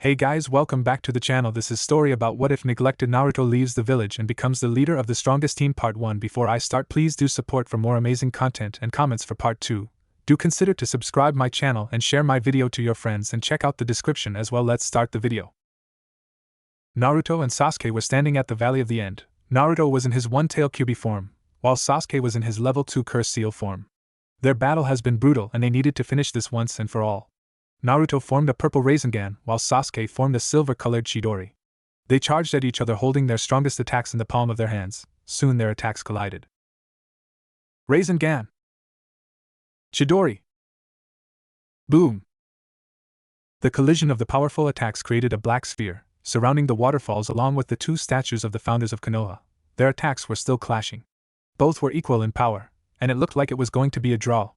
Hey guys, welcome back to the channel. This is story about what if neglected Naruto leaves the village and becomes the leader of the strongest team part 1. Before I start, please do support for more amazing content and comments for part 2. Do consider to subscribe my channel and share my video to your friends and check out the description as well. Let's start the video. Naruto and Sasuke were standing at the Valley of the End. Naruto was in his one-tail Kyuubi form, while Sasuke was in his level 2 Curse Seal form. Their battle has been brutal and they needed to finish this once and for all. Naruto formed a purple Rasengan, while Sasuke formed a silver-colored Chidori. They charged at each other holding their strongest attacks in the palm of their hands. Soon their attacks collided. Rasengan! Chidori! Boom! The collision of the powerful attacks created a black sphere, surrounding the waterfalls along with the two statues of the founders of Konoha. Their attacks were still clashing. Both were equal in power, and it looked like it was going to be a draw.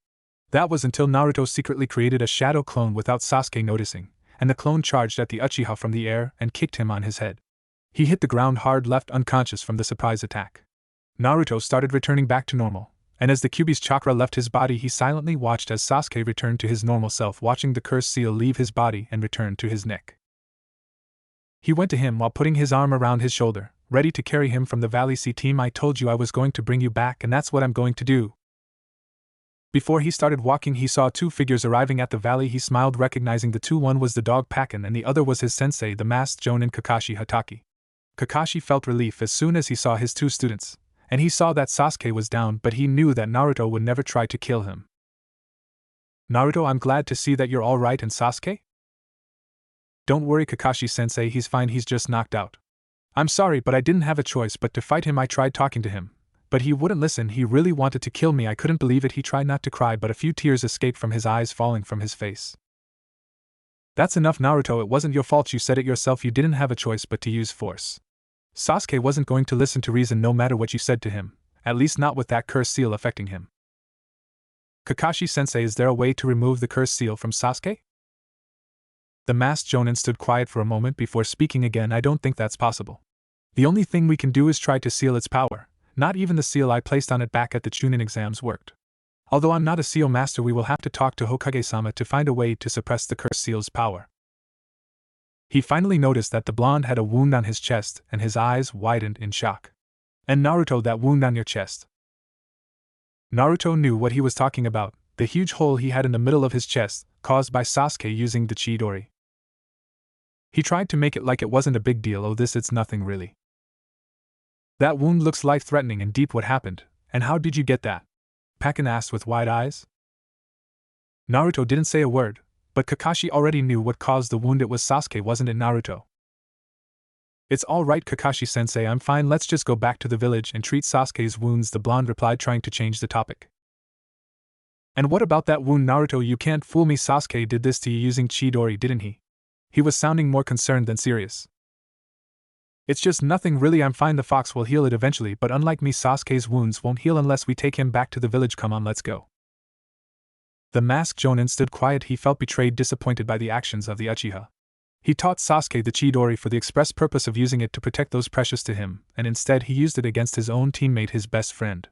That was until Naruto secretly created a shadow clone without Sasuke noticing, and the clone charged at the Uchiha from the air and kicked him on his head. He hit the ground hard, left unconscious from the surprise attack. Naruto started returning back to normal, and as the Kyuubi's chakra left his body, he silently watched as Sasuke returned to his normal self, watching the curse seal leave his body and return to his neck. He went to him while putting his arm around his shoulder, ready to carry him from the Valley. "See team, I told you I was going to bring you back, and that's what I'm going to do." Before he started walking, he saw two figures arriving at the valley. He smiled, recognizing the two. One was the dog Pakken and the other was his sensei, the masked Jonin Kakashi Hatake. Kakashi felt relief as soon as he saw his two students, and he saw that Sasuke was down, but he knew that Naruto would never try to kill him. "Naruto, I'm glad to see that you're all right, and Sasuke?" "Don't worry, Kakashi-sensei, he's fine, he's just knocked out." "I'm sorry, but I didn't have a choice but to fight him. I tried talking to him, but he wouldn't listen. He really wanted to kill me. I couldn't believe it." He tried not to cry, but a few tears escaped from his eyes, falling from his face. "That's enough, Naruto, it wasn't your fault. You said it yourself, you didn't have a choice but to use force. Sasuke wasn't going to listen to reason no matter what you said to him, at least not with that curse seal affecting him." "Kakashi-sensei, is there a way to remove the curse seal from Sasuke?" The masked Jonin stood quiet for a moment before speaking again. "I don't think that's possible. The only thing we can do is try to seal its power. Not even the seal I placed on it back at the Chunin exams worked. Although I'm not a seal master, we will have to talk to Hokage-sama to find a way to suppress the curse seal's power." He finally noticed that the blonde had a wound on his chest, and his eyes widened in shock. "And Naruto, that wound on your chest?" Naruto knew what he was talking about, the huge hole he had in the middle of his chest, caused by Sasuke using the Chidori. He tried to make it like it wasn't a big deal. "Oh, it's nothing really. That wound looks life-threatening and deep. What happened, and how did you get that?" Pakken asked with wide eyes. Naruto didn't say a word, but Kakashi already knew what caused the wound. It was Sasuke, wasn't it, Naruto? "It's all right, Kakashi-sensei, I'm fine. Let's just go back to the village and treat Sasuke's wounds," the blonde replied, trying to change the topic. "And what about that wound, Naruto? You can't fool me. Sasuke did this to you using Chidori, didn't he?" He was sounding more concerned than serious. "It's just nothing really, I'm fine. The fox will heal it eventually, but unlike me, Sasuke's wounds won't heal unless we take him back to the village. Come on, let's go." The masked Jonin stood quiet. He felt betrayed, disappointed by the actions of the Uchiha. He taught Sasuke the Chidori for the express purpose of using it to protect those precious to him, and instead he used it against his own teammate, his best friend.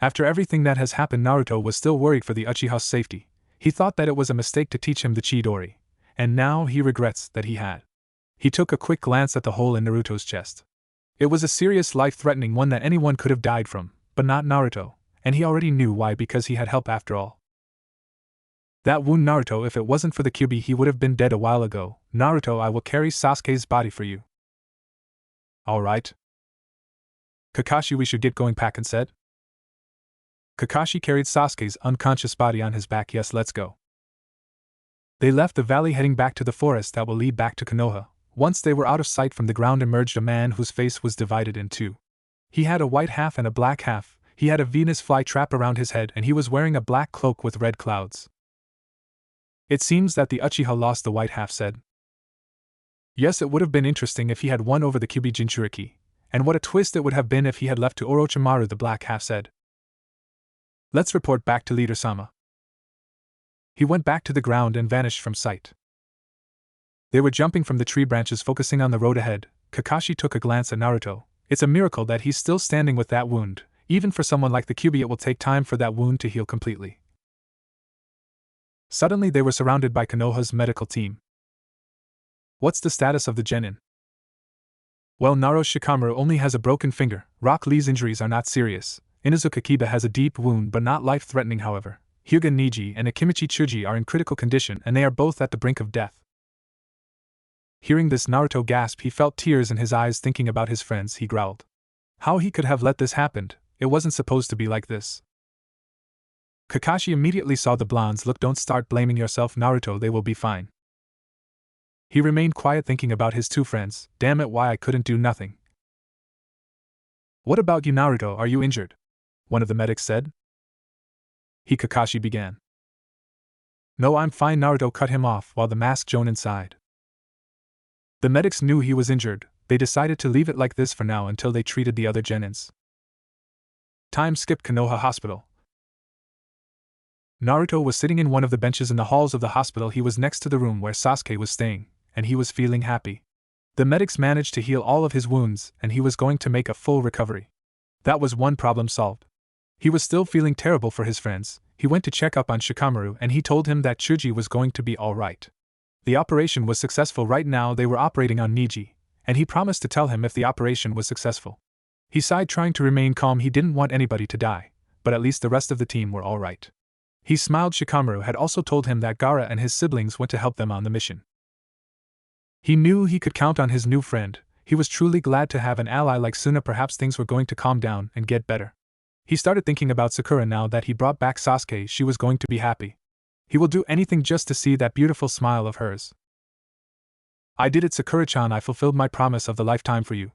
After everything that has happened, Naruto was still worried for the Uchiha's safety. He thought that it was a mistake to teach him the Chidori, and now he regrets that he had. He took a quick glance at the hole in Naruto's chest. It was a serious, life-threatening one that anyone could have died from, but not Naruto, and he already knew why, because he had help after all. "That wound, Naruto, if it wasn't for the Kyuubi, he would have been dead a while ago. Naruto, I will carry Sasuke's body for you." "All right. Kakashi, we should get going," Pakken said. Kakashi carried Sasuke's unconscious body on his back. "Yes, let's go." They left the valley, heading back to the forest that will lead back to Konoha. Once they were out of sight, from the ground emerged a man whose face was divided in two. He had a white half and a black half. He had a Venus flytrap around his head, and he was wearing a black cloak with red clouds. "It seems that the Uchiha lost," the white half said. "Yes, it would have been interesting if he had won over the Kyuubi Jinchuriki, and what a twist it would have been if he had left to Orochimaru," the black half said. "Let's report back to Leader Sama." He went back to the ground and vanished from sight. They were jumping from the tree branches, focusing on the road ahead. Kakashi took a glance at Naruto. It's a miracle that he's still standing with that wound. Even for someone like the Kyuubi, it will take time for that wound to heal completely. Suddenly they were surrounded by Konoha's medical team. What's the status of the genin? Well, Naruto Shikamaru only has a broken finger. Rock Lee's injuries are not serious. Inuzuka Kiba has a deep wound but not life-threatening, however. Hyuga Niji and Akimichi Chuji are in critical condition and they are both at the brink of death. Hearing this, Naruto gasped. He felt tears in his eyes thinking about his friends. He growled. How he could have let this happen? It wasn't supposed to be like this. Kakashi immediately saw the blonde's look. Don't start blaming yourself, Naruto, they will be fine. He remained quiet thinking about his two friends. Damn it, why I couldn't do nothing. What about you, Naruto, are you injured? One of the medics said. Kakashi began. No, I'm fine, Naruto cut him off while the masked Jonin sighed. The medics knew he was injured. They decided to leave it like this for now until they treated the other genins. Time skip. Konoha Hospital. Naruto was sitting in one of the benches in the halls of the hospital. He was next to the room where Sasuke was staying, and he was feeling happy. The medics managed to heal all of his wounds, and he was going to make a full recovery. That was one problem solved. He was still feeling terrible for his friends. He went to check up on Shikamaru and he told him that Chuji was going to be alright. The operation was successful. Right now they were operating on Niji, and he promised to tell him if the operation was successful. He sighed, trying to remain calm. He didn't want anybody to die, but at least the rest of the team were alright. He smiled. Shikamaru had also told him that Gaara and his siblings went to help them on the mission. He knew he could count on his new friend. He was truly glad to have an ally like Suna. Perhaps things were going to calm down and get better. He started thinking about Sakura. Now that he brought back Sasuke, she was going to be happy. He will do anything just to see that beautiful smile of hers. I did it, Sakura-chan. I fulfilled my promise of the lifetime for you.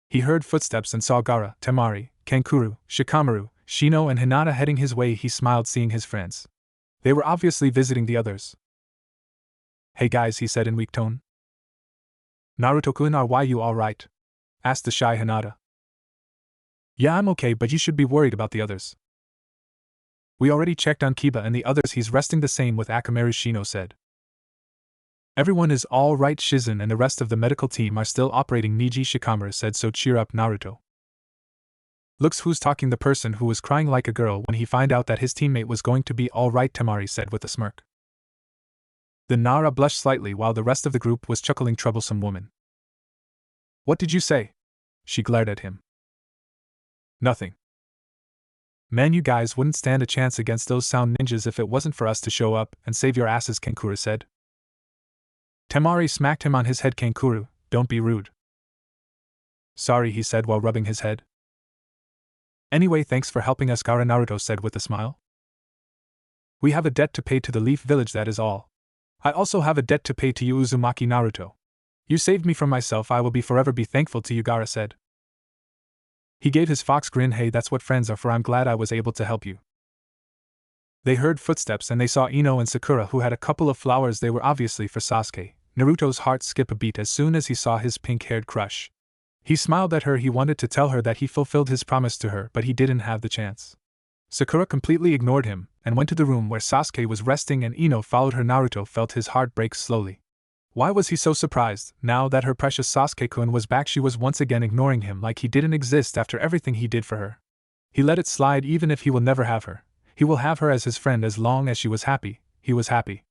He heard footsteps and saw Gaara, Temari, Kankuro, Shikamaru, Shino and Hinata heading his way. He smiled seeing his friends. They were obviously visiting the others. Hey guys, he said in weak tone. Naruto-kun, are why you alright? Asked the shy Hinata. Yeah, I'm okay, but you should be worried about the others. We already checked on Kiba and the others. He's resting. The same with Akamaru, Shino said. Everyone is all right. Shizen and the rest of the medical team are still operating. Niji Shikamaru said, so cheer up, Naruto. Looks who's talking. The person who was crying like a girl when he found out that his teammate was going to be all right, Temari said with a smirk. The Nara blushed slightly while the rest of the group was chuckling. Troublesome woman. What did you say? She glared at him. Nothing. Man, you guys wouldn't stand a chance against those sound ninjas if it wasn't for us to show up and save your asses, Kankuro said. Temari smacked him on his head. Kankuro, don't be rude. Sorry, he said while rubbing his head. Anyway, thanks for helping us, Gaara, Naruto said with a smile. We have a debt to pay to the Leaf Village, that is all. I also have a debt to pay to you, Uzumaki, Naruto. You saved me from myself. I will forever be thankful to you, Gaara said. He gave his fox grin. Hey, that's what friends are for. I'm glad I was able to help you. They heard footsteps and they saw Ino and Sakura, who had a couple of flowers. They were obviously for Sasuke. Naruto's heart skipped a beat as soon as he saw his pink-haired crush. He smiled at her. He wanted to tell her that he fulfilled his promise to her, but he didn't have the chance. Sakura completely ignored him and went to the room where Sasuke was resting, and Ino followed her. Naruto felt his heart break slowly. Why was he so surprised? Now that her precious Sasuke-kun was back, she was once again ignoring him like he didn't exist after everything he did for her. He let it slide. Even if he will never have her, he will have her as his friend as long as she was happy. He was happy.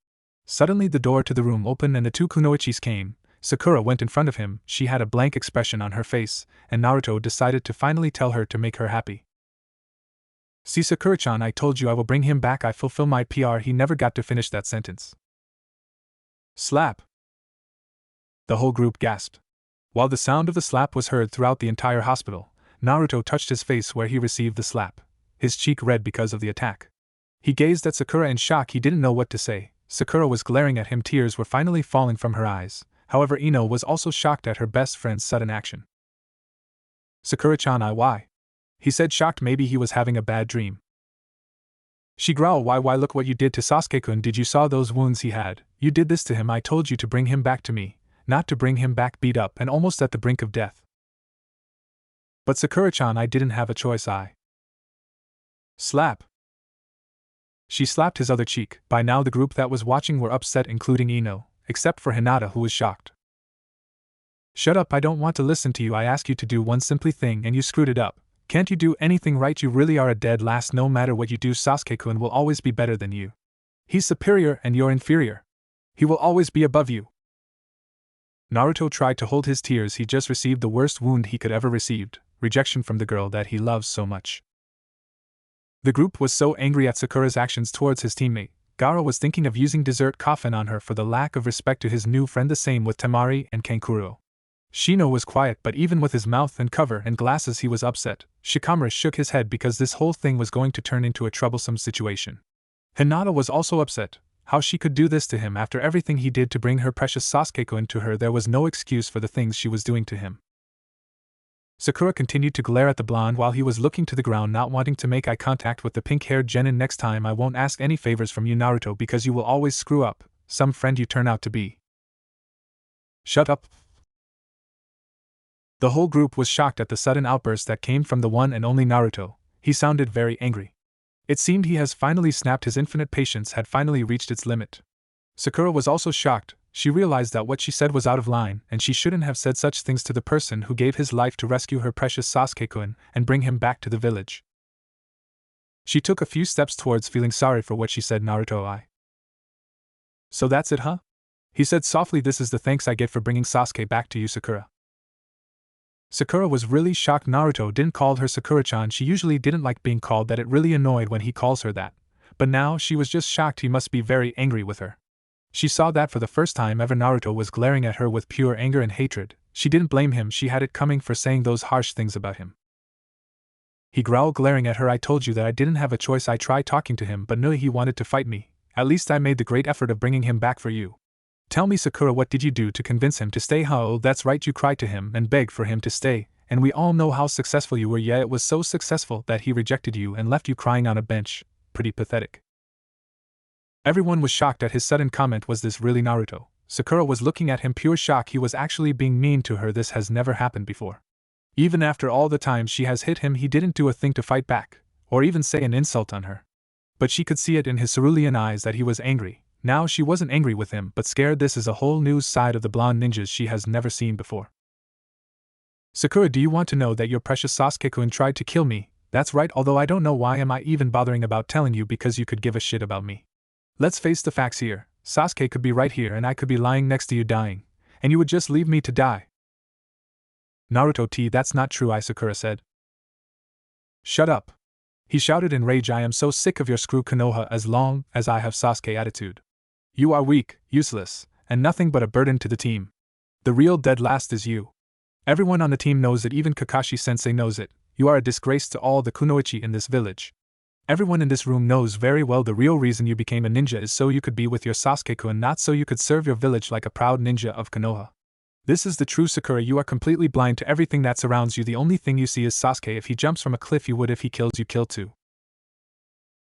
Suddenly the door to the room opened and the two kunoichis came. Sakura went in front of him. She had a blank expression on her face, and Naruto decided to finally tell her to make her happy. See, Sakura-chan, I told you I will bring him back. I fulfill my PR. He never got to finish that sentence. Slap. The whole group gasped. While the sound of the slap was heard throughout the entire hospital, Naruto touched his face where he received the slap, his cheek red because of the attack. He gazed at Sakura in shock. He didn't know what to say. Sakura was glaring at him. Tears were finally falling from her eyes. However, Ino was also shocked at her best friend's sudden action. Sakura-chan, why? He said, shocked. Maybe he was having a bad dream. She growled, why look what you did to Sasuke-kun. Did you saw those wounds he had? You did this to him. I told you to bring him back to me, not to bring him back beat up and almost at the brink of death. But Sakura-chan, I didn't have a choice. I slap. She slapped his other cheek. By now the group that was watching were upset, including Ino, except for Hinata, who was shocked. Shut up, I don't want to listen to you. I asked you to do one simple thing and you screwed it up. Can't you do anything right? You really are a dead last. No matter what you do, Sasuke-kun will always be better than you. He's superior and you're inferior. He will always be above you. Naruto tried to hold his tears. He just received the worst wound he could ever received, rejection from the girl that he loves so much. The group was so angry at Sakura's actions towards his teammate. Gaara was thinking of using dessert coffin on her for the lack of respect to his new friend, the same with Temari and Kankuro. Shino was quiet, but even with his mouth and cover and glasses he was upset. Shikamaru shook his head because this whole thing was going to turn into a troublesome situation. Hinata was also upset. How she could do this to him after everything he did to bring her precious Sasuke-kun to her. There was no excuse for the things she was doing to him. Sakura continued to glare at the blonde while he was looking to the ground, not wanting to make eye contact with the pink-haired genin. Next time I won't ask any favors from you, Naruto, because you will always screw up, some friend you turn out to be. Shut up. The whole group was shocked at the sudden outburst that came from the one and only Naruto. He sounded very angry. It seemed he has finally snapped. His infinite patience had finally reached its limit. Sakura was also shocked. She realized that what she said was out of line, and she shouldn't have said such things to the person who gave his life to rescue her precious Sasuke-kun and bring him back to the village. She took a few steps towards feeling sorry for what she said. Naruto, So that's it, huh? He said softly. This is the thanks I get for bringing Sasuke back to you, Sakura. Sakura was really shocked. Naruto didn't call her Sakura-chan. She usually didn't like being called that. It really annoyed when he calls her that. But now she was just shocked. He must be very angry with her. She saw that for the first time ever. Naruto was glaring at her with pure anger and hatred. She didn't blame him. She had it coming for saying those harsh things about him. He growled, glaring at her. I told you that I didn't have a choice. I tried talking to him, but no, he wanted to fight me. At least I made the great effort of bringing him back for you. Tell me, Sakura, what did you do to convince him to stay? Huh? Oh, that's right, you cried to him and begged for him to stay, and we all know how successful you were. Yeah, it was so successful that he rejected you and left you crying on a bench. Pretty pathetic. Everyone was shocked at his sudden comment. Was this really Naruto? Sakura was looking at him, pure shock. He was actually being mean to her. This has never happened before. Even after all the times she has hit him, he didn't do a thing to fight back, or even say an insult on her. But she could see it in his cerulean eyes that he was angry. Now she wasn't angry with him, but scared. This is a whole new side of the blonde ninjas she has never seen before. Sakura, do you want to know that your precious Sasuke-kun tried to kill me? That's right, although I don't know why am I even bothering about telling you, because you could give a shit about me. Let's face the facts here. Sasuke could be right here and I could be lying next to you dying, and you would just leave me to die. Naruto, that's not true, Sakura said. Shut up. He shouted in rage. I am so sick of your screw Konoha as long as I have Sasuke attitude. You are weak, useless, and nothing but a burden to the team. The real dead last is you. Everyone on the team knows it, even Kakashi-sensei knows it. You are a disgrace to all the kunoichi in this village. Everyone in this room knows very well the real reason you became a ninja is so you could be with your Sasuke-kun, not so you could serve your village like a proud ninja of Konoha. This is the true Sakura. You are completely blind to everything that surrounds you. The only thing you see is Sasuke. If he jumps from a cliff you would. If he kills you, kill too.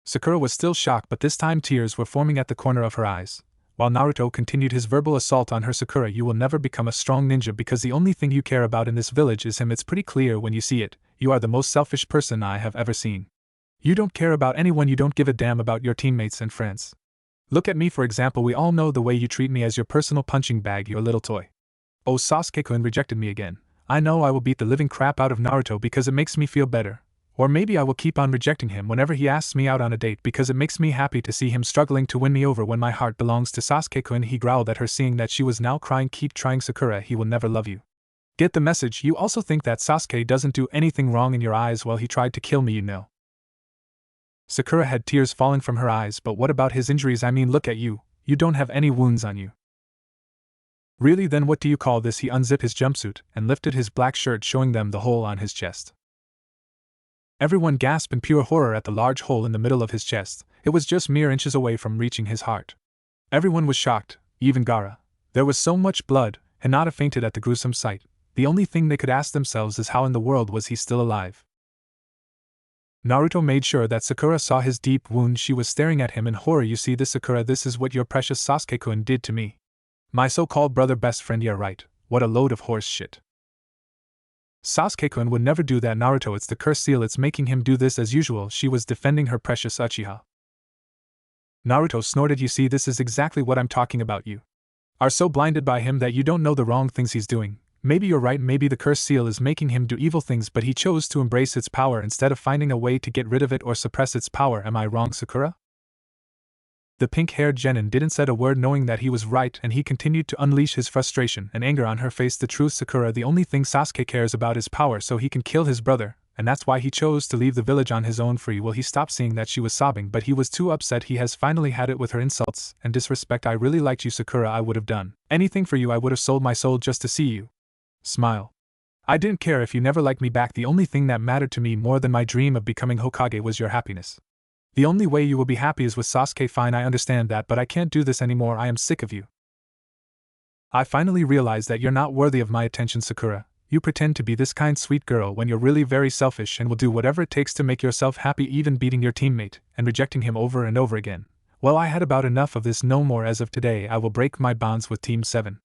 Sakura was still shocked, but this time tears were forming at the corner of her eyes. While Naruto continued his verbal assault on her. Sakura, you will never become a strong ninja because the only thing you care about in this village is him. It's pretty clear when you see it. You are the most selfish person I have ever seen. You don't care about anyone. You don't give a damn about your teammates and friends. Look at me, for example. We all know the way you treat me as your personal punching bag, your little toy. Oh, Sasuke-kun rejected me again. I know I will beat the living crap out of Naruto because it makes me feel better. Or maybe I will keep on rejecting him whenever he asks me out on a date because it makes me happy to see him struggling to win me over when my heart belongs to Sasuke-kun. He growled at her, seeing that she was now crying. Keep trying, Sakura, he will never love you. Get the message? You also think that Sasuke doesn't do anything wrong in your eyes? Well, he tried to kill me, you know. Sakura had tears falling from her eyes. But what about his injuries? I mean, look at you. You don't have any wounds on you. Really, then what do you call this? He unzipped his jumpsuit and lifted his black shirt, showing them the hole on his chest. Everyone gasped in pure horror at the large hole in the middle of his chest. It was just mere inches away from reaching his heart. Everyone was shocked, even Gaara. There was so much blood. Hinata fainted at the gruesome sight. The only thing they could ask themselves is how in the world was he still alive? Naruto made sure that Sakura saw his deep wound. She was staring at him in horror. You see this, Sakura? This is what your precious Sasuke-kun did to me. My so-called brother best friend. Yeah, right. What a load of horse shit. Sasuke-kun would never do that, Naruto. It's the curse seal. It's making him do this as usual. She was defending her precious Uchiha. Naruto snorted. You see, this is exactly what I'm talking about. You are so blinded by him that you don't know the wrong things he's doing. Maybe you're right. Maybe the curse seal is making him do evil things, but he chose to embrace its power instead of finding a way to get rid of it or suppress its power. Am I wrong, Sakura? The pink-haired genin didn't say a word, knowing that he was right, and he continued to unleash his frustration and anger on her face. The truth, Sakura, the only thing Sasuke cares about is power, so he can kill his brother, and that's why he chose to leave the village on his own free will. He stopped, seeing that she was sobbing, but he was too upset. He has finally had it with her insults and disrespect. I really liked you, Sakura. I would have done anything for you. I would have sold my soul just to see you smile. I didn't care if you never liked me back. The only thing that mattered to me more than my dream of becoming Hokage was your happiness. The only way you will be happy is with Sasuke. Fine, I understand that, but I can't do this anymore. I am sick of you. I finally realize that you're not worthy of my attention, Sakura. You pretend to be this kind, sweet girl when you're really very selfish and will do whatever it takes to make yourself happy, even beating your teammate and rejecting him over and over again. Well, I had about enough of this. No more. As of today, I will break my bonds with Team 7.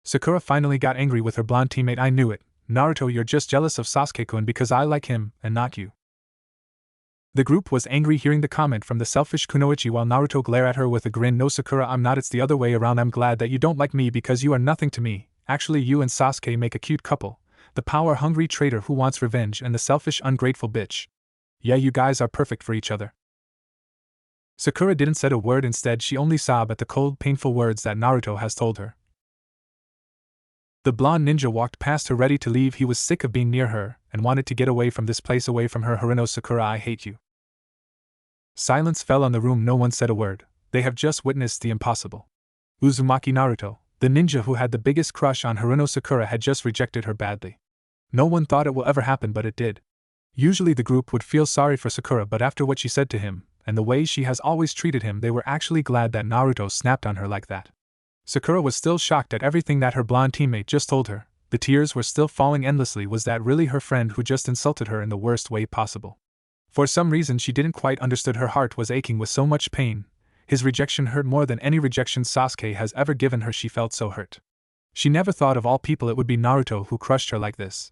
Sakura finally got angry with her blonde teammate. I knew it. Naruto, you're just jealous of Sasuke-kun because I like him and not you. The group was angry hearing the comment from the selfish Kunoichi, while Naruto glared at her with a grin. No, Sakura, I'm not. It's the other way around. I'm glad that you don't like me because you are nothing to me. Actually, you and Sasuke make a cute couple. The power-hungry traitor who wants revenge and the selfish, ungrateful bitch. Yeah, you guys are perfect for each other. Sakura didn't say a word. Instead, she only sobbed at the cold, painful words that Naruto has told her. The blonde ninja walked past her, ready to leave. He was sick of being near her and wanted to get away from this place, away from her. Harino, Sakura, I hate you. Silence fell on the room. No one said a word. They have just witnessed the impossible. Uzumaki Naruto, the ninja who had the biggest crush on Harino Sakura, had just rejected her badly. No one thought it will ever happen, but it did. Usually the group would feel sorry for Sakura, but after what she said to him, and the way she has always treated him, they were actually glad that Naruto snapped on her like that. Sakura was still shocked at everything that her blonde teammate just told her. The tears were still falling endlessly. Was that really her friend who just insulted her in the worst way possible? For some reason she didn't quite understood. Her heart was aching with so much pain. His rejection hurt more than any rejection Sasuke has ever given her. She felt so hurt. She never thought of all people it would be Naruto who crushed her like this.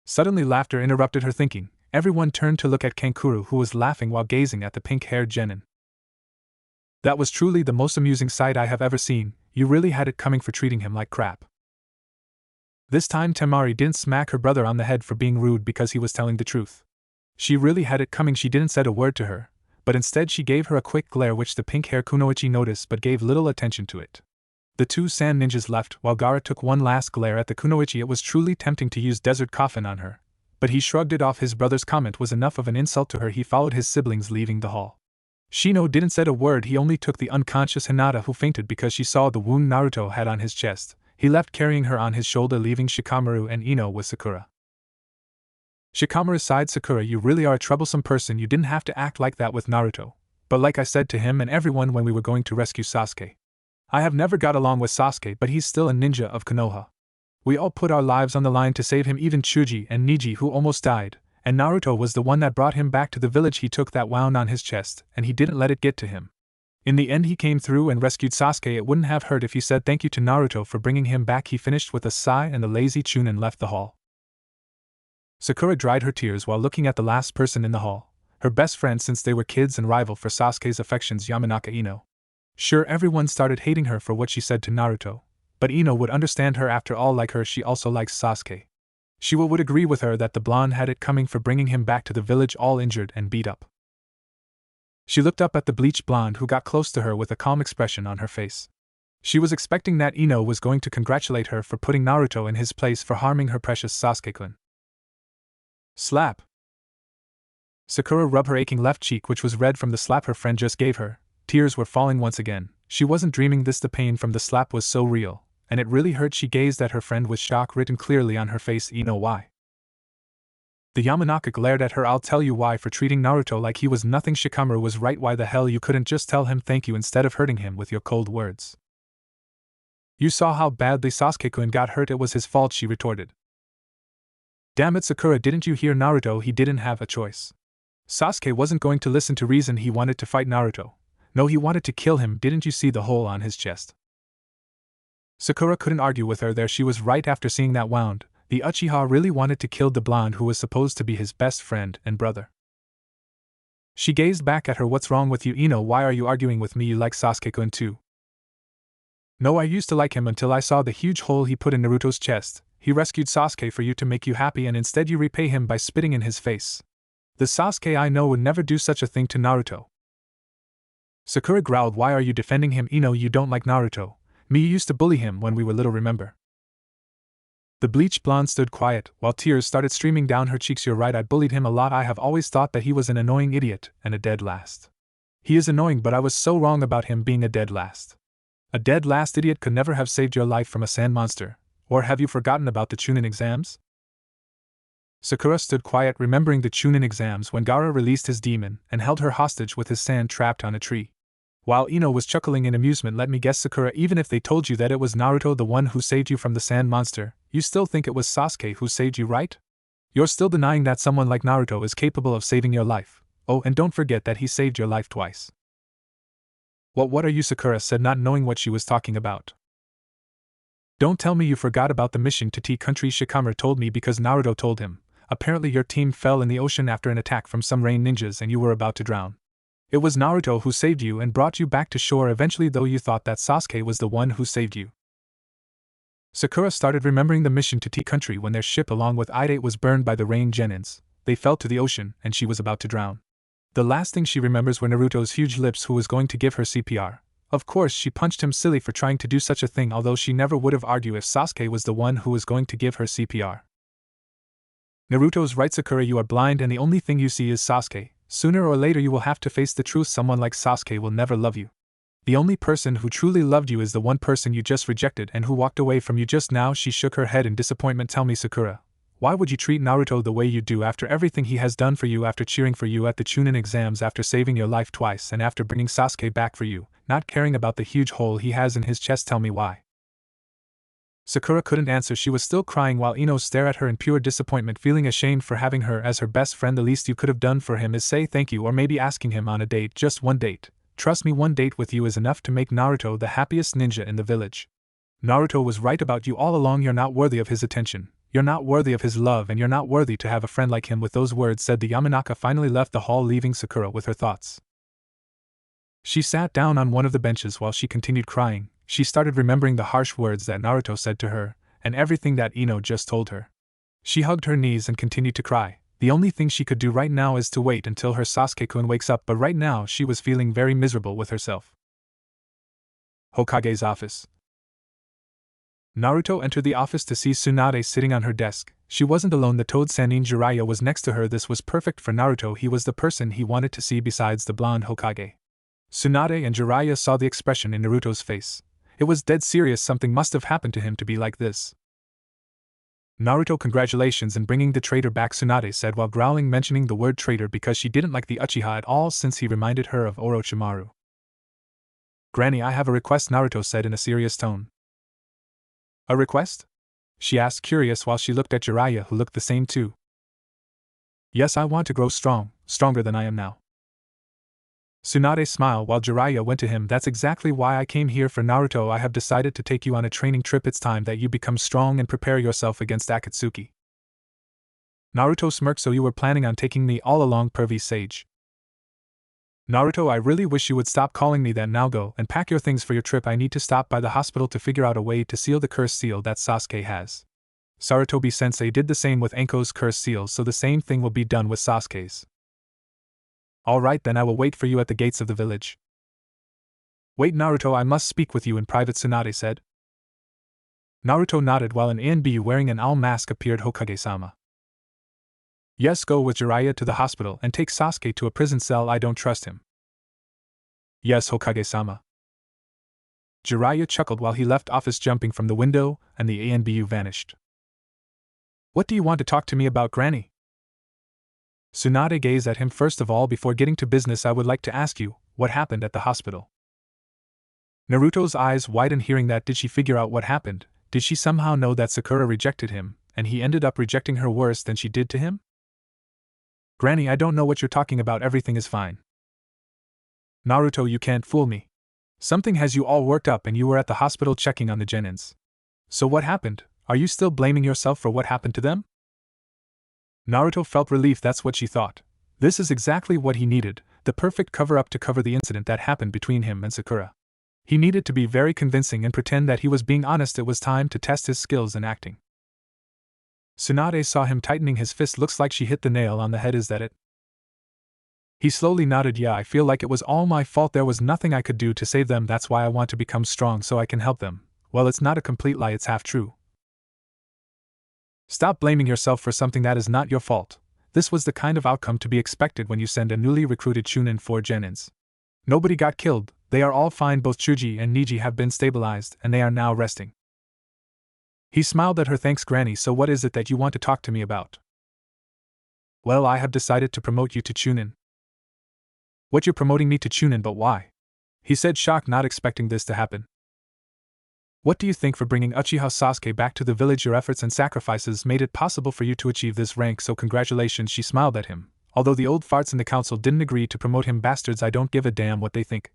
Suddenly laughter interrupted her thinking. Everyone turned to look at Kankuro, who was laughing while gazing at the pink-haired genin. That was truly the most amusing sight I have ever seen. You really had it coming for treating him like crap. This time Temari didn't smack her brother on the head for being rude because he was telling the truth. She really had it coming. She didn't say a word to her, but instead she gave her a quick glare which the pink-haired Kunoichi noticed but gave little attention to it. The two sand ninjas left while Gaara took one last glare at the Kunoichi. It was truly tempting to use Desert Coffin on her, but he shrugged it off. His brother's comment was enough of an insult to her. He followed his siblings, leaving the hall. Shino didn't say a word. He only took the unconscious Hinata, who fainted because she saw the wound Naruto had on his chest. He left carrying her on his shoulder, leaving Shikamaru and Ino with Sakura. Shikamaru sighed. Sakura, you really are a troublesome person. You didn't have to act like that with Naruto. But like I said to him and everyone when we were going to rescue Sasuke, I have never got along with Sasuke, but he's still a ninja of Konoha. We all put our lives on the line to save him, even Chuji and Niji, who almost died. And Naruto was the one that brought him back to the village. He took that wound on his chest, and he didn't let it get to him. In the end he came through and rescued Sasuke. It wouldn't have hurt if he said thank you to Naruto for bringing him back. He finished with a sigh, and the lazy Chunin left the hall. Sakura dried her tears while looking at the last person in the hall, her best friend since they were kids and rival for Sasuke's affections, Yamanaka Ino. Sure, everyone started hating her for what she said to Naruto, but Ino would understand her. After all, like her, she also likes Sasuke. She would agree with her that the blonde had it coming for bringing him back to the village all injured and beat up. She looked up at the bleached blonde who got close to her with a calm expression on her face. She was expecting that Ino was going to congratulate her for putting Naruto in his place for harming her precious Sasuke-kun. Slap! Sakura rubbed her aching left cheek, which was red from the slap her friend just gave her. Tears were falling once again. She wasn't dreaming this. The pain from the slap was so real, and it really hurt. She gazed at her friend with shock written clearly on her face. Ino, why? The Yamanaka glared at her. I'll tell you why, for treating Naruto like he was nothing. Shikamaru was right. Why the hell you couldn't just tell him thank you instead of hurting him with your cold words? You saw how badly Sasuke-kun got hurt. It was his fault, she retorted. Damn it, Sakura, didn't you hear Naruto? He didn't have a choice. Sasuke wasn't going to listen to reason. He wanted to fight Naruto. No, he wanted to kill him. Didn't you see the hole on his chest? Sakura couldn't argue with her there. She was right. After seeing that wound, the Uchiha really wanted to kill the blonde who was supposed to be his best friend and brother. She gazed back at her. What's wrong with you, Ino? Why are you arguing with me? You like Sasuke-kun too? No, I used to like him until I saw the huge hole he put in Naruto's chest. He rescued Sasuke for you to make you happy, and instead you repay him by spitting in his face. The Sasuke I know would never do such a thing to Naruto. Sakura growled, why are you defending him? You don't like Naruto. Me, you used to bully him when we were little, remember? The bleached blonde stood quiet, while tears started streaming down her cheeks. You're right, I bullied him a lot. I have always thought that he was an annoying idiot, and a dead last. He is annoying, but I was so wrong about him being a dead last. A dead last idiot could never have saved your life from a sand monster. Or have you forgotten about the Chunin exams? Sakura stood quiet, remembering the Chunin exams when Gaara released his demon and held her hostage with his sand trapped on a tree. While Ino was chuckling in amusement, let me guess, Sakura, even if they told you that it was Naruto the one who saved you from the sand monster, you still think it was Sasuke who saved you, right? You're still denying that someone like Naruto is capable of saving your life. Oh, and don't forget that he saved your life twice. What are you? Sakura said, not knowing what she was talking about. Don't tell me you forgot about the mission to Tea Country. Shikamaru told me because Naruto told him. Apparently your team fell in the ocean after an attack from some rain ninjas and you were about to drown. It was Naruto who saved you and brought you back to shore eventually, though you thought that Sasuke was the one who saved you. Sakura started remembering the mission to Tea Country when their ship along with Ide was burned by the rain genins. They fell to the ocean and she was about to drown. The last thing she remembers were Naruto's huge lips, who was going to give her CPR. Of course, she punched him silly for trying to do such a thing, although she never would have argued if Sasuke was the one who was going to give her CPR. Naruto's right, Sakura, you are blind and the only thing you see is Sasuke. Sooner or later you will have to face the truth. Someone like Sasuke will never love you. The only person who truly loved you is the one person you just rejected and who walked away from you just now. She shook her head in disappointment. Tell me, Sakura, why would you treat Naruto the way you do after everything he has done for you, after cheering for you at the Chunin exams, after saving your life twice, and after bringing Sasuke back for you, not caring about the huge hole he has in his chest? Tell me why. Sakura couldn't answer. She was still crying while Ino stared at her in pure disappointment, feeling ashamed for having her as her best friend. The least you could have done for him is say thank you, or maybe asking him on a date, just one date. Trust me, one date with you is enough to make Naruto the happiest ninja in the village. Naruto was right about you all along. You're not worthy of his attention. You're not worthy of his love, and you're not worthy to have a friend like him. With those words said, the Yamanaka finally left the hall, leaving Sakura with her thoughts. She sat down on one of the benches while she continued crying. She started remembering the harsh words that Naruto said to her, and everything that Ino just told her. She hugged her knees and continued to cry. The only thing she could do right now is to wait until her Sasuke-kun wakes up, but right now she was feeling very miserable with herself. Hokage's office. Naruto entered the office to see Tsunade sitting on her desk. She wasn't alone. The toad Sannin Jiraiya was next to her. This was perfect for Naruto. He was the person he wanted to see besides the blonde Hokage. Tsunade and Jiraiya saw the expression in Naruto's face. It was dead serious. Something must have happened to him to be like this. Naruto, congratulations in bringing the traitor back, Tsunade said while growling, mentioning the word traitor because she didn't like the Uchiha at all since he reminded her of Orochimaru. Granny, I have a request, Naruto said in a serious tone. A request? She asked, curious, while she looked at Jiraiya, who looked the same too. Yes, I want to grow strong, stronger than I am now. Tsunade smiled while Jiraiya went to him. That's exactly why I came here for Naruto. I have decided to take you on a training trip. It's time that you become strong and prepare yourself against Akatsuki. Naruto smirked. So you were planning on taking me all along, pervy sage. Naruto, I really wish you would stop calling me that. Now go and pack your things for your trip. I need to stop by the hospital to figure out a way to seal the curse seal that Sasuke has. Sarutobi-sensei did the same with Enko's curse seal, so the same thing will be done with Sasuke's. Alright then, I will wait for you at the gates of the village. Wait, Naruto, I must speak with you in private, Tsunade said. Naruto nodded while an ANBU wearing an owl mask appeared. Hokage-sama. Yes, go with Jiraiya to the hospital and take Sasuke to a prison cell. I don't trust him. Yes, Hokage-sama. Jiraiya chuckled while he left office, jumping from the window, and the ANBU vanished. What do you want to talk to me about, Granny? Tsunade gazed at him. First of all, before getting to business, I would like to ask you, what happened at the hospital? Naruto's eyes widened hearing that. Did she figure out what happened? Did she somehow know that Sakura rejected him, and he ended up rejecting her worse than she did to him? Granny, I don't know what you're talking about. Everything is fine. Naruto, you can't fool me. Something has you all worked up and you were at the hospital checking on the genins. So what happened? Are you still blaming yourself for what happened to them? Naruto felt relief. That's what she thought. This is exactly what he needed, the perfect cover-up to cover the incident that happened between him and Sakura. He needed to be very convincing and pretend that he was being honest. It was time to test his skills in acting. Tsunade saw him tightening his fist. Looks like she hit the nail on the head. Is that it? He slowly nodded. Yeah, I feel like it was all my fault. There was nothing I could do to save them. That's why I want to become strong so I can help them. Well, it's not a complete lie, it's half true. Stop blaming yourself for something that is not your fault. This was the kind of outcome to be expected when you send a newly recruited Chunin for Genins. Nobody got killed, they are all fine. Both Chuji and Niji have been stabilized and they are now resting. He smiled at her. Thanks, Granny. So what is it that you want to talk to me about? Well, I have decided to promote you to Chunin. What, you're promoting me to Chunin, but why? He said, shocked, not expecting this to happen. What do you think? For bringing Uchiha Sasuke back to the village, your efforts and sacrifices made it possible for you to achieve this rank, so congratulations. She smiled at him. Although the old farts in the council didn't agree to promote him, bastards, I don't give a damn what they think.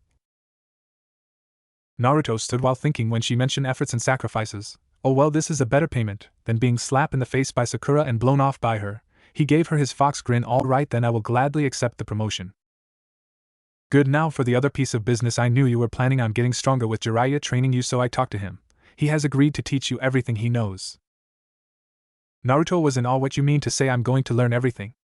Naruto stood while thinking when she mentioned efforts and sacrifices. Oh well, this is a better payment than being slapped in the face by Sakura and blown off by her. He gave her his fox grin. All right then, I will gladly accept the promotion. Good, now for the other piece of business. I knew you were planning on getting stronger with Jiraiya training you, so I talked to him. He has agreed to teach you everything he knows. Naruto was in awe. What you mean to say I'm going to learn everything?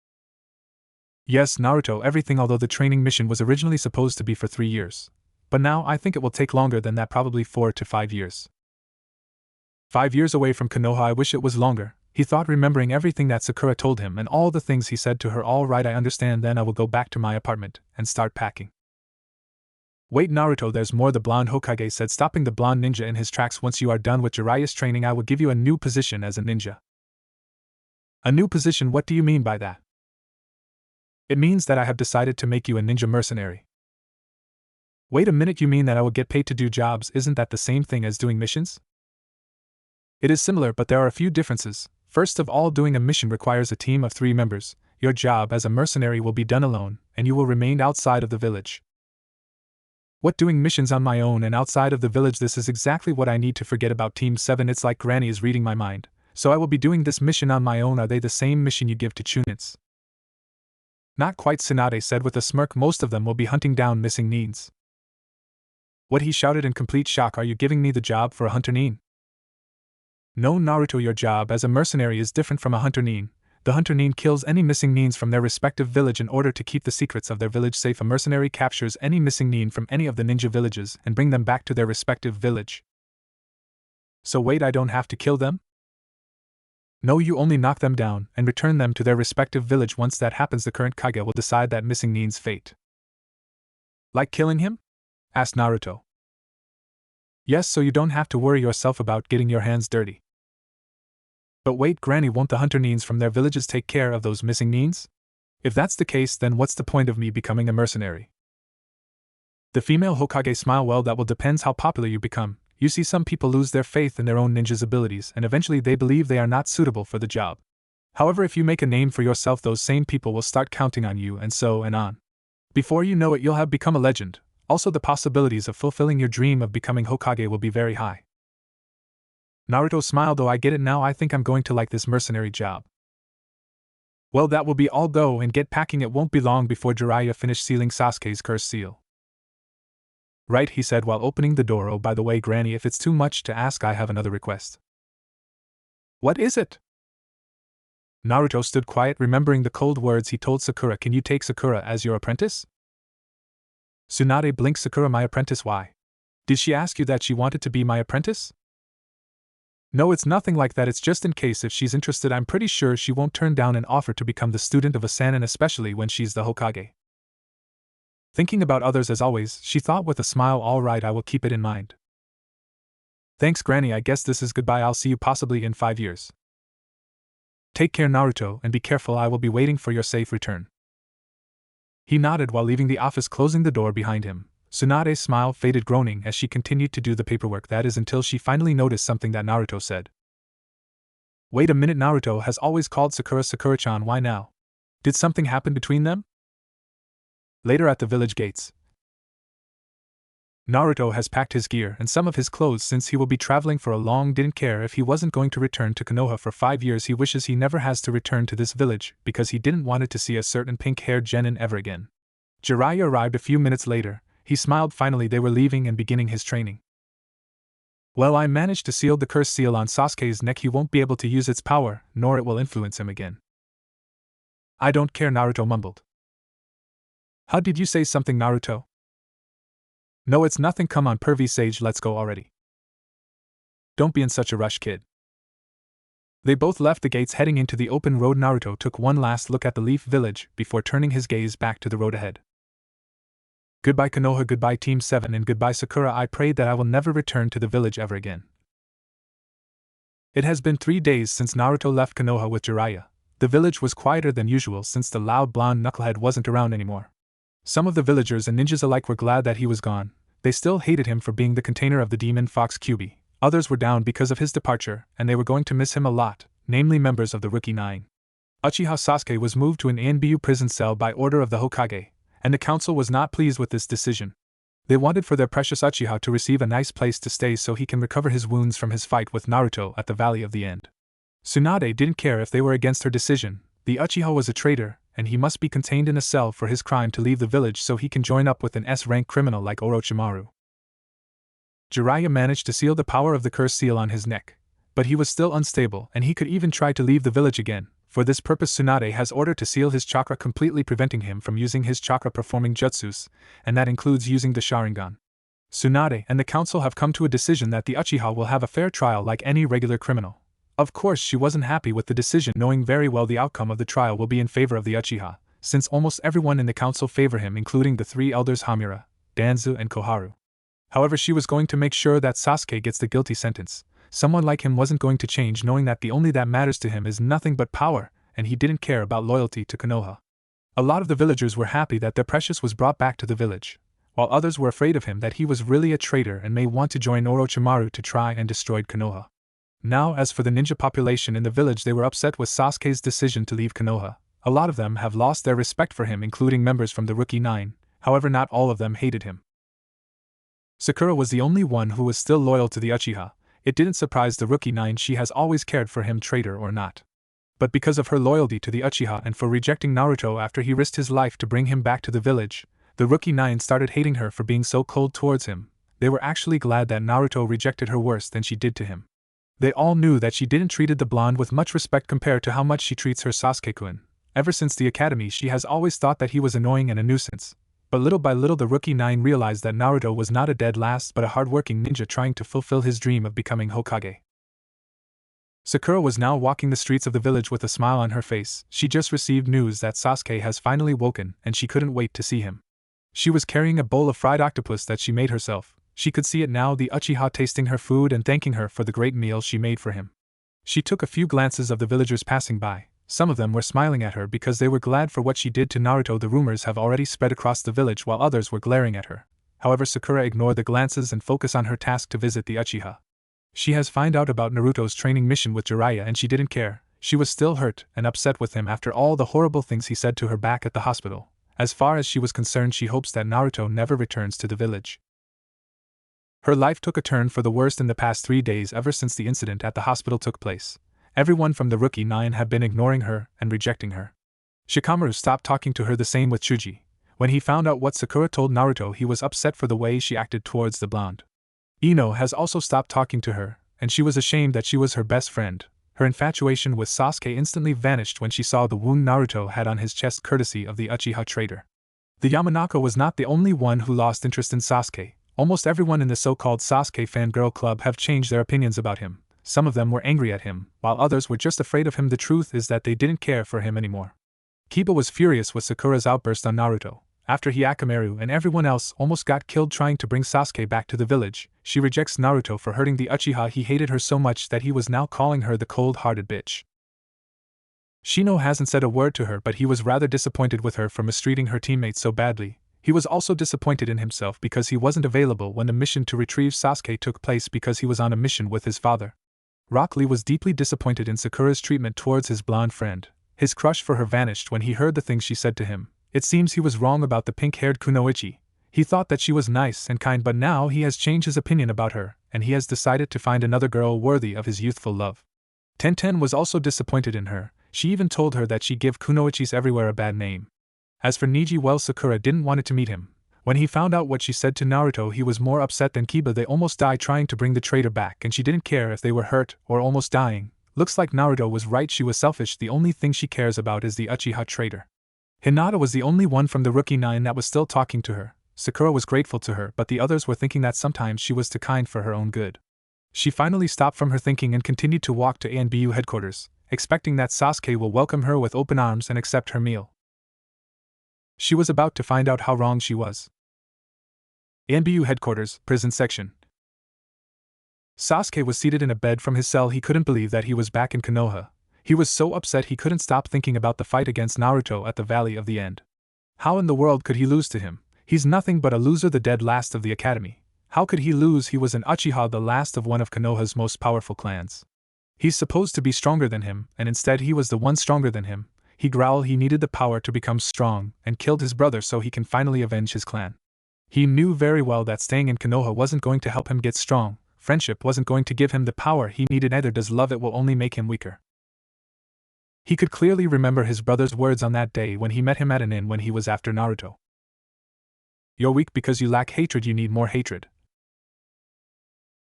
Yes, Naruto, everything. Although the training mission was originally supposed to be for 3 years. But now I think it will take longer than that, probably 4 to 5 years. 5 years away from Konoha, I wish it was longer, he thought, remembering everything that Sakura told him and all the things he said to her. All right, I understand, then I will go back to my apartment and start packing. Wait, Naruto, there's more, the blonde Hokage said, stopping the blonde ninja in his tracks. Once you are done with Jiraiya's training, I will give you a new position as a ninja. A new position? What do you mean by that? It means that I have decided to make you a ninja mercenary. Wait a minute, you mean that I will get paid to do jobs? Isn't that the same thing as doing missions? It is similar, but there are a few differences. First of all, doing a mission requires a team of 3 members. Your job as a mercenary will be done alone, and you will remain outside of the village. What, doing missions on my own and outside of the village? This is exactly what I need to forget about Team 7. It's like Granny is reading my mind. So I will be doing this mission on my own. Are they the same mission you give to Chunins? Not quite, Tsunade said with a smirk. Most of them will be hunting down missing Nins. What, he shouted in complete shock. Are you giving me the job for a hunter Nin? No, Naruto, your job as a mercenary is different from a hunter Nin. The hunter Nin kills any missing Nins from their respective village in order to keep the secrets of their village safe. A mercenary captures any missing Nin from any of the ninja villages and bring them back to their respective village. So wait, I don't have to kill them? No, you only knock them down and return them to their respective village. Once that happens, the current Kage will decide that missing Nin's fate. Like killing him? Asked Naruto. Yes, so you don't have to worry yourself about getting your hands dirty. But wait, Granny, won't the hunter Nins from their villages take care of those missing Nins? If that's the case, then what's the point of me becoming a mercenary? The female Hokage smiled. Well, that will depend how popular you become. You see, some people lose their faith in their own ninja's abilities and eventually they believe they are not suitable for the job. However, if you make a name for yourself, those same people will start counting on you, and so on. Before you know it, you'll have become a legend. Also, the possibilities of fulfilling your dream of becoming Hokage will be very high. Naruto smiled. Oh, I get it now. I think I'm going to like this mercenary job. Well, that will be all. Go and get packing. It won't be long before Jiraiya finished sealing Sasuke's curse seal. Right, he said while opening the door. Oh, by the way, Granny, if it's too much to ask, I have another request. What is it? Naruto stood quiet, remembering the cold words he told Sakura. Can you take Sakura as your apprentice? Tsunade blinked. Sakura, my apprentice? Why? Did she ask you that she wanted to be my apprentice? No, it's nothing like that. It's just in case if she's interested. I'm pretty sure she won't turn down an offer to become the student of a Sannin, especially when she's the Hokage. Thinking about others as always, she thought with a smile. All right, I will keep it in mind. Thanks, Granny. I guess this is goodbye. I'll see you possibly in 5 years. Take care, Naruto, and be careful. I will be waiting for your safe return. He nodded while leaving the office, closing the door behind him. Tsunade's smile faded, groaning as she continued to do the paperwork. That is until she finally noticed something that Naruto said. Wait a minute, Naruto has always called Sakura Sakura-chan. Why now? Did something happen between them? Later at the village gates. Naruto has packed his gear and some of his clothes since he will be traveling for a long. Didn't care if he wasn't going to return to Konoha for 5 years. He wishes he never has to return to this village because he didn't want it to see a certain pink-haired genin ever again. Jiraiya arrived a few minutes later. He smiled. Finally they were leaving and beginning his training. Well, I managed to seal the curse seal on Sasuke's neck. He won't be able to use its power, nor it will influence him again. I don't care, Naruto mumbled. How did you say something, Naruto? No, it's nothing, come on, pervy sage, let's go already. Don't be in such a rush, kid. They both left the gates heading into the open road. Naruto took one last look at the Leaf Village before turning his gaze back to the road ahead. Goodbye Konoha, goodbye Team 7, and goodbye Sakura. I pray that I will never return to the village ever again. It has been 3 days since Naruto left Konoha with Jiraiya. The village was quieter than usual since the loud blonde knucklehead wasn't around anymore. Some of the villagers and ninjas alike were glad that he was gone. They still hated him for being the container of the demon fox Kyuubi. Others were down because of his departure, and they were going to miss him a lot, namely members of the Rookie 9. Uchiha Sasuke was moved to an ANBU prison cell by order of the Hokage, and the council was not pleased with this decision. They wanted for their precious Uchiha to receive a nice place to stay so he can recover his wounds from his fight with Naruto at the Valley of the End. Tsunade didn't care if they were against her decision. The Uchiha was a traitor, and he must be contained in a cell for his crime to leave the village so he can join up with an S-rank criminal like Orochimaru. Jiraiya managed to seal the power of the curse seal on his neck, but he was still unstable and he could even try to leave the village again. For this purpose Tsunade has ordered to seal his chakra, completely preventing him from using his chakra performing jutsus, and that includes using the Sharingan. Tsunade and the council have come to a decision that the Uchiha will have a fair trial like any regular criminal. Of course she wasn't happy with the decision, knowing very well the outcome of the trial will be in favor of the Uchiha, since almost everyone in the council favor him, including the 3 elders Hamura, Danzu and Koharu. However, she was going to make sure that Sasuke gets the guilty sentence. Someone like him wasn't going to change, knowing that the only that matters to him is nothing but power, and he didn't care about loyalty to Konoha. A lot of the villagers were happy that their precious was brought back to the village, while others were afraid of him, that he was really a traitor and may want to join Orochimaru to try and destroy Konoha. Now, as for the ninja population in the village, they were upset with Sasuke's decision to leave Konoha. A lot of them have lost their respect for him, including members from the Rookie 9, however not all of them hated him. Sakura was the only one who was still loyal to the Uchiha. It didn't surprise the Rookie 9, she has always cared for him, traitor or not. But because of her loyalty to the Uchiha and for rejecting Naruto after he risked his life to bring him back to the village, the Rookie 9 started hating her for being so cold towards him. They were actually glad that Naruto rejected her worse than she did to him. They all knew that she didn't treated the blonde with much respect compared to how much she treats her Sasuke-kun. Ever since the academy she has always thought that he was annoying and a nuisance. But little by little the Rookie 9 realized that Naruto was not a dead last but a hard-working ninja trying to fulfill his dream of becoming Hokage. Sakura was now walking the streets of the village with a smile on her face. She just received news that Sasuke has finally woken and she couldn't wait to see him. She was carrying a bowl of fried octopus that she made herself. She could see it now, the Uchiha tasting her food and thanking her for the great meal she made for him. She took a few glances of the villagers passing by. Some of them were smiling at her because they were glad for what she did to Naruto. The rumors have already spread across the village while others were glaring at her. However, Sakura ignored the glances and focused on her task to visit the Uchiha. She has found out about Naruto's training mission with Jiraiya and she didn't care. She was still hurt and upset with him after all the horrible things he said to her back at the hospital. As far as she was concerned, she hopes that Naruto never returns to the village. Her life took a turn for the worst in the past 3 days ever since the incident at the hospital took place. Everyone from the Rookie 9 had been ignoring her and rejecting her. Shikamaru stopped talking to her, the same with Chuji. When he found out what Sakura told Naruto, he was upset for the way she acted towards the blonde. Ino has also stopped talking to her, and she was ashamed that she was her best friend. Her infatuation with Sasuke instantly vanished when she saw the wound Naruto had on his chest courtesy of the Uchiha traitor. The Yamanaka was not the only one who lost interest in Sasuke. Almost everyone in the so-called Sasuke fangirl club have changed their opinions about him. Some of them were angry at him, while others were just afraid of him. The truth is that they didn't care for him anymore. Kiba was furious with Sakura's outburst on Naruto. After Hyakkimaru and everyone else almost got killed trying to bring Sasuke back to the village, she rejects Naruto for hurting the Uchiha. He hated her so much that he was now calling her the cold-hearted bitch. Shino hasn't said a word to her, but he was rather disappointed with her for mistreating her teammates so badly. He was also disappointed in himself because he wasn't available when the mission to retrieve Sasuke took place because he was on a mission with his father. Rock Lee was deeply disappointed in Sakura's treatment towards his blonde friend. His crush for her vanished when he heard the things she said to him. It seems he was wrong about the pink-haired Kunoichi. He thought that she was nice and kind, but now he has changed his opinion about her, and he has decided to find another girl worthy of his youthful love. Tenten was also disappointed in her. She even told her that she gave Kunoichis everywhere a bad name. As for Niji, well, Sakura didn't want to meet him. When he found out what she said to Naruto, he was more upset than Kiba. They almost died trying to bring the traitor back, and she didn't care if they were hurt or almost dying. Looks like Naruto was right, she was selfish. The only thing she cares about is the Uchiha traitor. Hinata was the only one from the Rookie 9 that was still talking to her. Sakura was grateful to her, but the others were thinking that sometimes she was too kind for her own good. She finally stopped from her thinking and continued to walk to ANBU headquarters, expecting that Sasuke will welcome her with open arms and accept her meal. She was about to find out how wrong she was. ANBU headquarters, prison section. Sasuke was seated in a bed from his cell. He couldn't believe that he was back in Konoha. He was so upset he couldn't stop thinking about the fight against Naruto at the Valley of the End. How in the world could he lose to him? He's nothing but a loser, the dead last of the academy. How could he lose? He was an Uchiha, the last of one of Konoha's most powerful clans. He's supposed to be stronger than him, and instead he was the one stronger than him. He growled he needed the power to become strong, and killed his brother so he can finally avenge his clan. He knew very well that staying in Konoha wasn't going to help him get strong. Friendship wasn't going to give him the power he needed, neither does love. It will only make him weaker. He could clearly remember his brother's words on that day when he met him at an inn when he was after Naruto. You're weak because you lack hatred, you need more hatred.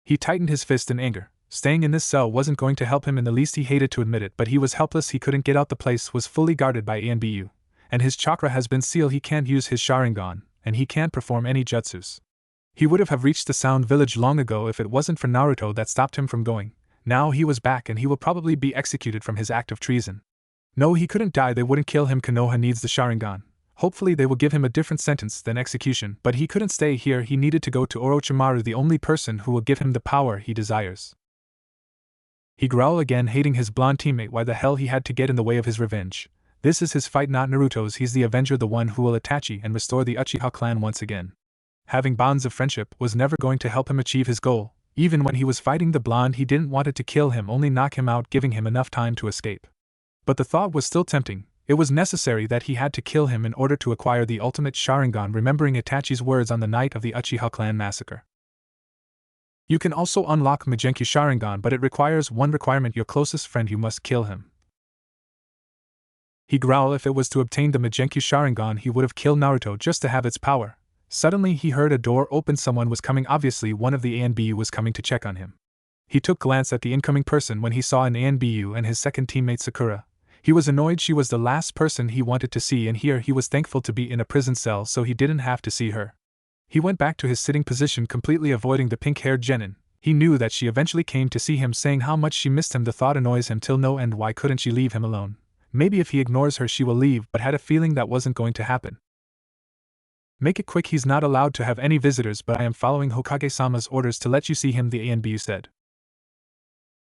He tightened his fist in anger. Staying in this cell wasn't going to help him in the least. He hated to admit it, but he was helpless. He couldn't get out. The place was fully guarded by ANBU, and his chakra has been sealed. He can't use his Sharingan, and he can't perform any jutsus. He would have reached the Sound Village long ago if it wasn't for Naruto that stopped him from going. Now he was back and he will probably be executed from his act of treason. No, he couldn't die. They wouldn't kill him. Konoha needs the Sharingan. Hopefully they will give him a different sentence than execution, but he couldn't stay here. He needed to go to Orochimaru, the only person who will give him the power he desires. He growled again, hating his blonde teammate. Why the hell he had to get in the way of his revenge? This is his fight, not Naruto's. He's the Avenger, the one who will Itachi and restore the Uchiha clan once again. Having bonds of friendship was never going to help him achieve his goal. Even when he was fighting the blonde, he didn't want it to kill him, only knock him out, giving him enough time to escape. But the thought was still tempting. It was necessary that he had to kill him in order to acquire the ultimate Sharingan, remembering Itachi's words on the night of the Uchiha clan massacre. You can also unlock Magenkyu Sharingan, but it requires one requirement: your closest friend. You must kill him. He growled. If it was to obtain the Magenkyu Sharingan, he would have killed Naruto just to have its power. Suddenly he heard a door open. Someone was coming. Obviously one of the ANBU was coming to check on him. He took a glance at the incoming person when he saw an ANBU and his second teammate Sakura. He was annoyed. She was the last person he wanted to see and hear. He was thankful to be in a prison cell so he didn't have to see her. He went back to his sitting position, completely avoiding the pink-haired genin. He knew that she eventually came to see him, saying how much she missed him. The thought annoys him till no end. Why couldn't she leave him alone? Maybe if he ignores her she will leave, but had a feeling that wasn't going to happen. Make it quick. He's not allowed to have any visitors, but I am following Hokage-sama's orders to let you see him, the ANBU said.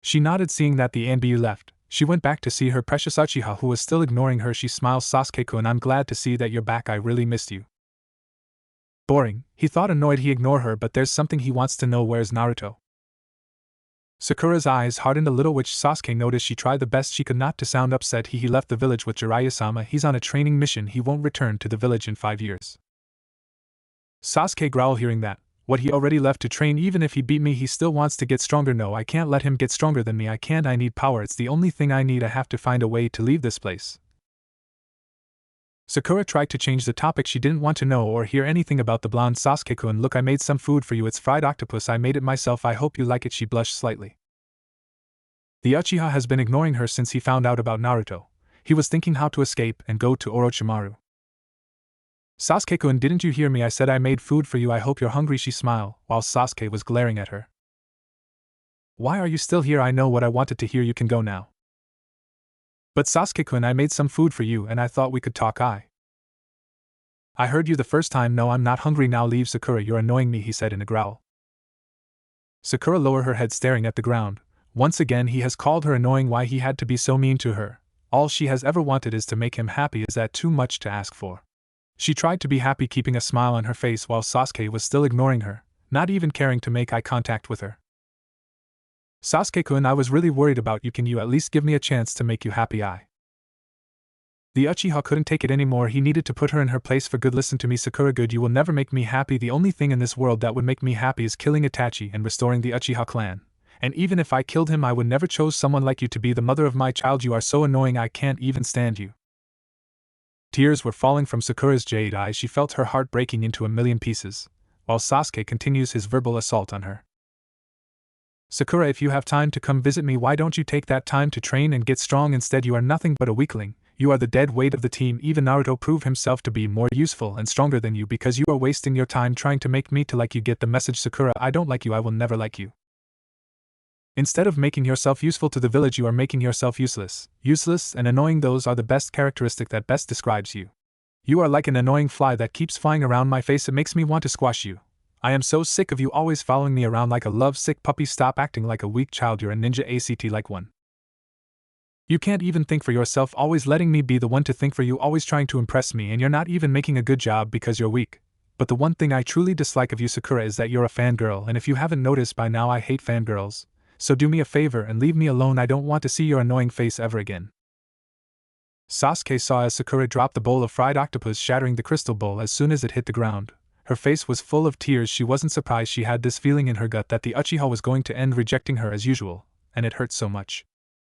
She nodded, seeing that the ANBU left. She went back to see her precious Uchiha, who was still ignoring her. She smiled. Sasuke-kun, I'm glad to see that you're back. I really missed you. Boring, he thought, annoyed. He ignored her, but there's something he wants to know. Where's Naruto? Sakura's eyes hardened a little, which Sasuke noticed. She tried the best she could not to sound upset. He left the village with Jiraiya-sama. He's on a training mission. He won't return to the village in 5 years. Sasuke growled, hearing that. What, he already left to train? Even if he beat me, he still wants to get stronger. No, I can't let him get stronger than me. I can't. I need power. It's the only thing I need. I have to find a way to leave this place. Sakura tried to change the topic. She didn't want to know or hear anything about the blonde. Sasuke-kun, look, I made some food for you. It's fried octopus. I made it myself. I hope you like it. She blushed slightly. The Uchiha has been ignoring her since he found out about Naruto. He was thinking how to escape and go to Orochimaru. Sasuke-kun, didn't you hear me? I said I made food for you. I hope you're hungry. She smiled, while Sasuke was glaring at her. Why are you still here? I know what I wanted to hear. You can go now. But Sasuke-kun, I made some food for you and I thought we could talk. I heard you the first time. No, I'm not hungry now. Leave. Sakura, you're annoying me, he said in a growl. Sakura lowered her head, staring at the ground. Once again he has called her annoying. Why he had to be so mean to her? All she has ever wanted is to make him happy. Is that too much to ask for? She tried to be happy, keeping a smile on her face while Sasuke was still ignoring her, not even caring to make eye contact with her. Sasuke-kun, I was really worried about you. Can you at least give me a chance to make you happy? The Uchiha couldn't take it anymore. He needed to put her in her place for good. Listen to me, Sakura. Good, you will never make me happy. The only thing in this world that would make me happy is killing Itachi and restoring the Uchiha clan. And even if I killed him, I would never choose someone like you to be the mother of my child. You are so annoying. I can't even stand you. Tears were falling from Sakura's jade eyes. She felt her heart breaking into a million pieces, while Sasuke continues his verbal assault on her. Sakura, if you have time to come visit me, why don't you take that time to train and get strong? Instead, you are nothing but a weakling. You are the dead weight of the team. Even Naruto proved himself to be more useful and stronger than you because you are wasting your time trying to make me to like you. Get the message, Sakura? I don't like you. I will never like you. Instead of making yourself useful to the village, you are making yourself useless. Useless and annoying, those are the best characteristic that best describes you. You are like an annoying fly that keeps flying around my face. It makes me want to squash you. I am so sick of you always following me around like a love-sick puppy. Stop acting like a weak child. You're a ninja ACT like one. You can't even think for yourself, always letting me be the one to think for you, always trying to impress me, and you're not even making a good job because you're weak. But the one thing I truly dislike of you, Sakura, is that you're a fangirl, and if you haven't noticed by now, I hate fangirls. So do me a favor and leave me alone. I don't want to see your annoying face ever again. Sasuke saw as Sakura dropped the bowl of fried octopus, shattering the crystal bowl as soon as it hit the ground. Her face was full of tears. She wasn't surprised. She had this feeling in her gut that the Uchiha was going to end rejecting her as usual, and it hurt so much.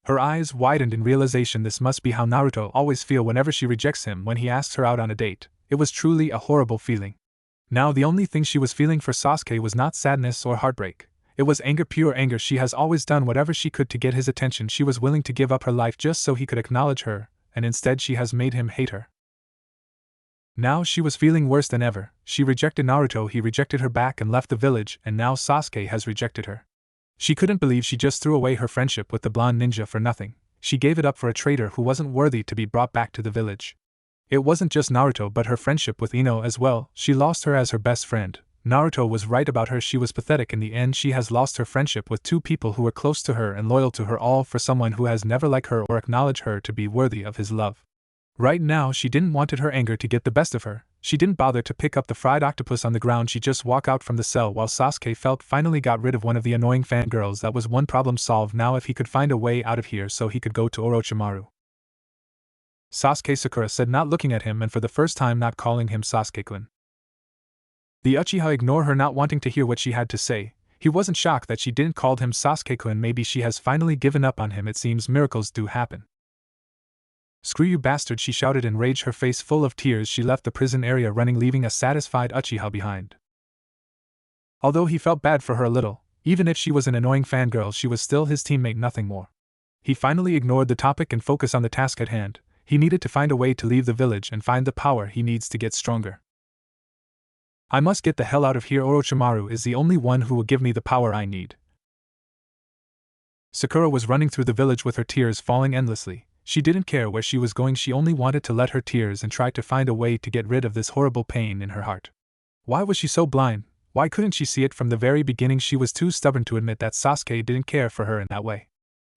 Her eyes widened in realization. This must be how Naruto always feels whenever she rejects him when he asks her out on a date. It was truly a horrible feeling. Now the only thing she was feeling for Sasuke was not sadness or heartbreak. It was anger, pure anger. She has always done whatever she could to get his attention. She was willing to give up her life just so he could acknowledge her, and instead she has made him hate her. Now she was feeling worse than ever. She rejected Naruto, he rejected her back and left the village, and now Sasuke has rejected her. She couldn't believe she just threw away her friendship with the blonde ninja for nothing. She gave it up for a traitor who wasn't worthy to be brought back to the village. It wasn't just Naruto but her friendship with Ino as well. She lost her as her best friend. Naruto was right about her. She was pathetic in the end. She has lost her friendship with two people who were close to her and loyal to her, all for someone who has never liked her or acknowledged her to be worthy of his love. Right now she didn't wanted her anger to get the best of her. She didn't bother to pick up the fried octopus on the ground. She just walked out from the cell while Sasuke felt finally got rid of one of the annoying fangirls. That was one problem solved now. If he could find a way out of here so he could go to Orochimaru. Sasuke, Sakura said, not looking at him and for the first time not calling him Sasuke-kun. The Uchiha ignored her, not wanting to hear what she had to say. He wasn't shocked that she didn't call him Sasuke-kun. Maybe she has finally given up on him. It seems miracles do happen. Screw you, bastard, she shouted in rage, her face full of tears. She left the prison area running, leaving a satisfied Uchiha behind. Although he felt bad for her a little, even if she was an annoying fangirl, she was still his teammate, nothing more. He finally ignored the topic and focused on the task at hand. He needed to find a way to leave the village and find the power he needs to get stronger. I must get the hell out of here. Orochimaru is the only one who will give me the power I need. Sakura was running through the village with her tears falling endlessly. She didn't care where she was going. She only wanted to let her tears and try to find a way to get rid of this horrible pain in her heart. Why was she so blind? Why couldn't she see it from the very beginning? She was too stubborn to admit that Sasuke didn't care for her in that way.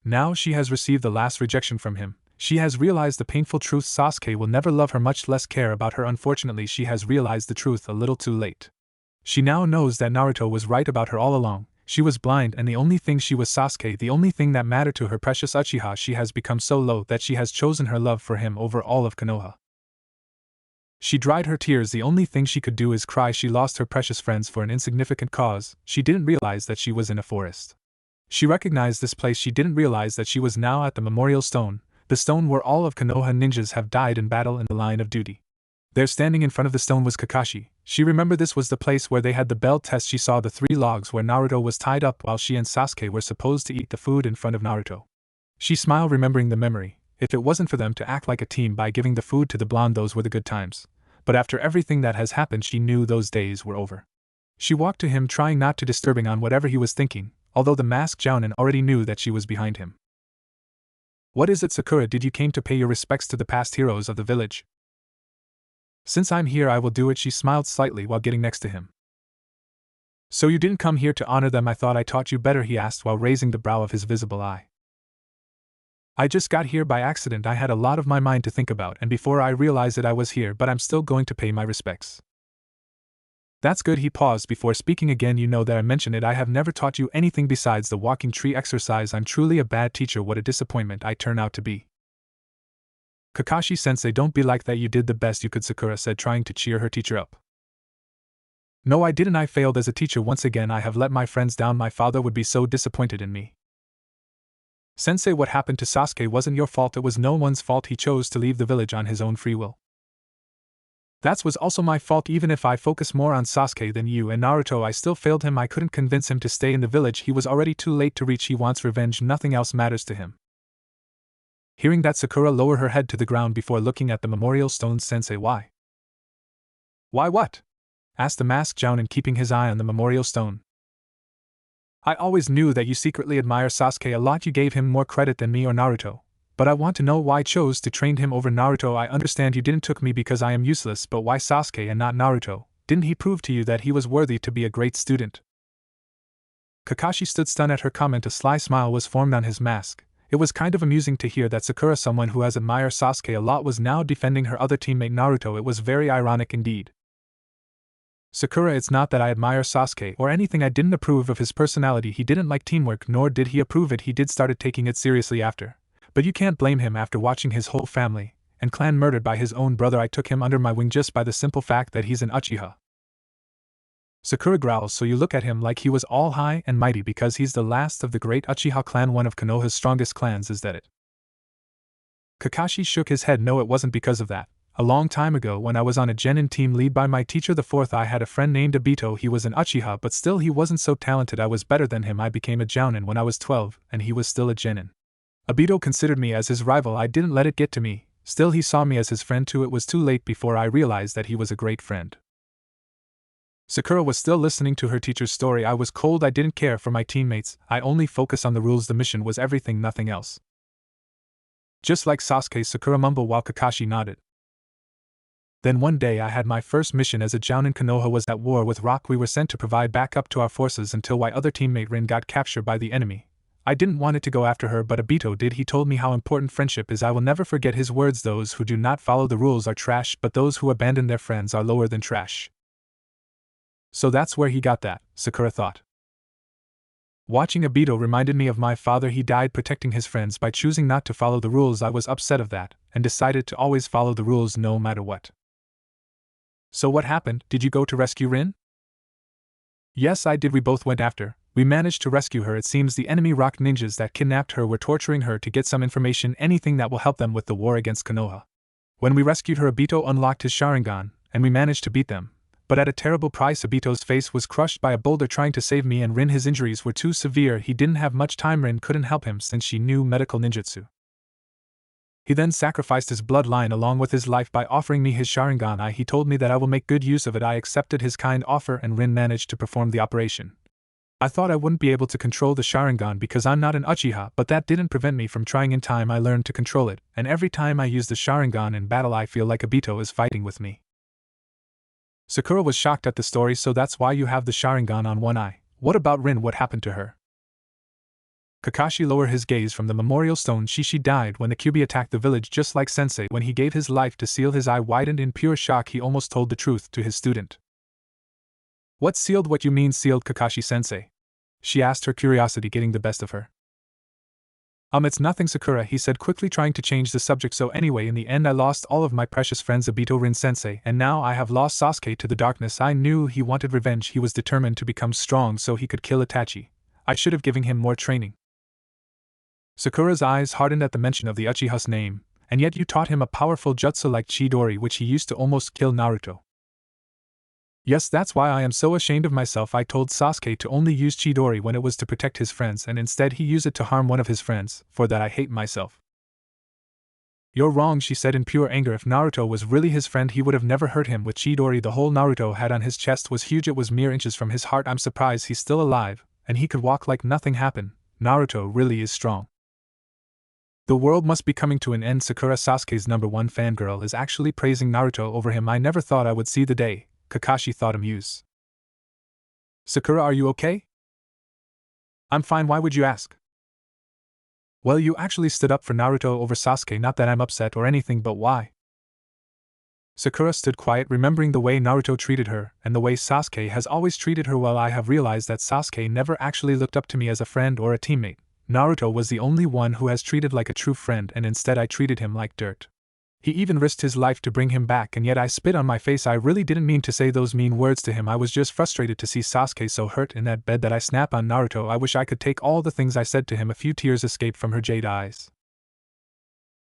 Now she has received the last rejection from him. She has realized the painful truth. Sasuke will never love her, much less care about her. Unfortunately, she has realized the truth a little too late. She now knows that Naruto was right about her all along. She was blind, and the only thing she was Sasuke, the only thing that mattered to her precious Uchiha. She has become so low that she has chosen her love for him over all of Konoha. She dried her tears. The only thing she could do is cry. She lost her precious friends for an insignificant cause. She didn't realize that she was in a forest. She recognized this place. She didn't realize that she was now at the memorial stone, the stone where all of Konoha ninjas have died in battle in the line of duty. There, standing in front of the stone, was Kakashi. She remembered this was the place where they had the bell test. She saw the 3 logs where Naruto was tied up while she and Sasuke were supposed to eat the food in front of Naruto. She smiled, remembering the memory. If it wasn't for them to act like a team by giving the food to the blonde, those were the good times. But after everything that has happened, she knew those days were over. She walked to him, trying not to disturbing on whatever he was thinking, although the masked Jounin already knew that she was behind him. What is it, Sakura? Did you came to pay your respects to the past heroes of the village? Since I'm here, I will do it. She smiled slightly while getting next to him. So you didn't come here to honor them? I thought I taught you better, he asked while raising the brow of his visible eye. I just got here by accident. I had a lot of my mind to think about, and before I realized it I was here, but I'm still going to pay my respects. That's good. He paused before speaking again. You know that I mentioned it. I have never taught you anything besides the walking tree exercise. I'm truly a bad teacher. What a disappointment I turn out to be. Kakashi-sensei, don't be like that. You did the best you could, Sakura said, trying to cheer her teacher up. No, I didn't. I failed as a teacher once again. I have let my friends down. My father would be so disappointed in me. Sensei, what happened to Sasuke wasn't your fault. It was no one's fault. He chose to leave the village on his own free will. That was also my fault. Even if I focus more on Sasuke than you and Naruto, I still failed him. I couldn't convince him to stay in the village. He was already too late to reach. He wants revenge. Nothing else matters to him. Hearing that, Sakura lowered her head to the ground before looking at the memorial stone. Sensei, why? Why what? Asked the masked Jounin, keeping his eye on the memorial stone. I always knew that you secretly admire Sasuke a lot. You gave him more credit than me or Naruto. But I want to know why chose to train him over Naruto. I understand you didn't took me because I am useless, but why Sasuke and not Naruto? Didn't he prove to you that he was worthy to be a great student? Kakashi stood stunned at her comment. A sly smile was formed on his mask. It was kind of amusing to hear that Sakura, someone who has admired Sasuke a lot, was now defending her other teammate Naruto. It was very ironic indeed. Sakura, it's not that I admire Sasuke or anything. I didn't approve of his personality. He didn't like teamwork, nor did he approve it. He did started taking it seriously after. But you can't blame him after watching his whole family and clan murdered by his own brother. I took him under my wing just by the simple fact that he's an Uchiha. Sakura growls. So you look at him like he was all high and mighty because he's the last of the great Uchiha clan, one of Konoha's strongest clans, is that it? Kakashi shook his head. No, it wasn't because of that. A long time ago, when I was on a genin team led by my teacher the fourth, I had a friend named Obito. He was an Uchiha, but still he wasn't so talented. I was better than him. I became a Jounin when I was 12, and he was still a genin. Obito considered me as his rival. I didn't let it get to me. Still, he saw me as his friend too. It was too late before I realized that he was a great friend. Sakura was still listening to her teacher's story. I was cold. I didn't care for my teammates. I only focused on the rules. The mission was everything, nothing else. Just like Sasuke, Sakura mumbled while Kakashi nodded. Then one day I had my first mission as a Jounin. Konoha was at war with Rock. We were sent to provide backup to our forces until my other teammate Rin got captured by the enemy. I didn't want it to go after her, but Obito did. He told me how important friendship is. I will never forget his words. Those who do not follow the rules are trash, but those who abandon their friends are lower than trash. So that's where he got that, Sakura thought. Watching Obito reminded me of my father. He died protecting his friends by choosing not to follow the rules. I was upset of that, and decided to always follow the rules no matter what. So what happened? Did you go to rescue Rin? Yes, I did. We both went after. We managed to rescue her. It seems the enemy rock ninjas that kidnapped her were torturing her to get some information, anything that will help them with the war against Konoha. When we rescued her, Obito unlocked his Sharingan, and we managed to beat them. But at a terrible price. Obito's face was crushed by a boulder trying to save me, and Rin, his injuries were too severe. He didn't have much time. Rin couldn't help him since she knew medical ninjutsu. He then sacrificed his bloodline along with his life by offering me his Sharingan. He told me that I will make good use of it. I accepted his kind offer, and Rin managed to perform the operation. I thought I wouldn't be able to control the Sharingan because I'm not an Uchiha, but that didn't prevent me from trying. In time I learned to control it, and every time I use the Sharingan in battle I feel like Obito is fighting with me. Sakura was shocked at the story. So that's why you have the Sharingan on one eye. What about Rin? What happened to her? Kakashi lowered his gaze from the memorial stone. She died when the Kyuubi attacked the village, just like Sensei when he gave his life to seal. His eye widened in pure shock. He almost told the truth to his student. What sealed? What you mean sealed, Kakashi-sensei? She asked, her curiosity getting the best of her. It's nothing, Sakura, he said quickly, trying to change the subject. So anyway, in the end I lost all of my precious friends, Obito, Rin sensei, and now I have lost Sasuke to the darkness. I knew he wanted revenge. He was determined to become strong so he could kill Itachi. I should have given him more training. Sakura's eyes hardened at the mention of the Uchiha's name. And yet you taught him a powerful jutsu like Chidori, which he used to almost kill Naruto. Yes, that's why I am so ashamed of myself. I told Sasuke to only use Chidori when it was to protect his friends, and instead he used it to harm one of his friends. For that I hate myself. You're wrong, she said in pure anger. If Naruto was really his friend, he would have never hurt him with Chidori. The hole Naruto had on his chest was huge. It was mere inches from his heart. I'm surprised he's still alive, and he could walk like nothing happened. Naruto really is strong. The world must be coming to an end. Sakura, Sasuke's #1 fangirl, is actually praising Naruto over him. I never thought I would see the day, Kakashi thought, amused. Sakura, are you okay? I'm fine. Why would you ask? Well, you actually stood up for Naruto over Sasuke. Not that I'm upset or anything, but why? Sakura stood quiet, remembering the way Naruto treated her, and the way Sasuke has always treated her. Well, I have realized that Sasuke never actually looked up to me as a friend or a teammate. Naruto was the only one who has treated like a true friend, and instead I treated him like dirt. He even risked his life to bring him back, and yet I spit on my face. I really didn't mean to say those mean words to him. I was just frustrated to see Sasuke so hurt in that bed that I snapped on Naruto. I wish I could take all the things I said to him. A few tears escaped from her jade eyes.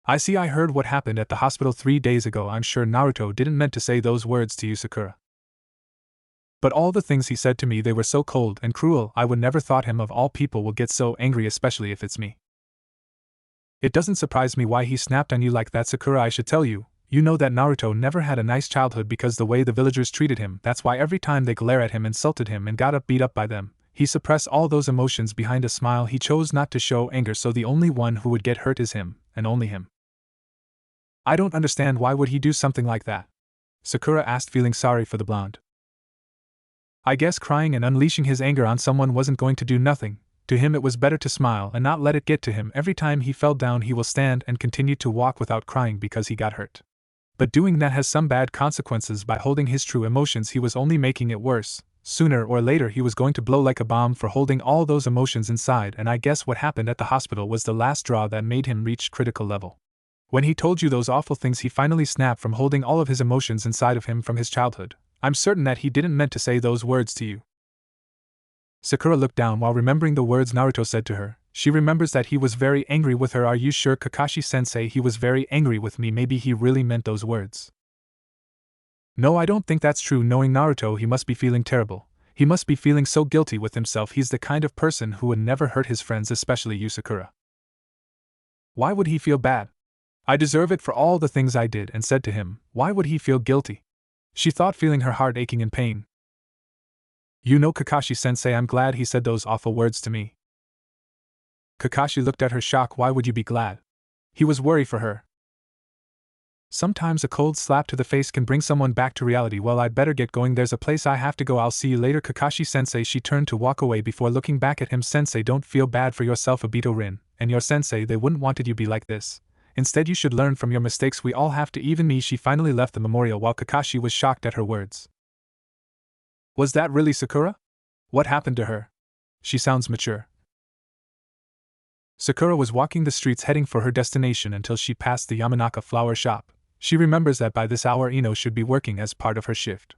I see. I heard what happened at the hospital 3 days ago. I'm sure Naruto didn't meant to say those words to you, Sakura. But all the things he said to me, they were so cold and cruel. I would never thought him of all people will get so angry, especially if it's me. It doesn't surprise me why he snapped on you like that, Sakura. I should tell you, you know that Naruto never had a nice childhood because the way the villagers treated him. That's why every time they glare at him, insulted him, and got beat up by them, he suppressed all those emotions behind a smile. He chose not to show anger, so the only one who would get hurt is him, and only him. I don't understand, why would he do something like that? Sakura asked, feeling sorry for the blonde. I guess crying and unleashing his anger on someone wasn't going to do nothing. To him it was better to smile and not let it get to him. Every time he fell down he will stand and continue to walk without crying because he got hurt. But doing that has some bad consequences. By holding his true emotions he was only making it worse. Sooner or later he was going to blow like a bomb for holding all those emotions inside, and I guess what happened at the hospital was the last straw that made him reach critical level. When he told you those awful things he finally snapped from holding all of his emotions inside of him from his childhood. I'm certain that he didn't meant to say those words to you. Sakura looked down while remembering the words Naruto said to her. She remembers that he was very angry with her. Are you sure, Kakashi-sensei? He was very angry with me. Maybe he really meant those words. No, I don't think that's true. Knowing Naruto, he must be feeling terrible. He must be feeling so guilty with himself. He's the kind of person who would never hurt his friends, especially you, Sakura. Why would he feel bad? I deserve it for all the things I did and said to him. Why would he feel guilty? She thought, feeling her heart aching in pain. You know, Kakashi-sensei, I'm glad he said those awful words to me. Kakashi looked at her, shocked. Why would you be glad? He was worried for her. Sometimes a cold slap to the face can bring someone back to reality. Well, I'd better get going. There's a place I have to go. I'll see you later, Kakashi-sensei. She turned to walk away before looking back at him. Sensei, don't feel bad for yourself. Obito-rin and your sensei, they wouldn't wanted you be like this. Instead, you should learn from your mistakes. We all have to, even me. She finally left the memorial while Kakashi was shocked at her words. Was that really Sakura? What happened to her? She sounds mature. Sakura was walking the streets heading for her destination until she passed the Yamanaka flower shop. She remembers that by this hour Ino should be working as part of her shift.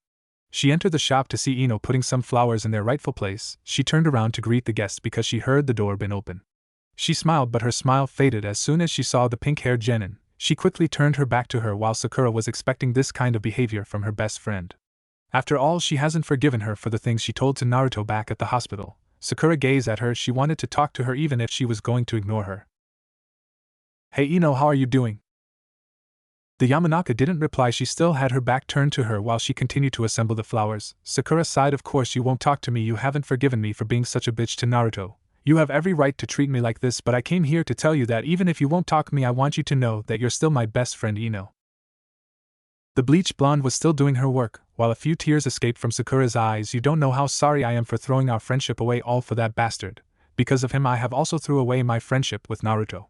She entered the shop to see Ino putting some flowers in their rightful place. She turned around to greet the guests because she heard the door been open. She smiled, but her smile faded as soon as she saw the pink-haired genin. She quickly turned her back to her while Sakura was expecting this kind of behavior from her best friend. After all, she hasn't forgiven her for the things she told to Naruto back at the hospital. Sakura gazed at her. She wanted to talk to her even if she was going to ignore her. Hey Ino, how are you doing? The Yamanaka didn't reply. She still had her back turned to her while she continued to assemble the flowers. Sakura sighed. Of course you won't talk to me. You haven't forgiven me for being such a bitch to Naruto. You have every right to treat me like this, but I came here to tell you that even if you won't talk to me, I want you to know that you're still my best friend, Ino. The bleached blonde was still doing her work, while a few tears escaped from Sakura's eyes. You don't know how sorry I am for throwing our friendship away, all for that bastard. Because of him I have also threw away my friendship with Naruto.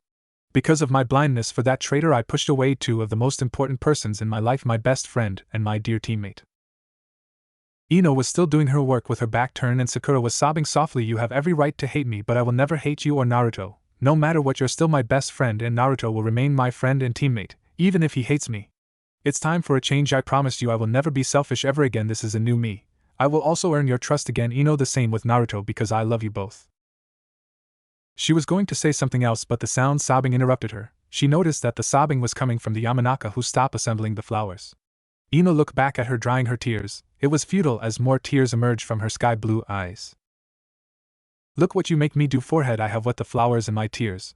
Because of my blindness for that traitor I pushed away two of the most important persons in my life, my best friend and my dear teammate. Ino was still doing her work with her back turned and Sakura was sobbing softly. You have every right to hate me, but I will never hate you or Naruto. No matter what, you're still my best friend and Naruto will remain my friend and teammate, even if he hates me. It's time for a change. I promise you I will never be selfish ever again. This is a new me. I will also earn your trust again, Ino. The same with Naruto, because I love you both. She was going to say something else, but the sound sobbing interrupted her. She noticed that the sobbing was coming from the Yamanaka, who stopped assembling the flowers. Ino looked back at her, drying her tears. It was futile as more tears emerged from her sky-blue eyes. Look what you make me do, forehead. I have wet the flowers in my tears.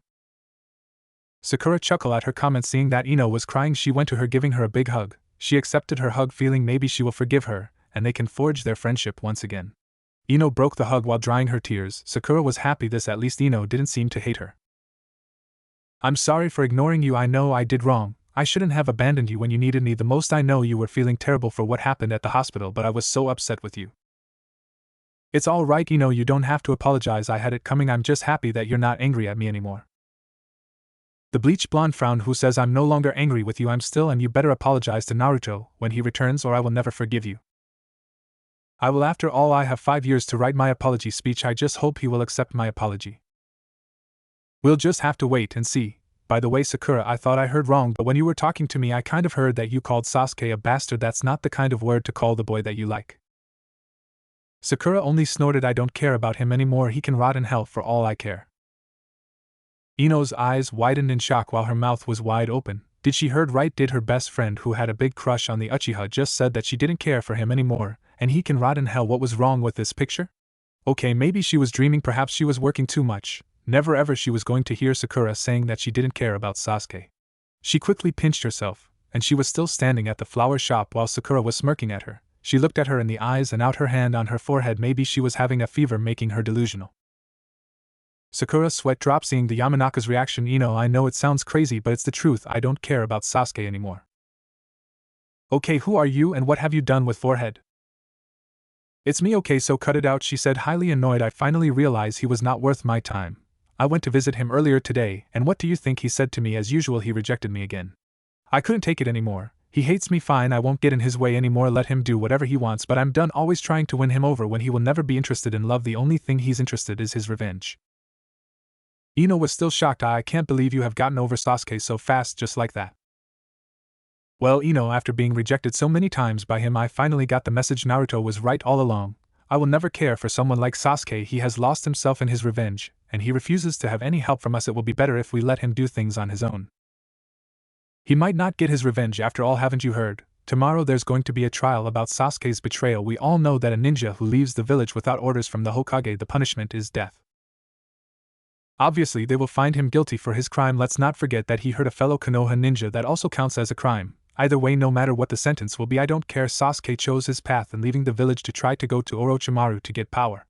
Sakura chuckled at her comment. Seeing that Ino was crying, she went to her, giving her a big hug. She accepted her hug, feeling maybe she will forgive her, and they can forge their friendship once again. Ino broke the hug while drying her tears. Sakura was happy. This at least Ino didn't seem to hate her. I'm sorry for ignoring you. I know I did wrong. I shouldn't have abandoned you when you needed me the most. I know you were feeling terrible for what happened at the hospital, but I was so upset with you. It's all right, Ino. You don't have to apologize. I had it coming. I'm just happy that you're not angry at me anymore. The bleached blonde frowned. Who says I'm no longer angry with you? I'm still, and you better apologize to Naruto when he returns or I will never forgive you. I will. After all, I have 5 years to write my apology speech. I just hope he will accept my apology. We'll just have to wait and see. By the way, Sakura, I thought I heard wrong, but when you were talking to me I kind of heard that you called Sasuke a bastard. That's not the kind of word to call the boy that you like. Sakura only snorted. I don't care about him anymore. He can rot in hell for all I care. Ino's eyes widened in shock while her mouth was wide open. Did she heard right? Did her best friend, who had a big crush on the Uchiha, just said that she didn't care for him anymore, and he can rot in hell? What was wrong with this picture? Okay, maybe she was dreaming. Perhaps she was working too much. Never ever she was going to hear Sakura saying that she didn't care about Sasuke. She quickly pinched herself, and she was still standing at the flower shop while Sakura was smirking at her. She looked at her in the eyes and out her hand on her forehead. Maybe she was having a fever, making her delusional. Sakura's sweat dropped seeing the Yamanaka's reaction. I know it sounds crazy, but it's the truth. I don't care about Sasuke anymore. Okay, who are you and what have you done with forehead? It's me. Okay, so cut it out, she said, highly annoyed. I finally realized he was not worth my time. I went to visit him earlier today, and what do you think he said to me? As usual, he rejected me again. I couldn't take it anymore. He hates me. Fine, I won't get in his way anymore. Let him do whatever he wants, but I'm done always trying to win him over when he will never be interested in love. The only thing he's interested is his revenge. Ino was still shocked. I can't believe you have gotten over Sasuke so fast, just like that. Well, after being rejected so many times by him, I finally got the message. Naruto was right all along. I will never care for someone like Sasuke. He has lost himself in his revenge, and he refuses to have any help from us. It will be better if we let him do things on his own. He might not get his revenge after all. Haven't you heard? Tomorrow there's going to be a trial about Sasuke's betrayal. We all know that a ninja who leaves the village without orders from the Hokage, the punishment is death. Obviously they will find him guilty for his crime. Let's not forget that he hurt a fellow Konoha ninja. That also counts as a crime. Either way, no matter what the sentence will be, I don't care. Sasuke chose his path in leaving the village to try to go to Orochimaru to get power.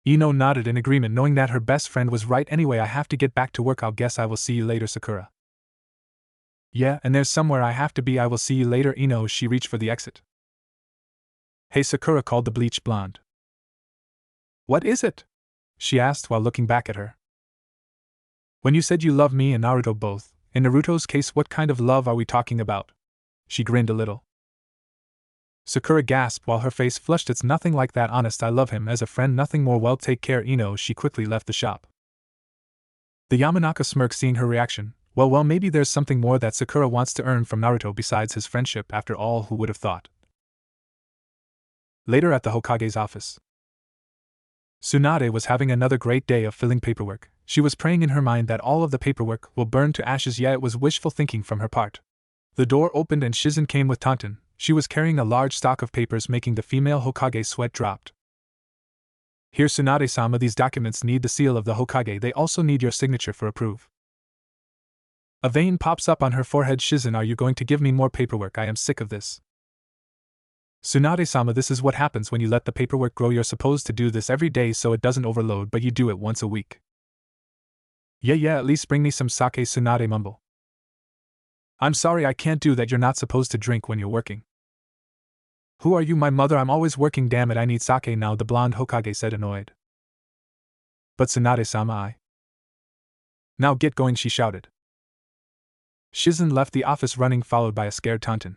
Ino nodded in agreement, knowing that her best friend was right. Anyway, I have to get back to work. I guess I will see you later, Sakura. Yeah, and there's somewhere I have to be. I will see you later, Ino. She reached for the exit. Hey, Sakura, called the bleached blonde. What is it? She asked while looking back at her. When you said you love me and Naruto both, in Naruto's case, what kind of love are we talking about? She grinned a little. Sakura gasped while her face flushed. It's nothing like that, honest. I love him as a friend, nothing more. Well, take care, Ino. She quickly left the shop. The Yamanaka smirked seeing her reaction. Well, maybe there's something more that Sakura wants to earn from Naruto besides his friendship. After all, who would have thought? Later at the Hokage's office. Tsunade was having another great day of filling paperwork. She was praying in her mind that all of the paperwork will burn to ashes. Yeah, it was wishful thinking from her part. The door opened and Shizen came with Tantan. She was carrying a large stock of papers, making the female Hokage's sweat dropped. Here, Tsunade-sama, these documents need the seal of the Hokage. They also need your signature for approve. A vein pops up on her forehead. Shizen, are you going to give me more paperwork? I am sick of this. Tsunade-sama, this is what happens when you let the paperwork grow. You're supposed to do this every day so it doesn't overload, but you do it once a week. Yeah, at least bring me some sake, Tsunade mumbled. I'm sorry, I can't do that. You're not supposed to drink when you're working. Who are you, my mother? I'm always working. Damn it, I need sake now, the blonde Hokage said, annoyed. But Tsunade-sama, Now get going, she shouted. Shizen left the office running, followed by a scared Tantan.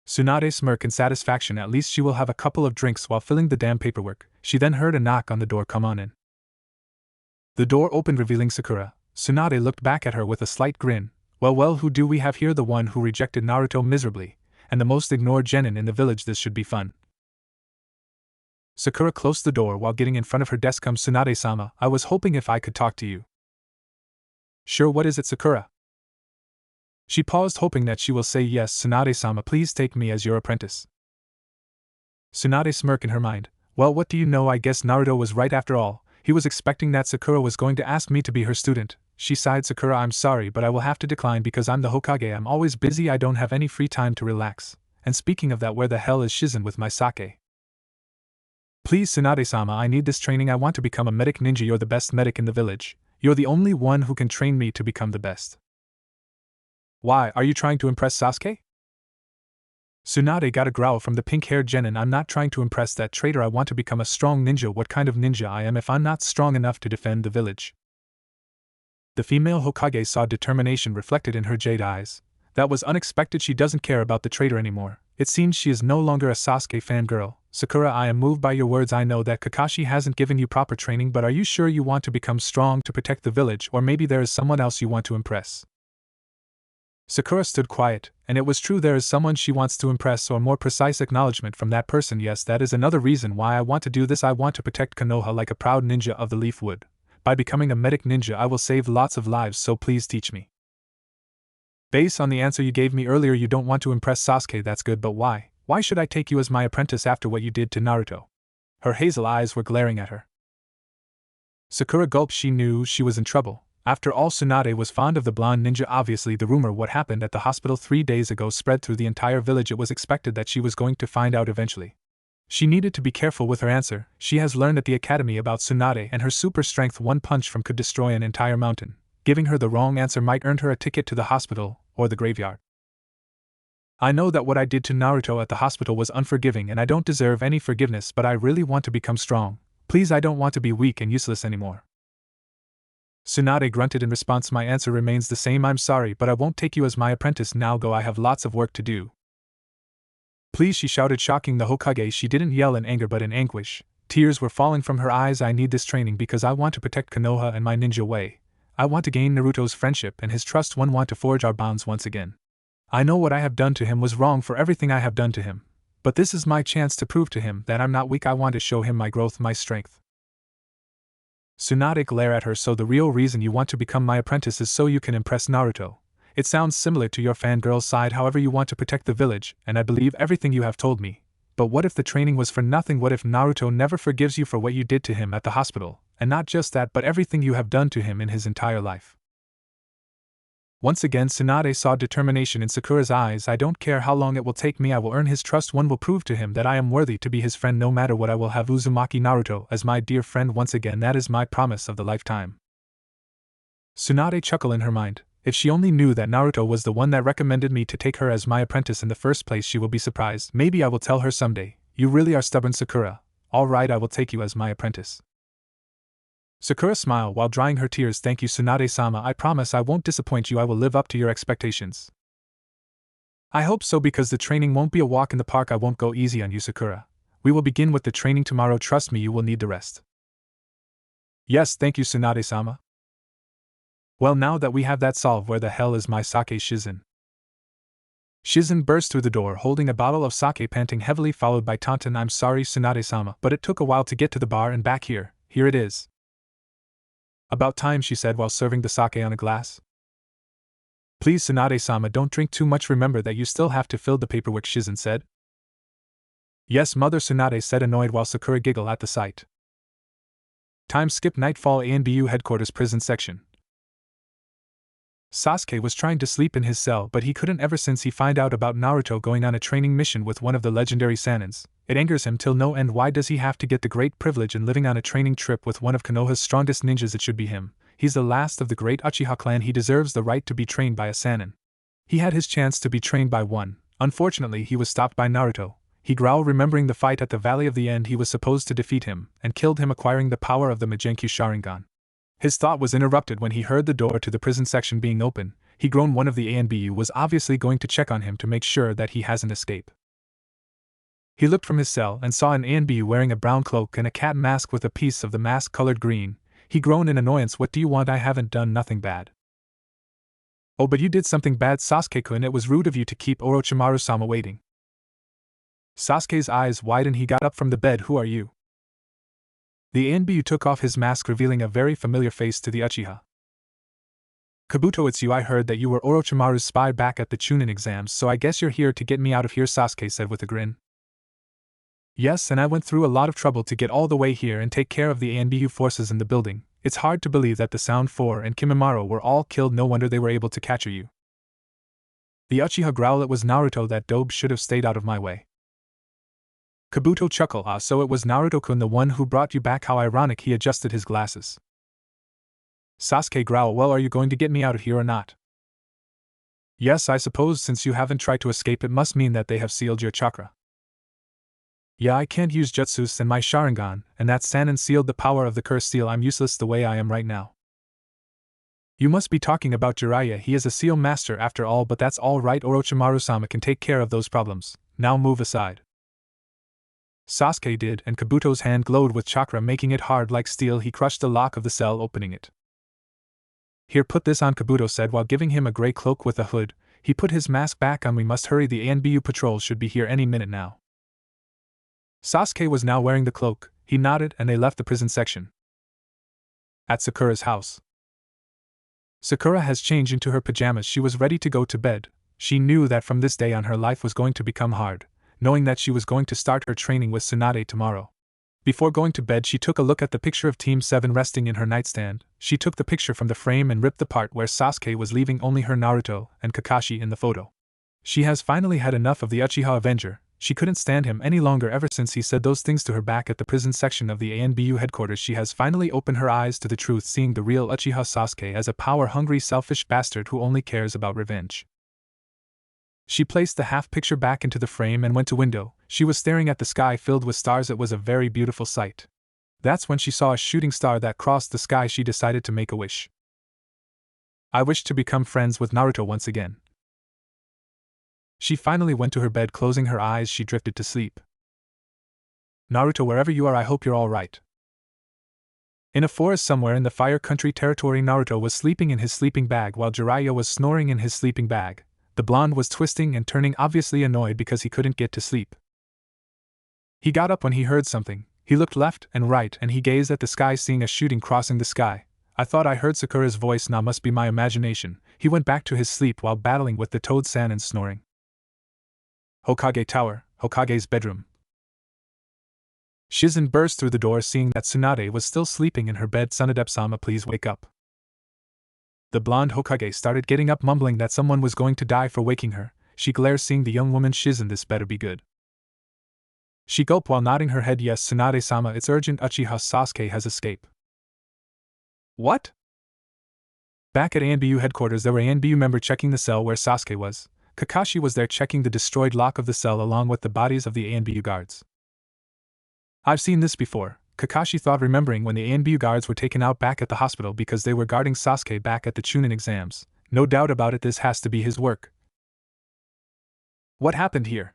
Tsunade smirked in satisfaction. At least she will have a couple of drinks while filling the damn paperwork. She then heard a knock on the door. Come on in. The door opened, revealing Sakura. Tsunade looked back at her with a slight grin. Well, who do we have here? The one who rejected Naruto miserably, and the most ignored genin in the village. This should be fun. Sakura closed the door while getting in front of her desk. Come, Tsunade-sama, I was hoping if I could talk to you. Sure, what is it, Sakura? She paused, hoping that she will say yes. Tsunade-sama, please take me as your apprentice. Tsunade smirked in her mind. Well, what do you know? I guess Naruto was right after all. He was expecting that Sakura was going to ask me to be her student. She sighed. Sakura, I'm sorry, but I will have to decline because I'm the Hokage. I'm always busy. I don't have any free time to relax. And speaking of that, where the hell is Shizen with my sake? Please, Tsunade-sama, I need this training. I want to become a medic ninja. You're the best medic in the village. You're the only one who can train me to become the best. Why, are you trying to impress Sasuke? Tsunade got a growl from the pink-haired genin. I'm not trying to impress that traitor. I want to become a strong ninja. What kind of ninja I am if I'm not strong enough to defend the village? The female Hokage saw determination reflected in her jade eyes. That was unexpected. She doesn't care about the traitor anymore. It seems she is no longer a Sasuke fangirl. Sakura, I am moved by your words. I know that Kakashi hasn't given you proper training, but are you sure you want to become strong to protect the village, or maybe there is someone else you want to impress? Sakura stood quiet, and it was true, there is someone she wants to impress, or more precise acknowledgement from that person. Yes, that is another reason why I want to do this. I want to protect Konoha like a proud ninja of the leaf wood. By becoming a medic ninja I will save lots of lives, so please teach me. Based on the answer you gave me earlier, you don't want to impress Sasuke. That's good, but why? Why should I take you as my apprentice after what you did to Naruto? Her hazel eyes were glaring at her. Sakura gulped. She knew she was in trouble. After all, Tsunade was fond of the blonde ninja. Obviously, the rumor what happened at the hospital 3 days ago spread through the entire village. It was expected that she was going to find out eventually. She needed to be careful with her answer. She has learned at the academy about Tsunade and her super strength. One punch from could destroy an entire mountain. Giving her the wrong answer might earn her a ticket to the hospital or the graveyard. I know that what I did to Naruto at the hospital was unforgiving and I don't deserve any forgiveness, but I really want to become strong. Please, I don't want to be weak and useless anymore. Tsunade grunted in response. My answer remains the same. I'm sorry, but I won't take you as my apprentice. Now go, I have lots of work to do. Please, she shouted, shocking the Hokage. She didn't yell in anger but in anguish. Tears were falling from her eyes. I need this training because I want to protect Konoha and my ninja way. I want to gain Naruto's friendship and his trust. Want to forge our bonds once again. I know what I have done to him was wrong for everything I have done to him. But this is my chance to prove to him that I'm not weak. I want to show him my growth, my strength. Tsunade glared at her. So the real reason you want to become my apprentice is so you can impress Naruto. It sounds similar to your fangirl side. However, you want to protect the village, and I believe everything you have told me. But what if the training was for nothing? What if Naruto never forgives you for what you did to him at the hospital, and not just that but everything you have done to him in his entire life? Once again, Tsunade saw determination in Sakura's eyes. I don't care how long it will take me. I will earn his trust. One will prove to him that I am worthy to be his friend no matter what. I will have Uzumaki Naruto as my dear friend once again. That is my promise of the lifetime. Tsunade chuckled in her mind. If she only knew that Naruto was the one that recommended me to take her as my apprentice in the first place, she will be surprised. Maybe I will tell her someday. You really are stubborn, Sakura. All right, I will take you as my apprentice. Sakura smiled while drying her tears. Thank you, Tsunade-sama. I promise I won't disappoint you. I will live up to your expectations. I hope so, because the training won't be a walk in the park. I won't go easy on you, Sakura. We will begin with the training tomorrow. Trust me, you will need the rest. Yes, thank you, Tsunade-sama. Well, now that we have that solved, where the hell is my sake? Shizen? Shizen burst through the door holding a bottle of sake, panting heavily, followed by Taunton. I'm sorry, Tsunade-sama, but it took a while to get to the bar and back here. Here it is. About time, she said while serving the sake on a glass. Please, Tsunade-sama, don't drink too much. Remember that you still have to fill the paperwork, Shizen said. Yes, Mother, Tsunade said, annoyed, while Sakura giggled at the sight. Time skip. Nightfall. ANBU headquarters, prison section. Sasuke was trying to sleep in his cell, but he couldn't ever since he found out about Naruto going on a training mission with one of the legendary Sanins. It angers him till no end. Why does he have to get the great privilege in living on a training trip with one of Konoha's strongest ninjas? It should be him. He's the last of the great Uchiha clan. He deserves the right to be trained by a Sanin. He had his chance to be trained by one. Unfortunately, he was stopped by Naruto. He growled, remembering the fight at the Valley of the End. He was supposed to defeat him, and killed him, acquiring the power of the Magenkyu Sharingan. His thought was interrupted when he heard the door to the prison section being open. He groaned. One of the ANBU was obviously going to check on him to make sure that he hasn't escaped. He looked from his cell and saw an ANBU wearing a brown cloak and a cat mask with a piece of the mask colored green. He groaned in annoyance. What do you want? I haven't done nothing bad. Oh, but you did something bad, Sasuke-kun. It was rude of you to keep Orochimaru-sama waiting. Sasuke's eyes widened. He got up from the bed. Who are you? The ANBU took off his mask, revealing a very familiar face to the Uchiha. Kabuto, it's you. I heard that you were Orochimaru's spy back at the Chunin exams, so I guess you're here to get me out of here, Sasuke said with a grin. Yes, and I went through a lot of trouble to get all the way here and take care of the ANBU forces in the building. It's hard to believe that the Sound 4 and Kimimaro were all killed. No wonder they were able to capture you. The Uchiha growled. It was Naruto. That dope should have stayed out of my way. Kabuto chuckled. Ah, so it was Naruto-kun, the one who brought you back. How ironic. He adjusted his glasses. Sasuke growled. Well, are you going to get me out of here or not? Yes, I suppose since you haven't tried to escape, it must mean that they have sealed your chakra. Yeah, I can't use jutsus and my Sharingan, and that Sanin sealed the power of the cursed seal. I'm useless the way I am right now. You must be talking about Jiraiya. He is a seal master after all, but that's all right. Orochimaru-sama can take care of those problems. Now move aside. Sasuke did, and Kabuto's hand glowed with chakra, making it hard like steel. He crushed the lock of the cell, opening it. Here, put this on, Kabuto said while giving him a gray cloak with a hood. He put his mask back on. We must hurry. The ANBU patrol should be here any minute now. Sasuke was now wearing the cloak. He nodded and they left the prison section. At Sakura's house. Sakura has changed into her pajamas. She was ready to go to bed. She knew that from this day on her life was going to become hard, knowing that she was going to start her training with Tsunade tomorrow. Before going to bed, she took a look at the picture of Team 7 resting in her nightstand. She took the picture from the frame and ripped the part where Sasuke was, leaving only her, Naruto, and Kakashi in the photo. She has finally had enough of the Uchiha Avenger. She couldn't stand him any longer ever since he said those things to her back at the prison section of the ANBU headquarters. She has finally opened her eyes to the truth, seeing the real Uchiha Sasuke as a power-hungry, selfish bastard who only cares about revenge. She placed the half-picture back into the frame and went to window. She was staring at the sky filled with stars. It was a very beautiful sight. That's when she saw a shooting star that crossed the sky. She decided to make a wish. I wish to become friends with Naruto once again. She finally went to her bed. Closing her eyes, she drifted to sleep. Naruto, wherever you are, I hope you're all right. In a forest somewhere in the Fire Country territory, Naruto was sleeping in his sleeping bag while Jiraiya was snoring in his sleeping bag. The blonde was twisting and turning, obviously annoyed because he couldn't get to sleep. He got up when he heard something. He looked left and right and he gazed at the sky, seeing a shooting crossing the sky. I thought I heard Sakura's voice. Now must be my imagination. He went back to his sleep while battling with the Toad San and snoring. Hokage Tower, Hokage's bedroom. Shizen burst through the door, seeing that Tsunade was still sleeping in her bed. Tsunade-sama, please wake up. The blonde Hokage started getting up, mumbling that someone was going to die for waking her. She glares, seeing the young woman. Shizen, this better be good. She gulped while nodding her head. Yes, Tsunade-sama, it's urgent. Uchiha Sasuke has escaped. What? Back at ANBU headquarters, there were ANBU member checking the cell where Sasuke was. Kakashi was there checking the destroyed lock of the cell along with the bodies of the ANBU guards. I've seen this before, Kakashi thought, remembering when the ANBU guards were taken out back at the hospital because they were guarding Sasuke back at the Chunin exams. No doubt about it, this has to be his work. What happened here?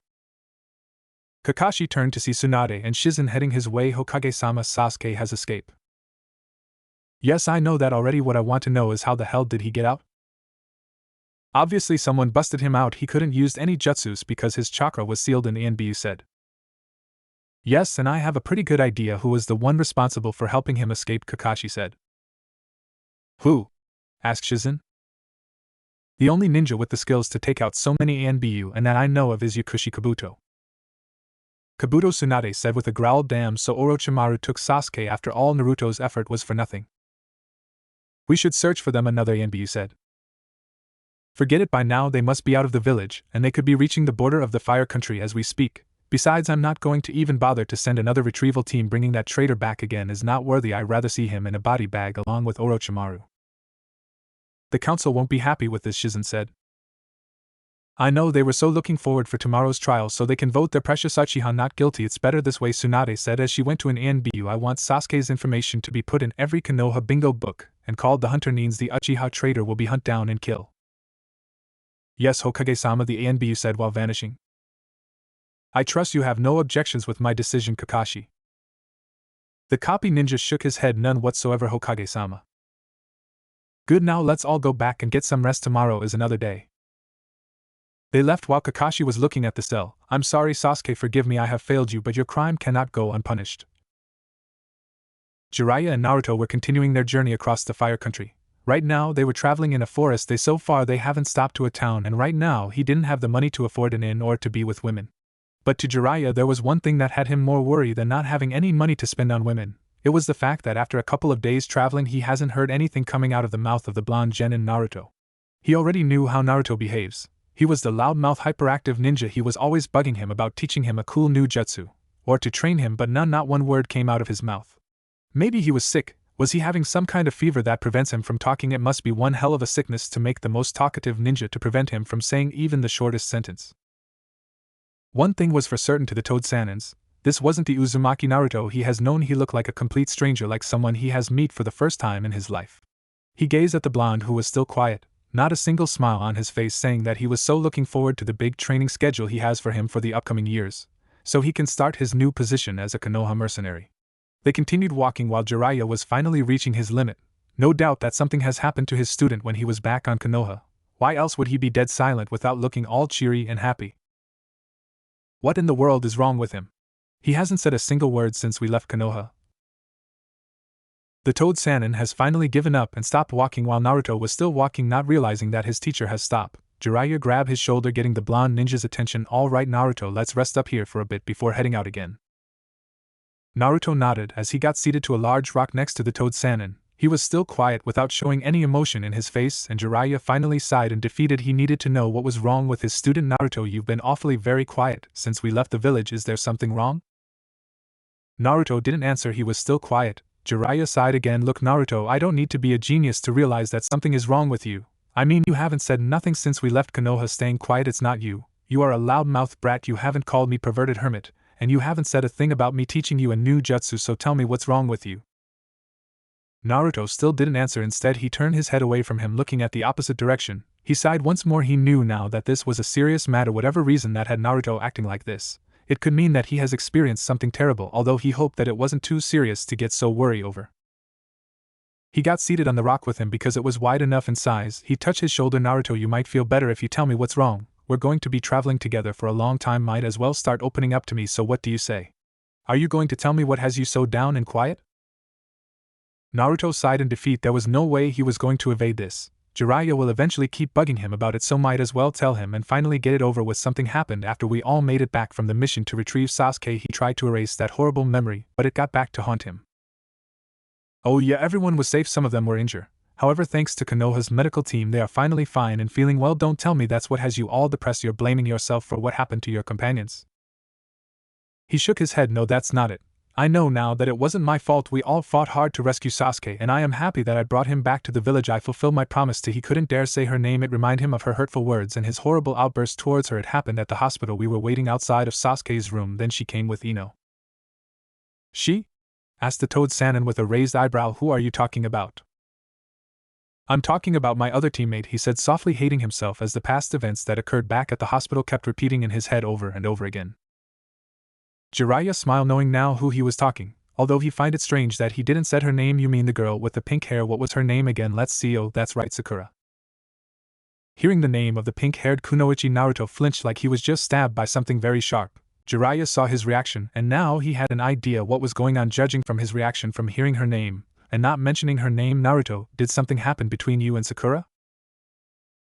Kakashi turned to see Tsunade and Shizen heading his way. Hokage-sama, Sasuke has escaped. Yes, I know that already. What I want to know is how the hell did he get out? Obviously someone busted him out. He couldn't use any jutsus because his chakra was sealed in, the ANBU said. Yes, and I have a pretty good idea who was the one responsible for helping him escape, Kakashi said. Who? Asked Shizen. The only ninja with the skills to take out so many ANBU and that I know of is Yakushi Kabuto. Kabuto, Tsunade said with a growl. Damn, so Orochimaru took Sasuke after all. Naruto's effort was for nothing. We should search for them, another ANBU said. Forget it, by now they must be out of the village, and they could be reaching the border of the Fire Country as we speak. Besides, I'm not going to even bother to send another retrieval team. Bringing that traitor back again is not worthy. I'd rather see him in a body bag along with Orochimaru. The council won't be happy with this, Shizen said. I know, they were so looking forward for tomorrow's trial so they can vote their precious Uchiha not guilty. It's better this way, Tsunade said as she went to an ANBU. I want Sasuke's information to be put in every Konoha bingo book, and called the hunter means the Uchiha traitor will be hunt down and kill. Yes, Hokage-sama, the ANBU said while vanishing. I trust you have no objections with my decision, Kakashi. The copy ninja shook his head. None whatsoever, Hokage-sama. Good, now let's all go back and get some rest. Tomorrow is another day. They left while Kakashi was looking at the cell. I'm sorry, Sasuke, forgive me, I have failed you, but your crime cannot go unpunished. Jiraiya and Naruto were continuing their journey across the Fire Country. Right now they were traveling in a forest. So far they haven't stopped to a town, and right now he didn't have the money to afford an inn or to be with women. But to Jiraiya there was one thing that had him more worried than not having any money to spend on women. It was the fact that after a couple of days traveling he hasn't heard anything coming out of the mouth of the blonde genin Naruto. He already knew how Naruto behaves. He was the loudmouth hyperactive ninja. He was always bugging him about teaching him a cool new jutsu, or to train him, but not one word came out of his mouth. Maybe he was sick. Was he having some kind of fever that prevents him from talking? It must be one hell of a sickness to make the most talkative ninja to prevent him from saying even the shortest sentence. One thing was for certain to the Toad Sanins. This wasn't the Uzumaki Naruto he has known. He looked like a complete stranger, like someone he has met for the first time in his life. He gazed at the blonde who was still quiet, not a single smile on his face, saying that he was so looking forward to the big training schedule he has for him for the upcoming years, so he can start his new position as a Konoha mercenary. They continued walking while Jiraiya was finally reaching his limit. No doubt that something has happened to his student when he was back on Konoha. Why else would he be dead silent without looking all cheery and happy? What in the world is wrong with him? He hasn't said a single word since we left Konoha. The Toad Sannin has finally given up and stopped walking while Naruto was still walking, not realizing that his teacher has stopped. Jiraiya grabbed his shoulder, getting the blonde ninja's attention. All right, Naruto, let's rest up here for a bit before heading out again. Naruto nodded as he got seated to a large rock next to the toad Sannin. He was still quiet without showing any emotion in his face, and Jiraiya finally sighed and defeated. He needed to know what was wrong with his student. Naruto, you've been awfully very quiet since we left the village. Is there something wrong? Naruto didn't answer. He was still quiet. Jiraiya sighed again. Look, Naruto, I don't need to be a genius to realize that something is wrong with you. I mean, you haven't said nothing since we left Konoha. Staying quiet, it's not you. You are a loudmouth brat. You haven't called me perverted hermit, and you haven't said a thing about me teaching you a new jutsu, so tell me what's wrong with you. Naruto still didn't answer. Instead, he turned his head away from him, looking at the opposite direction. He sighed once more. He knew now that this was a serious matter. Whatever reason that had Naruto acting like this, it could mean that he has experienced something terrible, although he hoped that it wasn't too serious to get so worried over. He got seated on the rock with him because it was wide enough in size. He touched his shoulder. Naruto, you might feel better if you tell me what's wrong. We're going to be traveling together for a long time. Might as well start opening up to me, so what do you say? Are you going to tell me what has you so down and quiet? Naruto sighed in defeat. There was no way he was going to evade this. Jiraiya will eventually keep bugging him about it, so might as well tell him and finally get it over with. Something happened after we all made it back from the mission to retrieve Sasuke. He tried to erase that horrible memory, but it got back to haunt him. Oh yeah, everyone was safe. Some of them were injured. However, thanks to Konoha's medical team, they are finally fine and feeling well. Don't tell me that's what has you all depressed. You're blaming yourself for what happened to your companions. He shook his head. No, that's not it. I know now that it wasn't my fault. We all fought hard to rescue Sasuke, and I am happy that I brought him back to the village. I fulfilled my promise to. He couldn't dare say her name. It reminded him of her hurtful words and his horrible outburst towards her. It happened at the hospital. We were waiting outside of Sasuke's room. Then she came with Ino. She? Asked the toad Sannin with a raised eyebrow. Who are you talking about? I'm talking about my other teammate, he said softly, hating himself as the past events that occurred back at the hospital kept repeating in his head over and over again. Jiraiya smiled, knowing now who he was talking, although he find it strange that he didn't said her name. You mean the girl with the pink hair? What was her name again? Let's see. Oh, that's right, Sakura. Hearing the name of the pink-haired Kunoichi, Naruto flinched like he was just stabbed by something very sharp. Jiraiya saw his reaction, and now he had an idea what was going on. Judging from his reaction from hearing her name, and not mentioning her name, Naruto, did something happen between you and Sakura?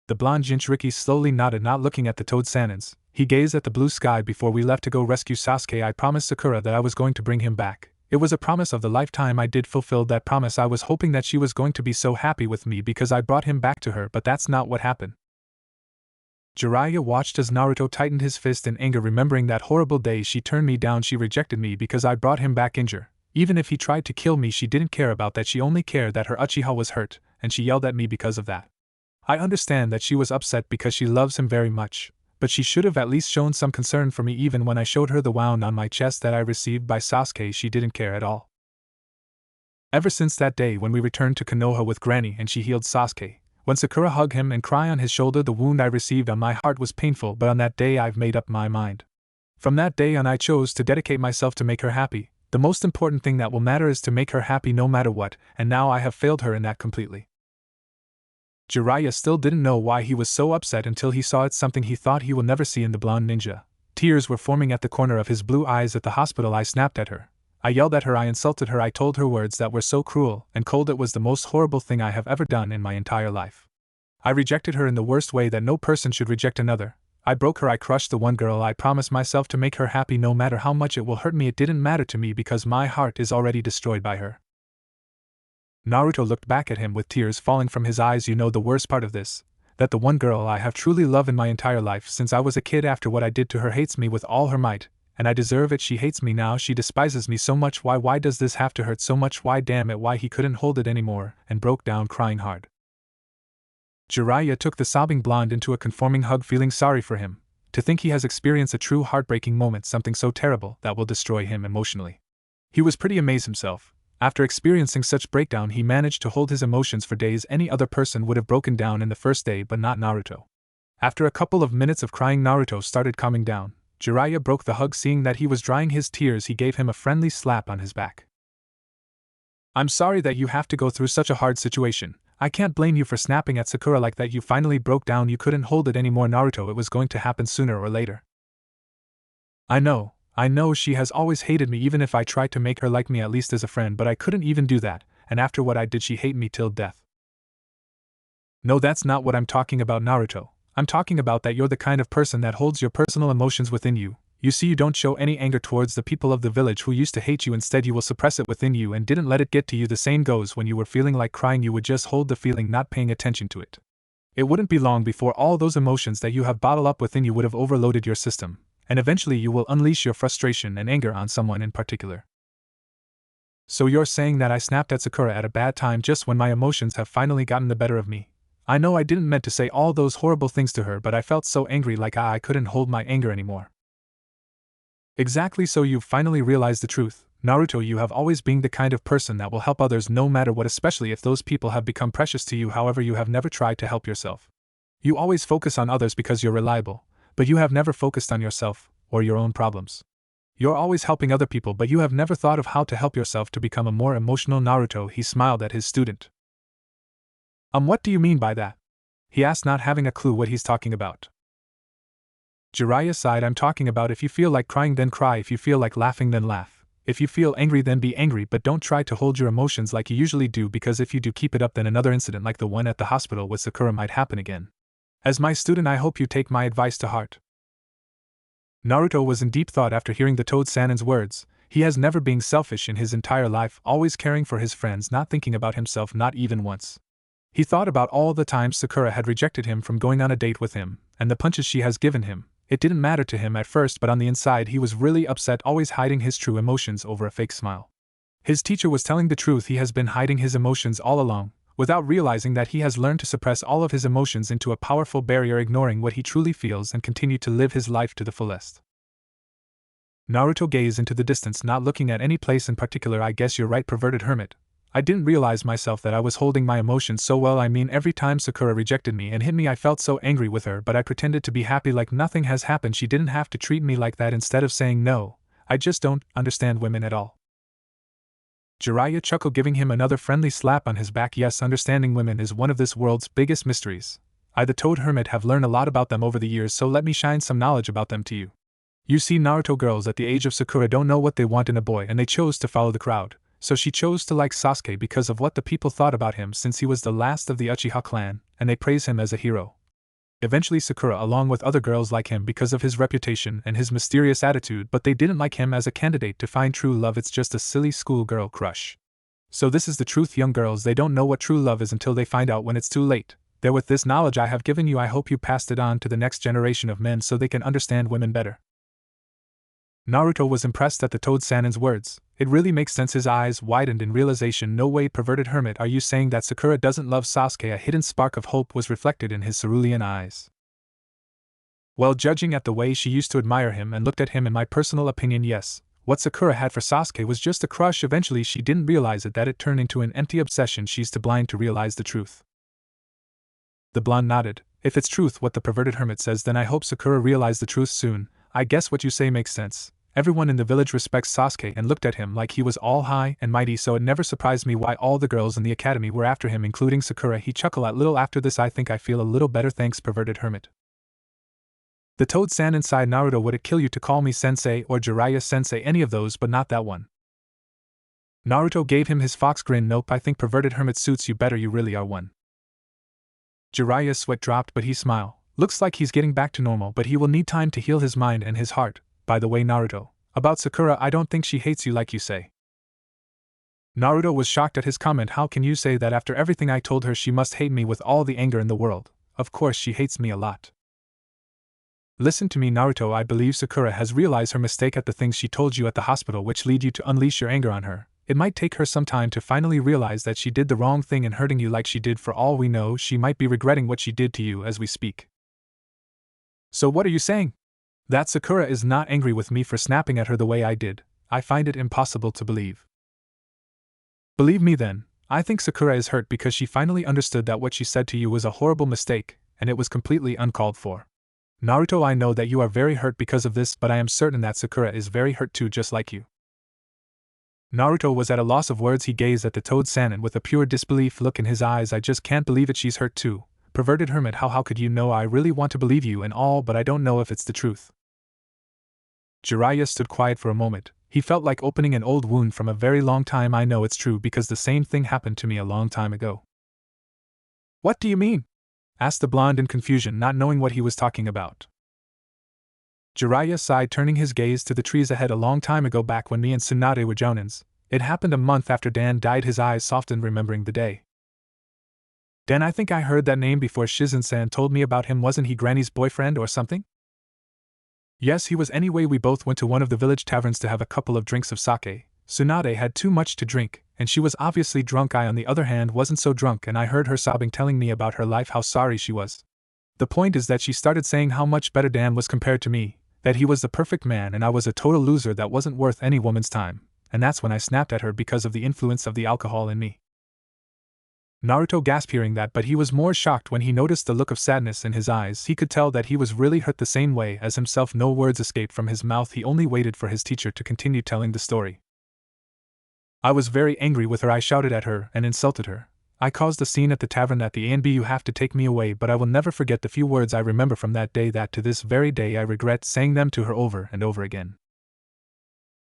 The blonde Jinchuriki slowly nodded, not looking at the toad Sannins. He gazed at the blue sky. Before we left to go rescue Sasuke, I promised Sakura that I was going to bring him back. It was a promise of the lifetime. I did fulfill that promise. I was hoping that she was going to be so happy with me because I brought him back to her, but that's not what happened. Jiraiya watched as Naruto tightened his fist in anger, remembering that horrible day she turned me down. She rejected me because I brought him back injured. Even if he tried to kill me, she didn't care about that. She only cared that her Uchiha was hurt, and she yelled at me because of that. I understand that she was upset because she loves him very much, but she should have at least shown some concern for me. Even when I showed her the wound on my chest that I received by Sasuke, she didn't care at all. Ever since that day when we returned to Konoha with Granny and she healed Sasuke, when Sakura hugged him and cried on his shoulder, the wound I received on my heart was painful, but on that day I've made up my mind. From that day on, I chose to dedicate myself to make her happy. The most important thing that will matter is to make her happy no matter what, and now I have failed her in that completely. Jiraiya still didn't know why he was so upset until he saw it, something he thought he will never see in the blonde ninja. Tears were forming at the corner of his blue eyes. At the hospital, I snapped at her. I yelled at her, I insulted her, I told her words that were so cruel and cold. It was the most horrible thing I have ever done in my entire life. I rejected her in the worst way that no person should reject another. I broke her. I crushed the one girl I promised myself to make her happy no matter how much it will hurt me. It didn't matter to me because my heart is already destroyed by her. Naruto looked back at him with tears falling from his eyes. You know the worst part of this? That the one girl I have truly loved in my entire life since I was a kid, after what I did to her, hates me with all her might. And I deserve it. She hates me now. She despises me so much. Why does this have to hurt so much? Why, damn it, why? He couldn't hold it anymore and broke down crying hard. Jiraiya took the sobbing blonde into a conforming hug, feeling sorry for him. To think he has experienced a true heartbreaking moment, something so terrible that will destroy him emotionally. He was pretty amazed himself. After experiencing such breakdown, he managed to hold his emotions for days. Any other person would have broken down in the first day, but not Naruto. After a couple of minutes of crying, Naruto started calming down. Jiraiya broke the hug. Seeing that he was drying his tears, he gave him a friendly slap on his back. I'm sorry that you have to go through such a hard situation. I can't blame you for snapping at Sakura like that. You finally broke down. You couldn't hold it anymore, Naruto. It was going to happen sooner or later. I know she has always hated me, even if I tried to make her like me at least as a friend, but I couldn't even do that, and after what I did, she hate me till death. No, that's not what I'm talking about, Naruto. I'm talking about that you're the kind of person that holds your personal emotions within you. You see, you don't show any anger towards the people of the village who used to hate you. Instead, you will suppress it within you and didn't let it get to you. The same goes when you were feeling like crying, you would just hold the feeling, not paying attention to it. It wouldn't be long before all those emotions that you have bottled up within you would have overloaded your system, and eventually you will unleash your frustration and anger on someone in particular. So you're saying that I snapped at Sakura at a bad time just when my emotions have finally gotten the better of me? I know I didn't meant to say all those horrible things to her, but I felt so angry like I couldn't hold my anger anymore. Exactly, so you've finally realized the truth. Naruto, you have always been the kind of person that will help others no matter what, especially if those people have become precious to you. However, you have never tried to help yourself. You always focus on others because you're reliable, but you have never focused on yourself or your own problems. You're always helping other people, but you have never thought of how to help yourself to become a more emotional Naruto. He smiled at his student. What do you mean by that? He asked, not having a clue what he's talking about. Jiraiya sighed. I'm talking about if you feel like crying, then cry. If you feel like laughing, then laugh. If you feel angry, then be angry, but don't try to hold your emotions like you usually do, because if you do keep it up, then another incident like the one at the hospital with Sakura might happen again. As my student, I hope you take my advice to heart. Naruto was in deep thought after hearing the Toad Sannin's words. He has never been selfish in his entire life, always caring for his friends, not thinking about himself, not even once. He thought about all the times Sakura had rejected him from going on a date with him, and the punches she has given him. It didn't matter to him at first, but on the inside he was really upset, always hiding his true emotions over a fake smile. His teacher was telling the truth. He has been hiding his emotions all along, without realizing that he has learned to suppress all of his emotions into a powerful barrier, ignoring what he truly feels and continue to live his life to the fullest. Naruto gazed into the distance, not looking at any place in particular. I guess you're right, perverted hermit. I didn't realize myself that I was holding my emotions so well. I mean, every time Sakura rejected me and hit me, I felt so angry with her, but I pretended to be happy like nothing has happened. She didn't have to treat me like that. Instead of saying no, I just don't understand women at all. Jiraiya chuckled, giving him another friendly slap on his back. Yes, understanding women is one of this world's biggest mysteries. I, the Toad Hermit, have learned a lot about them over the years, so let me shine some knowledge about them to you. You see, Naruto, girls at the age of Sakura don't know what they want in a boy, and they chose to follow the crowd. So she chose to like Sasuke because of what the people thought about him, since he was the last of the Uchiha clan, and they praise him as a hero. Eventually Sakura, along with other girls, like him because of his reputation and his mysterious attitude, but they didn't like him as a candidate to find true love. It's just a silly schoolgirl crush. So this is the truth, young girls. They don't know what true love is until they find out when it's too late. There, with this knowledge I have given you, I hope you passed it on to the next generation of men so they can understand women better. Naruto was impressed at the Toad Sannin's words. It really makes sense. His eyes widened in realization. No way, perverted hermit, are you saying that Sakura doesn't love Sasuke? A hidden spark of hope was reflected in his cerulean eyes. Well, judging at the way she used to admire him and looked at him, in my personal opinion, yes. What Sakura had for Sasuke was just a crush. Eventually she didn't realize it, that it turned into an empty obsession. She's too blind to realize the truth. The blonde nodded. If it's truth what the perverted hermit says, then I hope Sakura realizes the truth soon. I guess what you say makes sense. Everyone in the village respects Sasuke and looked at him like he was all high and mighty, so it never surprised me why all the girls in the academy were after him, including Sakura. He chuckled a little. After this I think I feel a little better, thanks, perverted hermit. The Toad Sannin sighed. Naruto, would it kill you to call me sensei or Jiraiya sensei? Any of those, but not that one. Naruto gave him his fox grin. Nope, I think perverted hermit suits you better. You really are one. Jiraiya's sweat dropped, but he smiled. Looks like he's getting back to normal, but he will need time to heal his mind and his heart. By the way, Naruto, about Sakura, I don't think she hates you like you say. Naruto was shocked at his comment. How can you say that after everything I told her? She must hate me with all the anger in the world. Of course she hates me a lot. Listen to me, Naruto, I believe Sakura has realized her mistake at the things she told you at the hospital, which lead you to unleash your anger on her. It might take her some time to finally realize that she did the wrong thing in hurting you like she did. For all we know, she might be regretting what she did to you as we speak. So what are you saying? That Sakura is not angry with me for snapping at her the way I did? I find it impossible to believe. Believe me then, I think Sakura is hurt because she finally understood that what she said to you was a horrible mistake, and it was completely uncalled for. Naruto, I know that you are very hurt because of this, but I am certain that Sakura is very hurt too, just like you. Naruto was at a loss of words. He gazed at the Toad Sannin with a pure disbelief look in his eyes. I just can't believe it. She's hurt too. Perverted hermit, how could you know? I really want to believe you and all, but I don't know if it's the truth. Jiraiya stood quiet for a moment. He felt like opening an old wound from a very long time. I know it's true because the same thing happened to me a long time ago. What do you mean? Asked the blonde in confusion, not knowing what he was talking about. Jiraiya sighed, turning his gaze to the trees ahead. A long time ago, back when me and Tsunade were jonins. It happened a month after Dan died. His eyes softened, remembering the day. Dan, I think I heard that name before. Shizen-san told me about him. Wasn't he Granny's boyfriend or something? Yes, he was. Anyway, we both went to one of the village taverns to have a couple of drinks of sake. Tsunade had too much to drink, and she was obviously drunk. I, on the other hand, wasn't so drunk, and I heard her sobbing, telling me about her life, how sorry she was. The point is that she started saying how much better Dan was compared to me, that he was the perfect man and I was a total loser that wasn't worth any woman's time, and that's when I snapped at her because of the influence of the alcohol in me. Naruto gasped hearing that, but he was more shocked when he noticed the look of sadness in his eyes. He could tell that he was really hurt the same way as himself. No words escaped from his mouth. He only waited for his teacher to continue telling the story. I was very angry with her. I shouted at her and insulted her. I caused a scene at the tavern at the inn. You have to take me away, but I will never forget the few words I remember from that day, that to this very day I regret, saying them to her over and over again.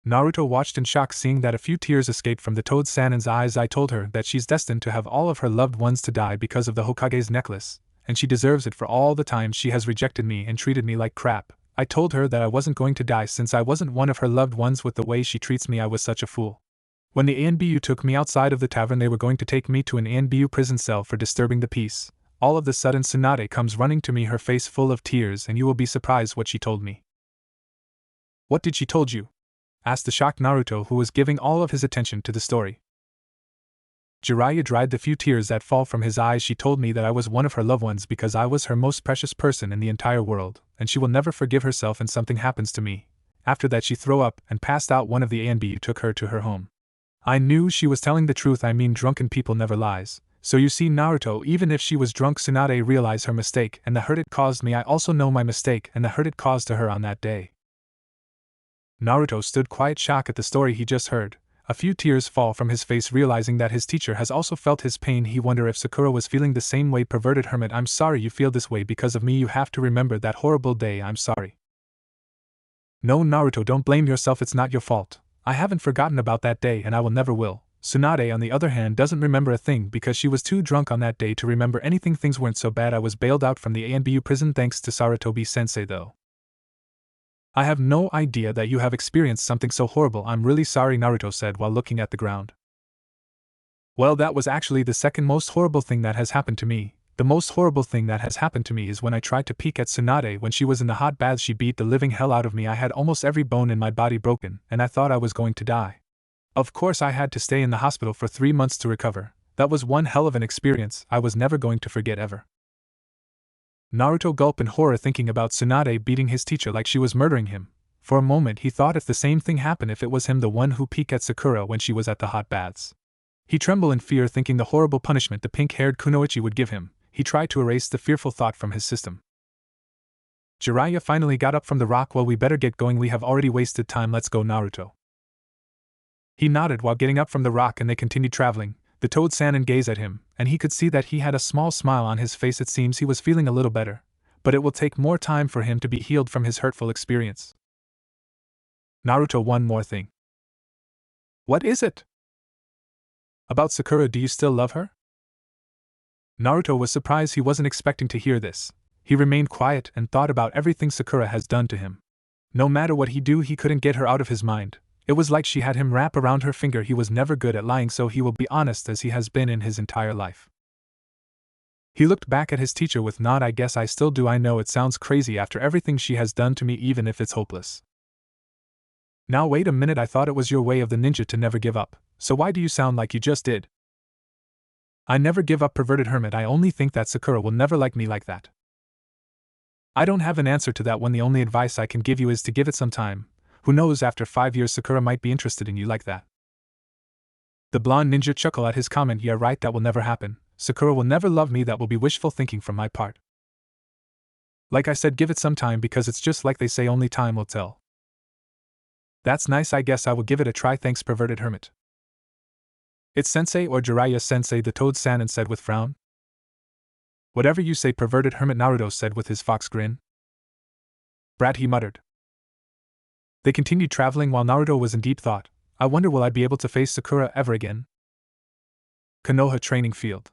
Naruto watched in shock, seeing that a few tears escaped from the Toad Sannin's eyes. I told her that she's destined to have all of her loved ones to die because of the Hokage's necklace, and she deserves it for all the time she has rejected me and treated me like crap. I told her that I wasn't going to die since I wasn't one of her loved ones. With the way she treats me, I was such a fool. When the ANBU took me outside of the tavern, they were going to take me to an ANBU prison cell for disturbing the peace. All of a sudden Tsunade comes running to me, her face full of tears, and you will be surprised what she told me. What did she told you? Asked the shocked Naruto, who was giving all of his attention to the story. Jiraiya dried the few tears that fall from his eyes. She told me that I was one of her loved ones because I was her most precious person in the entire world, and she will never forgive herself and something happens to me. After that she threw up and passed out. One of the ANBU took her to her home. I knew she was telling the truth. I mean, drunken people never lies. So you see, Naruto, even if she was drunk, Tsunade realized her mistake and the hurt it caused me. I also know my mistake and the hurt it caused to her on that day. Naruto stood quiet, shocked at the story he just heard. A few tears fall from his face, realizing that his teacher has also felt his pain. He wondered if Sakura was feeling the same way. Perverted hermit, I'm sorry you feel this way because of me. You have to remember that horrible day. I'm sorry. No, Naruto, don't blame yourself. It's not your fault. I haven't forgotten about that day and I will never will. Tsunade, on the other hand, doesn't remember a thing because she was too drunk on that day to remember anything. Things weren't so bad. I was bailed out from the ANBU prison thanks to Sarutobi-sensei though. I have no idea that you have experienced something so horrible. I'm really sorry, Naruto said while looking at the ground. Well, that was actually the second most horrible thing that has happened to me. The most horrible thing that has happened to me is when I tried to peek at Tsunade when she was in the hot bath. She beat the living hell out of me. I had almost every bone in my body broken, and I thought I was going to die. Of course, I had to stay in the hospital for 3 months to recover. That was one hell of an experience I was never going to forget ever. Naruto gulped in horror, thinking about Tsunade beating his teacher like she was murdering him. For a moment he thought if the same thing happened, if it was him the one who peeked at Sakura when she was at the hot baths. He trembled in fear, thinking the horrible punishment the pink-haired Kunoichi would give him. He tried to erase the fearful thought from his system. Jiraiya finally got up from the rock. Well, we better get going. We have already wasted time. Let's go, Naruto. He nodded while getting up from the rock and they continued traveling. The Toad Sannin gazed at him, and he could see that he had a small smile on his face. It seems he was feeling a little better, but it will take more time for him to be healed from his hurtful experience. Naruto, one more thing. What is it? About Sakura. Do you still love her? Naruto was surprised. He wasn't expecting to hear this. He remained quiet and thought about everything Sakura has done to him. No matter what he do, he couldn't get her out of his mind. It was like she had him wrap around her finger. He was never good at lying, so he will be honest as he has been in his entire life. He looked back at his teacher with nod. I guess I still do. I know it sounds crazy after everything she has done to me, even if it's hopeless. Now wait a minute, I thought it was your way of the ninja to never give up, so why do you sound like you just did? I never give up, perverted hermit. I only think that Sakura will never like me like that. I don't have an answer to that one. The only advice I can give you is to give it some time. Who knows, after 5 years Sakura might be interested in you like that. The blonde ninja chuckled at his comment. Yeah, right, that will never happen. Sakura will never love me. That will be wishful thinking from my part. Like I said, give it some time because it's just like they say, only time will tell. That's nice, I guess I will give it a try. Thanks, perverted hermit. It's sensei or Jiraiya sensei, the Toad Sannin said with frown. Whatever you say, perverted hermit, Naruto said with his fox grin. Brat, he muttered. They continued traveling while Naruto was in deep thought. I wonder, will I be able to face Sakura ever again? Konoha training field.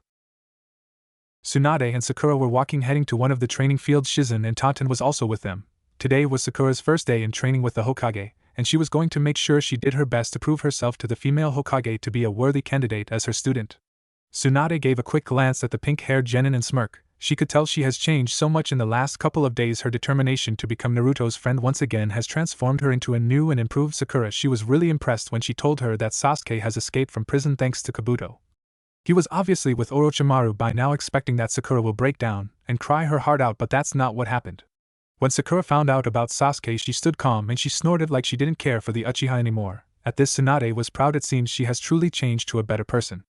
Tsunade and Sakura were walking, heading to one of the training fields. Shizen and Taten was also with them. Today was Sakura's first day in training with the Hokage, and she was going to make sure she did her best to prove herself to the female Hokage to be a worthy candidate as her student. Tsunade gave a quick glance at the pink-haired genin and smirked. She could tell she has changed so much in the last couple of days. Her determination to become Naruto's friend once again has transformed her into a new and improved Sakura. She was really impressed when she told her that Sasuke has escaped from prison thanks to Kabuto. He was obviously with Orochimaru by now, expecting that Sakura will break down and cry her heart out, but that's not what happened. When Sakura found out about Sasuke, she stood calm and she snorted like she didn't care for the Uchiha anymore. At this, Tsunade was proud. It seems she has truly changed to a better person.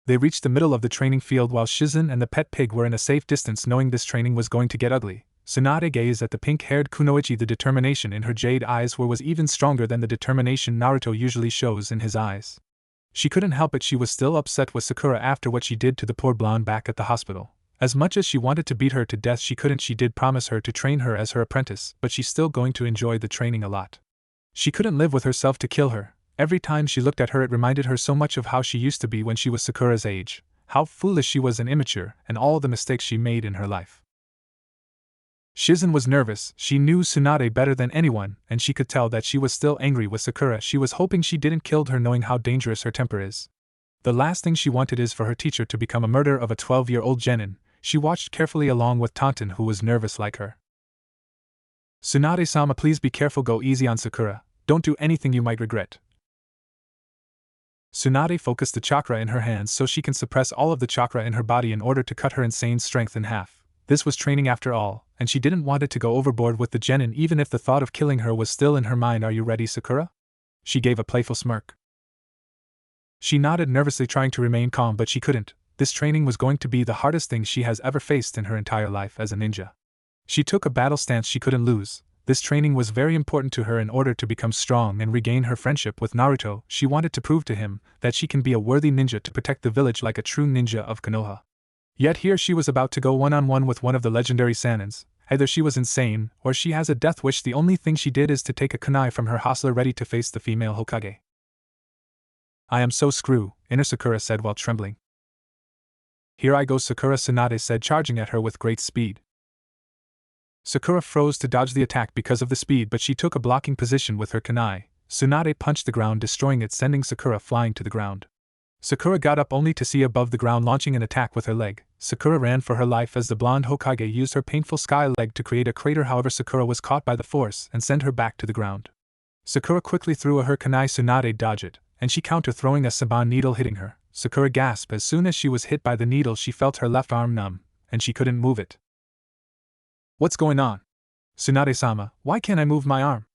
They reached the middle of the training field while Shizen and the pet pig were in a safe distance. Knowing this training was going to get ugly, Tsunade gazed at the pink-haired Kunoichi. The determination in her jade eyes was even stronger than the determination Naruto usually shows in his eyes. She couldn't help it. She was still upset with Sakura after what she did to the poor blonde back at the hospital. As much as she wanted to beat her to death, she couldn't. She did promise her to train her as her apprentice, but she's still going to enjoy the training a lot. She couldn't live with herself to kill her. Every time she looked at her, it reminded her so much of how she used to be when she was Sakura's age, how foolish she was and immature, and all the mistakes she made in her life. Shizen was nervous. She knew Tsunade better than anyone, and she could tell that she was still angry with Sakura. She was hoping she didn't kill her, knowing how dangerous her temper is. The last thing she wanted is for her teacher to become a murderer of a 12-year-old genin. She watched carefully along with Tonton, who was nervous like her. Tsunade-sama, please be careful. Go easy on Sakura. Don't do anything you might regret. Tsunade focused the chakra in her hands so she can suppress all of the chakra in her body in order to cut her insane strength in half. This was training after all, and she didn't want it to go overboard with the genin even if the thought of killing her was still in her mind. Are you ready, Sakura? She gave a playful smirk. She nodded nervously, trying to remain calm, but she couldn't. This training was going to be the hardest thing she has ever faced in her entire life as a ninja. She took a battle stance she couldn't lose. This training was very important to her in order to become strong and regain her friendship with Naruto. She wanted to prove to him that she can be a worthy ninja to protect the village like a true ninja of Konoha. Yet here she was about to go one-on-one with one of the legendary Sanins. Either she was insane, or she has a death wish. The only thing she did is to take a kunai from her hostler ready to face the female Hokage. I am so screwed, Inner Sakura said while trembling. Here I go, Sakura, Tsunade said, charging at her with great speed. Sakura froze to dodge the attack because of the speed, but she took a blocking position with her kunai. Tsunade punched the ground, destroying it, sending Sakura flying to the ground. Sakura got up only to see above the ground launching an attack with her leg. Sakura ran for her life as the blonde Hokage used her painful sky leg to create a crater. However, Sakura was caught by the force and sent her back to the ground. Sakura quickly threw her kunai. Tsunade dodged it, and she counter-throwing a Saban needle hitting her. Sakura gasped. As soon as she was hit by the needle, she felt her left arm numb, and she couldn't move it. What's going on? Tsunade-sama, why can't I move my arm?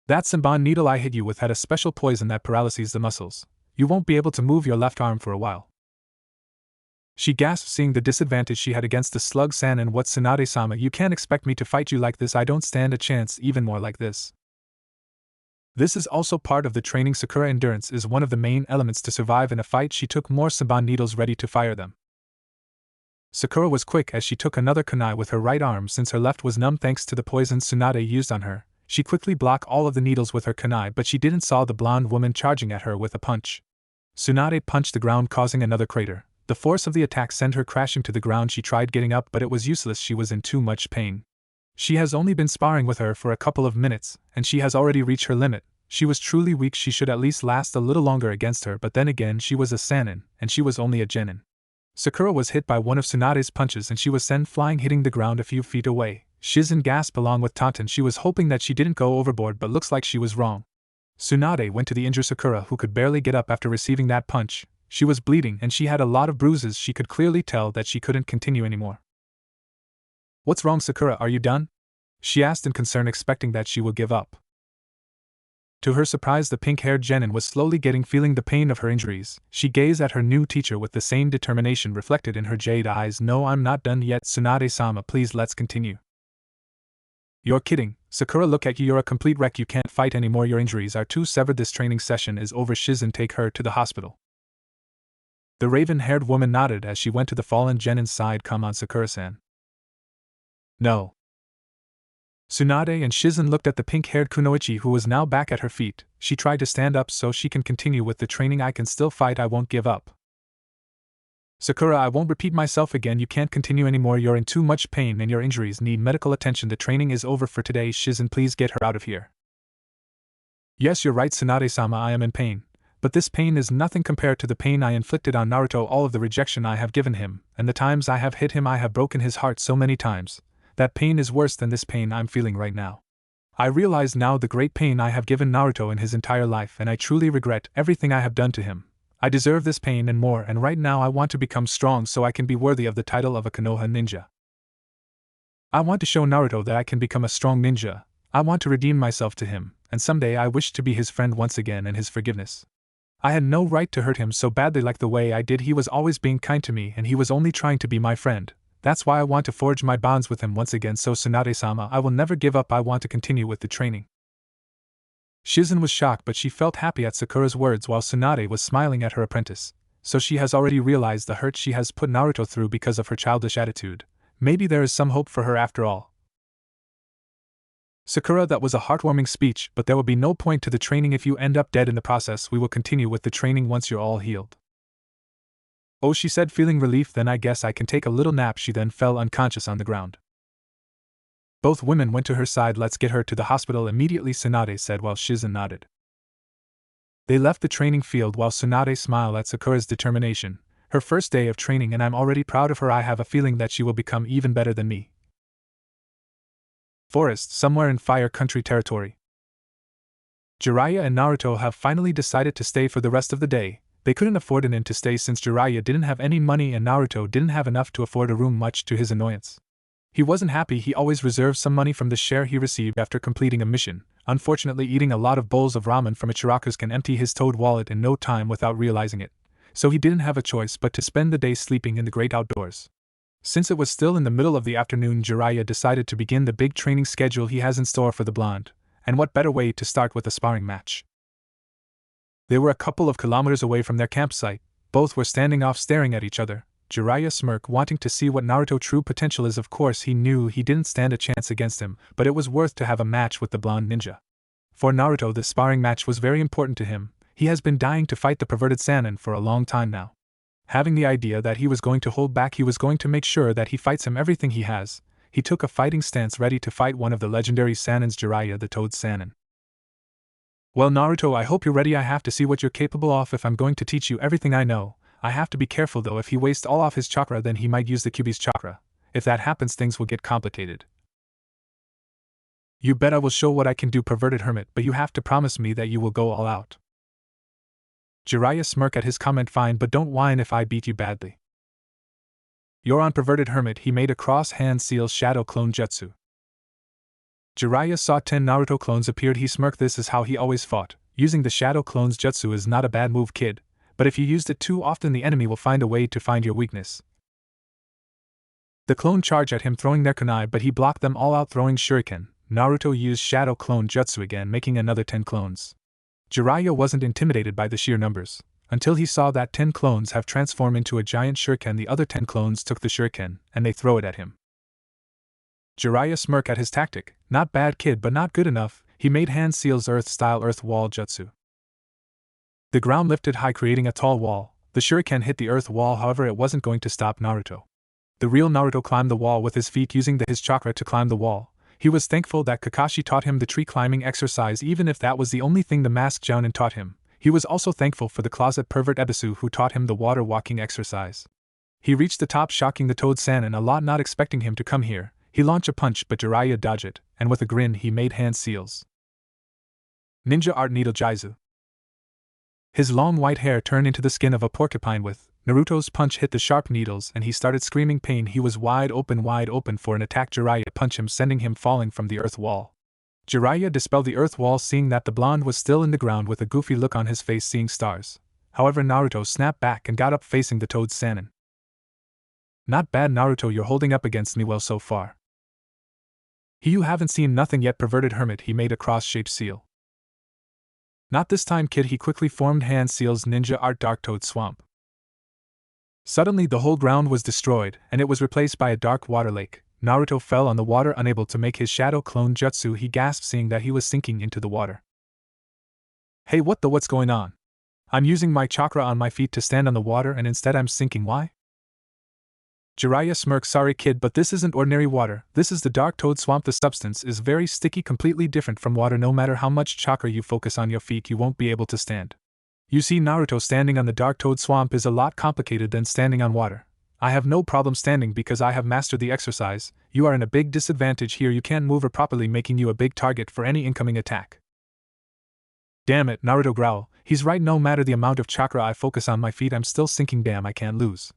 That Saban needle I hit you with had a special poison that paralyzes the muscles. You won't be able to move your left arm for a while. She gasped, seeing the disadvantage she had against the slug Sanin. What, Tsunade-sama, you can't expect me to fight you like this. I don't stand a chance, even more like this. This is also part of the training. Sakura endurance is one of the main elements to survive in a fight. She took more Saban needles ready to fire them. Sakura was quick as she took another kunai with her right arm since her left was numb thanks to the poison Tsunade used on her. She quickly blocked all of the needles with her kunai, but she didn't saw the blonde woman charging at her with a punch. Tsunade punched the ground, causing another crater. The force of the attack sent her crashing to the ground. She tried getting up, but it was useless. She was in too much pain. She has only been sparring with her for a couple of minutes, and she has already reached her limit. She was truly weak. She should at least last a little longer against her, but then again she was a Sanin, and she was only a genin. Sakura was hit by one of Tsunade's punches and she was sent flying, hitting the ground a few feet away. Shizen gasped along with Tonton. She was hoping that she didn't go overboard, but looks like she was wrong. Tsunade went to the injured Sakura, who could barely get up after receiving that punch. She was bleeding and she had a lot of bruises. She could clearly tell that she couldn't continue anymore. What's wrong, Sakura? Are you done? She asked in concern, expecting that she would give up. To her surprise, the pink-haired genin was slowly feeling the pain of her injuries. She gazed at her new teacher with the same determination reflected in her jade eyes. No, I'm not done yet, Tsunade-sama, please let's continue. You're kidding, Sakura, look at you, you're a complete wreck. You can't fight anymore, your injuries are too severed. This training session is over. Shizen, take her to the hospital. The raven-haired woman nodded as she went to the fallen genin's side. Come on, Sakura-san. No. Tsunade and Shizen looked at the pink-haired Kunoichi, who was now back at her feet. She tried to stand up so she can continue with the training. I can still fight, I won't give up. Sakura, I won't repeat myself again, you can't continue anymore, you're in too much pain and your injuries need medical attention, the training is over for today, Shizen, please get her out of here. Yes, you're right, Tsunade-sama, I am in pain. But this pain is nothing compared to the pain I inflicted on Naruto, all of the rejection I have given him, and the times I have hit him, I have broken his heart so many times. That pain is worse than this pain I'm feeling right now. I realize now the great pain I have given Naruto in his entire life, and I truly regret everything I have done to him. I deserve this pain and more, and right now I want to become strong so I can be worthy of the title of a Konoha ninja. I want to show Naruto that I can become a strong ninja. I want to redeem myself to him, and someday I wish to be his friend once again and his forgiveness. I had no right to hurt him so badly like the way I did. He was always being kind to me and he was only trying to be my friend. That's why I want to forge my bonds with him once again, so Tsunade-sama, I will never give up, I want to continue with the training. Shizen was shocked, but she felt happy at Sakura's words while Tsunade was smiling at her apprentice. So she has already realized the hurt she has put Naruto through because of her childish attitude. Maybe there is some hope for her after all. Sakura, that was a heartwarming speech, but there will be no point to the training if you end up dead in the process. We will continue with the training once you're all healed. Oh, she said, feeling relief, then I guess I can take a little nap. She then fell unconscious on the ground. Both women went to her side. Let's get her to the hospital immediately, Tsunade said while Shizen nodded. They left the training field while Tsunade smiled at Sakura's determination. Her first day of training, and I'm already proud of her. I have a feeling that she will become even better than me. Forest, somewhere in Fire Country territory. Jiraiya and Naruto have finally decided to stay for the rest of the day. They couldn't afford an inn to stay since Jiraiya didn't have any money and Naruto didn't have enough to afford a room, much to his annoyance. He wasn't happy. He always reserved some money from the share he received after completing a mission. Unfortunately, eating a lot of bowls of ramen from Ichiraku's can empty his toad wallet in no time without realizing it. So he didn't have a choice but to spend the day sleeping in the great outdoors. Since it was still in the middle of the afternoon, Jiraiya decided to begin the big training schedule he has in store for the blonde. And what better way to start with a sparring match? They were a couple of kilometers away from their campsite. Both were standing off staring at each other. Jiraiya smirked, wanting to see what Naruto's true potential is. Of course, he knew he didn't stand a chance against him, but it was worth to have a match with the blonde ninja. For Naruto, the sparring match was very important to him. He has been dying to fight the perverted Sannin for a long time now. Having the idea that he was going to hold back, he was going to make sure that he fights him everything he has. He took a fighting stance, ready to fight one of the legendary Sannins, Jiraiya the Toad Sannin. Well, Naruto, I hope you're ready. I have to see what you're capable of if I'm going to teach you everything I know. I have to be careful though, if he wastes all of his chakra then he might use the Kyuubi's chakra. If that happens, things will get complicated. You bet I will show what I can do, perverted hermit, but you have to promise me that you will go all out. Jiraiya smirked at his comment. Fine, but don't whine if I beat you badly. You're on, perverted hermit. He made a cross-hand seal shadow clone jutsu. Jiraiya saw 10 Naruto clones appeared. He smirked. This is how he always fought. Using the shadow clones jutsu is not a bad move, kid, but if you used it too often the enemy will find a way to find your weakness. The clone charged at him, throwing their kunai, but he blocked them all out, throwing shuriken. Naruto used shadow clone jutsu again, making another 10 clones. Jiraiya wasn't intimidated by the sheer numbers, until he saw that 10 clones have transformed into a giant shuriken. The other 10 clones took the shuriken, and they throw it at him. Jiraiya smirked at his tactic. Not bad, kid, but not good enough. He made hand seals earth-style earth wall jutsu. The ground lifted high, creating a tall wall. The shuriken hit the earth wall, however it wasn't going to stop Naruto. The real Naruto climbed the wall with his feet, using his chakra to climb the wall. He was thankful that Kakashi taught him the tree climbing exercise, even if that was the only thing the masked Jounin taught him. He was also thankful for the closet pervert Ebisu, who taught him the water walking exercise. He reached the top, shocking the Toad Sannin a lot, not expecting him to come here. He launched a punch, but Jiraiya dodged it, and with a grin he made hand seals. Ninja Art Needle Jaizu. His long white hair turned into the skin of a porcupine. With Naruto's punch hit the sharp needles and he started screaming pain. He was wide open for an attack. Jiraiya punched him, sending him falling from the earth wall. Jiraiya dispelled the earth wall, seeing that the blonde was still in the ground with a goofy look on his face, seeing stars. However, Naruto snapped back and got up, facing the Toad Sannin. Not bad, Naruto, you're holding up against me well so far. You haven't seen nothing yet, perverted hermit. He made a cross-shaped seal. Not this time, kid. He quickly formed hand seals ninja art Dark Toad Swamp. Suddenly the whole ground was destroyed, and it was replaced by a dark water lake. Naruto fell on the water, unable to make his shadow clone jutsu. He gasped, seeing that he was sinking into the water. Hey, what's going on? I'm using my chakra on my feet to stand on the water and instead I'm sinking. Why? Jiraiya smirked. Sorry kid, but this isn't ordinary water, this is the Dark Toad Swamp. The substance is very sticky, completely different from water. No matter how much chakra you focus on your feet, you won't be able to stand. You see, Naruto, standing on the Dark Toad Swamp is a lot complicated than standing on water. I have no problem standing because I have mastered the exercise. You are in a big disadvantage here, you can't move properly, making you a big target for any incoming attack. Damn it, Naruto growled. He's right, no matter the amount of chakra I focus on my feet, I'm still sinking. Damn, I can't lose.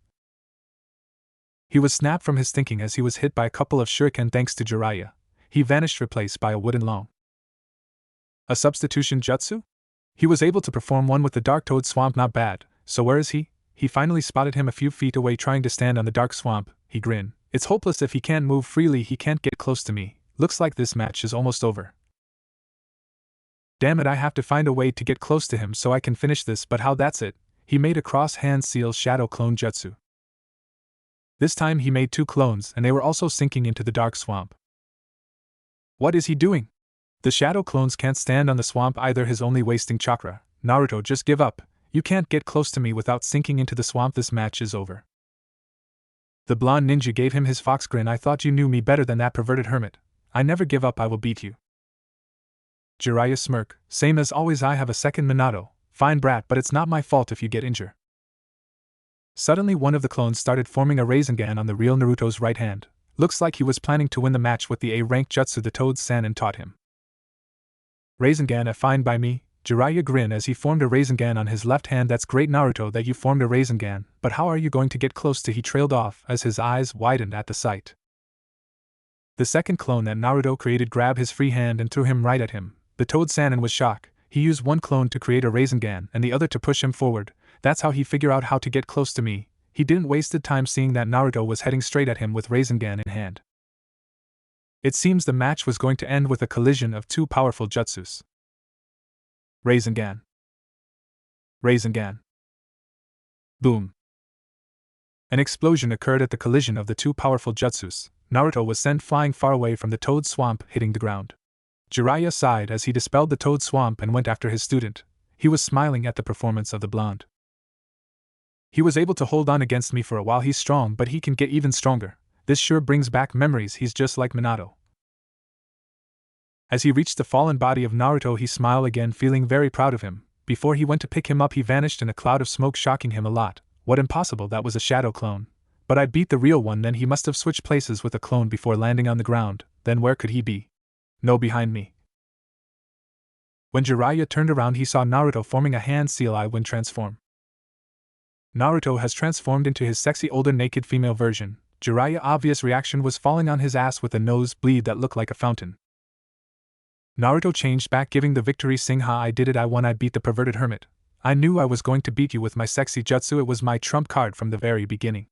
He was snapped from his thinking as he was hit by a couple of shuriken. Thanks to Jiraiya, he vanished, replaced by a wooden long. A substitution jutsu? He was able to perform one with the Dark Toad Swamp. Not bad. So where is he? He finally spotted him a few feet away, trying to stand on the dark swamp. He grinned. It's hopeless if he can't move freely, he can't get close to me. Looks like this match is almost over. Damn it, I have to find a way to get close to him so I can finish this, but how? That's it. He made a cross-hand seal shadow clone jutsu. This time he made 2 clones, and they were also sinking into the dark swamp. What is he doing? The shadow clones can't stand on the swamp either, he's only wasting chakra. Naruto, just give up. You can't get close to me without sinking into the swamp. This match is over. The blonde ninja gave him his fox grin. I thought you knew me better than that, perverted hermit. I never give up, I will beat you. Jiraiya smirked. Same as always, I have a second Minato. Fine brat, but it's not my fault if you get injured. Suddenly one of the clones started forming a Rasengan on the real Naruto's right hand. Looks like he was planning to win the match with the A-rank jutsu the Toad Sannin taught him. Rasengan, fine by me. Jiraiya grinned as he formed a Rasengan on his left hand. That's great, Naruto, that you formed a Rasengan, but how are you going to get close to? He trailed off as his eyes widened at the sight. The second clone that Naruto created grabbed his free hand and threw him right at him. The Toad Sannin was shocked. He used one clone to create a Rasengan and the other to push him forward. That's how he figured out how to get close to me. He didn't waste time seeing that Naruto was heading straight at him with Rasengan in hand. It seems the match was going to end with a collision of 2 powerful jutsus. Rasengan. Rasengan. Boom. An explosion occurred at the collision of the 2 powerful jutsus. Naruto was sent flying far away from the Toad Swamp, hitting the ground. Jiraiya sighed as he dispelled the Toad Swamp and went after his student. He was smiling at the performance of the blonde. He was able to hold on against me for a while. He's strong, but he can get even stronger. This sure brings back memories. He's just like Minato. As he reached the fallen body of Naruto, he smiled again, feeling very proud of him. Before he went to pick him up, he vanished in a cloud of smoke, shocking him a lot. What, impossible, that was a shadow clone. But I beat the real one. Then he must have switched places with a clone before landing on the ground. Then where could he be? No, behind me. When Jiraiya turned around, he saw Naruto forming a hand seal eye when transformed. Naruto has transformed into his sexy older naked female version. Jiraiya's obvious reaction was falling on his ass with a nosebleed that looked like a fountain. Naruto changed back, giving the victory, saying, "Ha, I did it, I won, I beat the perverted hermit. I knew I was going to beat you with my sexy jutsu, it was my trump card from the very beginning."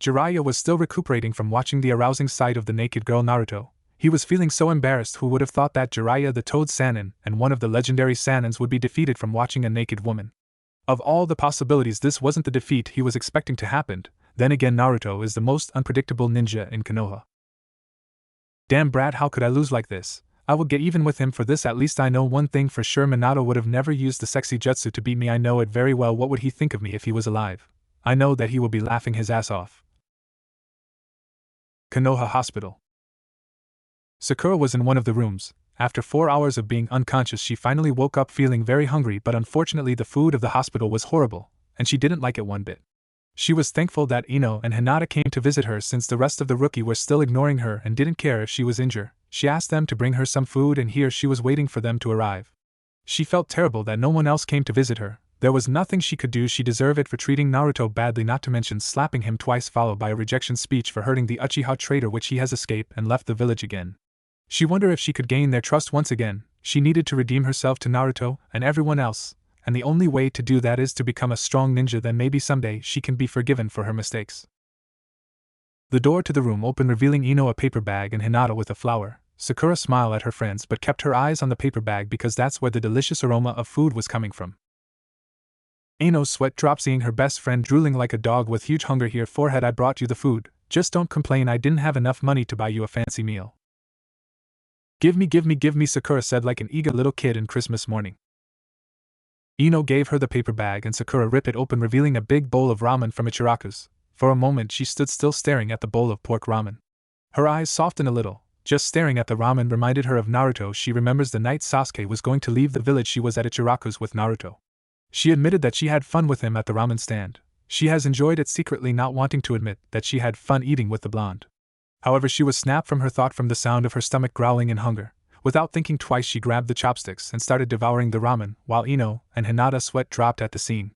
Jiraiya was still recuperating from watching the arousing sight of the naked girl Naruto. He was feeling so embarrassed. Who would have thought that Jiraiya, the Toad Sannin, and one of the legendary Sannins, would be defeated from watching a naked woman? Of all the possibilities, this wasn't the defeat he was expecting to happen. Then again, Naruto is the most unpredictable ninja in Konoha. Damn brat, how could I lose like this? I will get even with him for this. At least I know one thing for sure, Minato would have never used the sexy jutsu to beat me. I know it very well. What would he think of me if he was alive? I know that he will be laughing his ass off. Konoha Hospital. Sakura was in one of the rooms. After 4 hours of being unconscious, she finally woke up feeling very hungry, but unfortunately the food of the hospital was horrible, and she didn't like it one bit. She was thankful that Ino and Hinata came to visit her, since the rest of the rookie were still ignoring her and didn't care if she was injured. She asked them to bring her some food, and here she was waiting for them to arrive. She felt terrible that no one else came to visit her. There was nothing she could do. She deserved it for treating Naruto badly, not to mention slapping him twice, followed by a rejection speech for hurting the Uchiha traitor, which he has escaped and left the village again. She wondered if she could gain their trust once again. She needed to redeem herself to Naruto and everyone else, and the only way to do that is to become a strong ninja. Then maybe someday she can be forgiven for her mistakes. The door to the room opened, revealing Ino a paper bag and Hinata with a flower. Sakura smiled at her friends but kept her eyes on the paper bag because that's where the delicious aroma of food was coming from. Ino's sweat dropped seeing her best friend drooling like a dog with huge hunger. Here, forehead, I brought you the food. Just don't complain. I didn't have enough money to buy you a fancy meal. Give me, Sakura said like an eager little kid in Christmas morning. Ino gave her the paper bag and Sakura ripped it open, revealing a big bowl of ramen from Ichiraku's. For a moment she stood still staring at the bowl of pork ramen. Her eyes softened a little. Just staring at the ramen reminded her of Naruto. She remembers the night Sasuke was going to leave the village she was at Ichiraku's with Naruto. She admitted that she had fun with him at the ramen stand. She has enjoyed it secretly, not wanting to admit that she had fun eating with the blonde. However, she was snapped from her thought from the sound of her stomach growling in hunger. Without thinking twice, she grabbed the chopsticks and started devouring the ramen, while Ino and Hinata sweat dropped at the scene.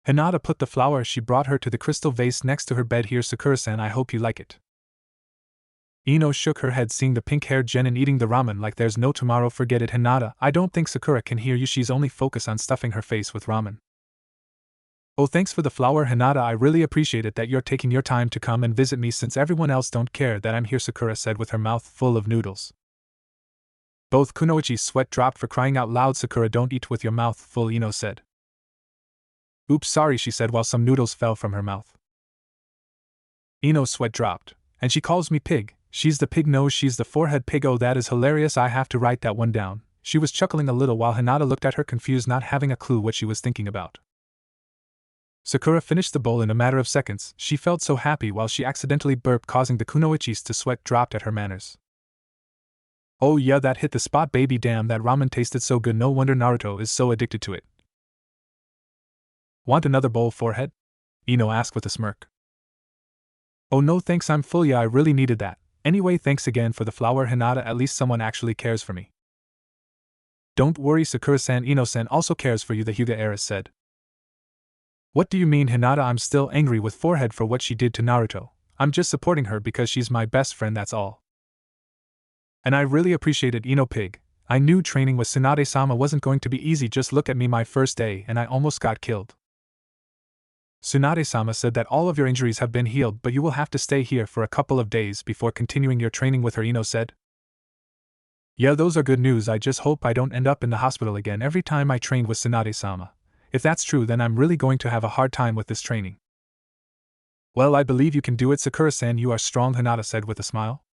Hinata put the flower she brought her to the crystal vase next to her bed. Here, Sakura-san, I hope you like it. Ino shook her head, seeing the pink-haired genin eating the ramen like there's no tomorrow. Forget it, Hinata, I don't think Sakura can hear you. She's only focused on stuffing her face with ramen. Oh, thanks for the flower, Hinata. I really appreciate it that you're taking your time to come and visit me since everyone else don't care that I'm here, Sakura said with her mouth full of noodles. Both Kunoichi's sweat dropped. For crying out loud, Sakura, don't eat with your mouth full, Ino said. Oops, sorry, she said while some noodles fell from her mouth. Ino's sweat dropped. And she calls me pig. She's the pig nose, she's the forehead pig. Oh, that is hilarious. I have to write that one down. She was chuckling a little while Hinata looked at her confused, not having a clue what she was thinking about. Sakura finished the bowl in a matter of seconds. She felt so happy while she accidentally burped, causing the Kunoichis to sweat dropped at her manners. Oh yeah, that hit the spot, baby. Damn, that ramen tasted so good. No wonder Naruto is so addicted to it. Want another bowl, forehead? Ino asked with a smirk. Oh no thanks, I'm full. Yeah, I really needed that. Anyway, thanks again for the flower, Hinata. At least someone actually cares for me. Don't worry, Sakura-san, Ino-san also cares for you, the Hyuga heiress said. What do you mean, Hinata? I'm still angry with forehead for what she did to Naruto. I'm just supporting her because she's my best friend, that's all. And I really appreciate it, Ino pig. I knew training with Tsunade-sama wasn't going to be easy. Just look at me, my first day, and I almost got killed. Tsunade-sama said that all of your injuries have been healed, but you will have to stay here for a couple of days before continuing your training with her, Ino said. Yeah, those are good news. I just hope I don't end up in the hospital again every time I trained with Tsunade-sama. If that's true, then I'm really going to have a hard time with this training. Well, I believe you can do it, Sakura-san. You are strong, Hinata said with a smile.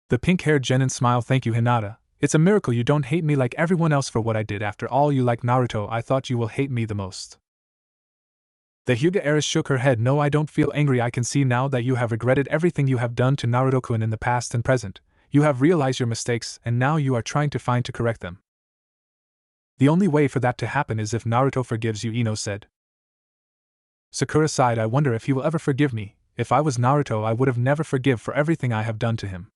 The pink-haired genin smiled. Thank you, Hinata. It's a miracle you don't hate me like everyone else for what I did. After all, you like Naruto. I thought you will hate me the most. The Hyuga heiress shook her head. No, I don't feel angry. I can see now that you have regretted everything you have done to Naruto-kun in the past and present. You have realized your mistakes, and now you are trying to find to correct them. The only way for that to happen is if Naruto forgives you, Ino said. Sakura sighed. I wonder if he will ever forgive me. If I was Naruto, I would have never forgive for everything I have done to him.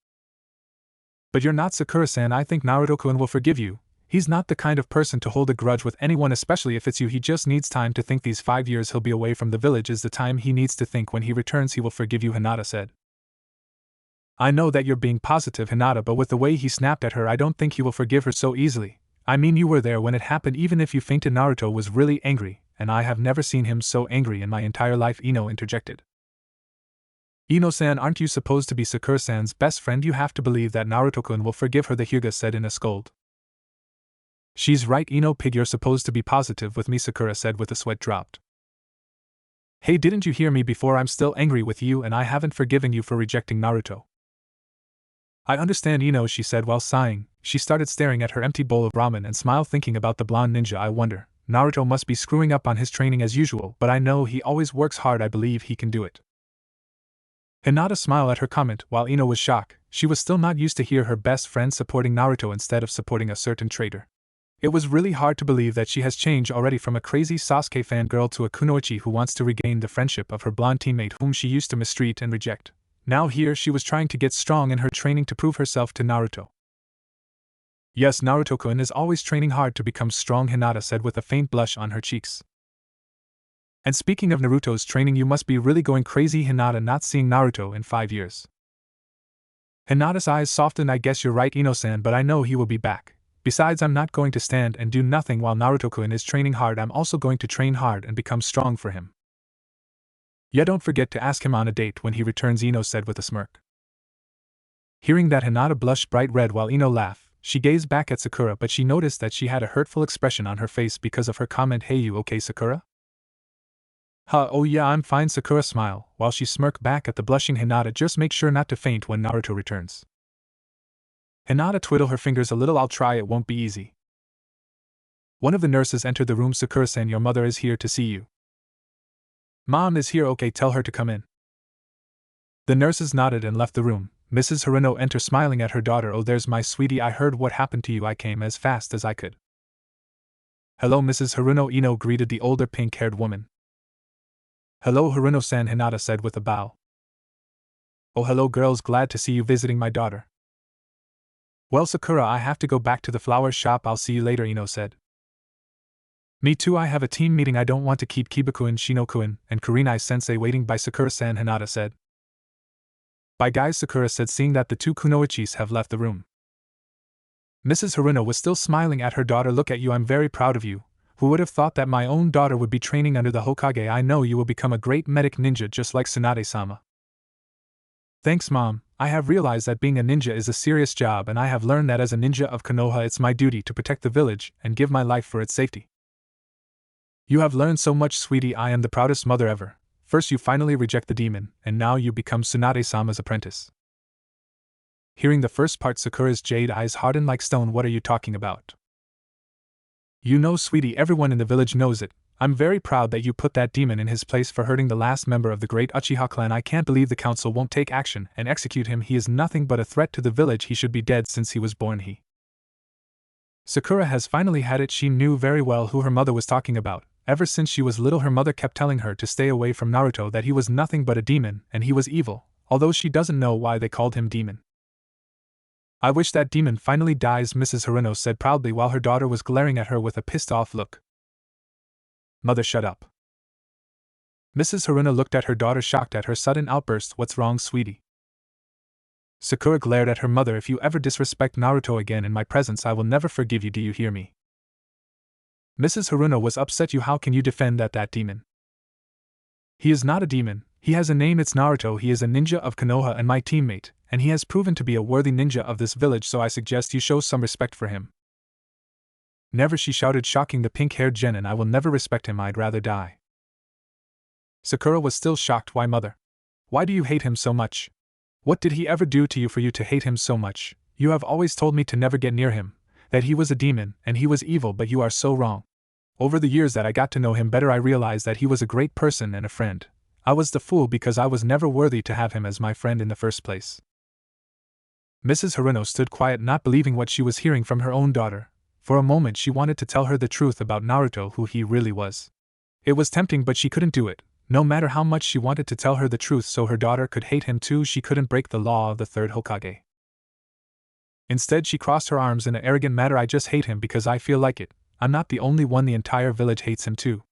But you're not, Sakura-san. I think Naruto-kun will forgive you. He's not the kind of person to hold a grudge with anyone, especially if it's you. He just needs time to think. These 5 years he'll be away from the village is the time he needs to think. When he returns, he will forgive you, Hinata said. I know that you're being positive, Hinata, but with the way he snapped at her, I don't think he will forgive her so easily. I mean, you were there when it happened. Even if you fainted, Naruto was really angry, and I have never seen him so angry in my entire life, Ino interjected. Ino-san, aren't you supposed to be Sakura-san's best friend? You have to believe that Naruto-kun will forgive her, the Hyuga said in a scold. She's right, Ino pig, you're supposed to be positive with me, Sakura said with a sweat dropped. Hey, didn't you hear me before? I'm still angry with you and I haven't forgiven you for rejecting Naruto. I understand, Ino, she said while sighing. She started staring at her empty bowl of ramen and smiled, thinking about the blonde ninja. I wonder, Naruto must be screwing up on his training as usual, but I know he always works hard. I believe he can do it. Hinata smiled at her comment while Ino was shocked. She was still not used to hear her best friend supporting Naruto instead of supporting a certain traitor. It was really hard to believe that she has changed already from a crazy Sasuke fangirl to a kunoichi who wants to regain the friendship of her blonde teammate whom she used to mistreat and reject. Now here she was trying to get strong in her training to prove herself to Naruto. Yes, Naruto-kun is always training hard to become strong, Hinata said with a faint blush on her cheeks. And speaking of Naruto's training, you must be really going crazy, Hinata, not seeing Naruto in 5 years. Hinata's eyes softened. I guess you're right, Ino-san, but I know he will be back. Besides, I'm not going to stand and do nothing while Naruto-kun is training hard. I'm also going to train hard and become strong for him. Yeah, don't forget to ask him on a date when he returns, Ino said with a smirk. Hearing that, Hinata blushed bright red while Ino laughed. She gazed back at Sakura, but she noticed that she had a hurtful expression on her face because of her comment. Hey, you okay, Sakura? Huh, oh yeah, I'm fine, Sakura smiled, while she smirked back at the blushing Hinata. Just make sure not to faint when Naruto returns. Hinata twiddled her fingers a little. I'll try, it won't be easy. One of the nurses entered the room. Sakura-san, your mother is here to see you. Mom is here, okay, tell her to come in. The nurses nodded and left the room. Mrs. Haruno entered smiling at her daughter. Oh, there's my sweetie, I heard what happened to you. I came as fast as I could. Hello, Mrs. Haruno Ino greeted the older pink-haired woman. Hello, Haruno-san, Hinata said with a bow. Oh, hello girls, glad to see you visiting my daughter. Well, Sakura, I have to go back to the flower shop. I'll see you later, Ino said. Me too, I have a team meeting. I don't want to keep Kibakuin, Shinokuin, and Kurinai-sensei waiting. By Sakura-san, Hinata said. Bye guys, Sakura said, seeing that the two kunoichis have left the room. Mrs. Haruno was still smiling at her daughter. Look at you, I'm very proud of you. Who would have thought that my own daughter would be training under the Hokage? I know you will become a great medic ninja just like Tsunade-sama. Thanks, Mom. I have realized that being a ninja is a serious job, and I have learned that as a ninja of Konoha it's my duty to protect the village and give my life for its safety. You have learned so much, sweetie. I am the proudest mother ever. First you finally reject the demon, and now you become Tsunade-sama's apprentice. Hearing the first part, Sakura's jade eyes hardened like stone. What are you talking about? You know, sweetie, everyone in the village knows it. I'm very proud that you put that demon in his place for hurting the last member of the great Uchiha clan. I can't believe the council won't take action and execute him. He is nothing but a threat to the village. He should be dead since he was born. Sakura has finally had it. She knew very well who her mother was talking about. Ever since she was little, her mother kept telling her to stay away from Naruto, that he was nothing but a demon and he was evil, although she doesn't know why they called him demon. I wish that demon finally dies, Mrs. Haruno said proudly while her daughter was glaring at her with a pissed-off look. Mother, shut up. Mrs. Haruno looked at her daughter, shocked at her sudden outburst. What's wrong, sweetie? Sakura glared at her mother. If you ever disrespect Naruto again in my presence, I will never forgive you. Do you hear me? Mrs. Haruno was upset. How can you defend that demon? He is not a demon. He has a name. It's Naruto. He is a ninja of Konoha and my teammate, and he has proven to be a worthy ninja of this village, so I suggest you show some respect for him. Never, she shouted, shocking the pink-haired genin. I will never respect him. I'd rather die. Sakura was still shocked. Why, mother? Why do you hate him so much? What did he ever do to you for you to hate him so much? You have always told me to never get near him, that he was a demon and he was evil, but you are so wrong. Over the years that I got to know him better, I realized that he was a great person and a friend. I was the fool because I was never worthy to have him as my friend in the first place. Mrs. Haruno stood quiet, not believing what she was hearing from her own daughter. For a moment she wanted to tell her the truth about Naruto, who he really was. It was tempting, but she couldn't do it, no matter how much she wanted to tell her the truth so her daughter could hate him too. She couldn't break the law of the third Hokage. Instead, she crossed her arms in an arrogant manner. I just hate him because I feel like it. I'm not the only one. The entire village hates him too.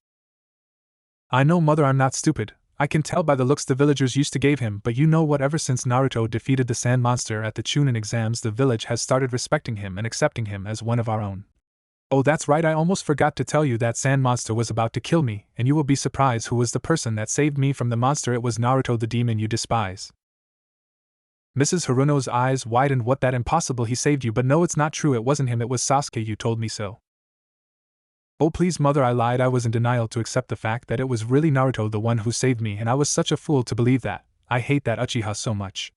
I know, mother, I'm not stupid. I can tell by the looks the villagers used to give him, but you know what, ever since Naruto defeated the sand monster at the Chunin exams, the village has started respecting him and accepting him as one of our own. Oh, that's right, I almost forgot to tell you that sand monster was about to kill me, and you will be surprised who was the person that saved me from the monster. It was Naruto, the demon you despise. Mrs. Haruno's eyes widened. What, that impossible? He saved you? But no, it's not true. It wasn't him, it was Sasuke. You told me so. Oh please, mother, I lied. I was in denial to accept the fact that it was really Naruto the one who saved me, and I was such a fool to believe that. I hate that Uchiha so much.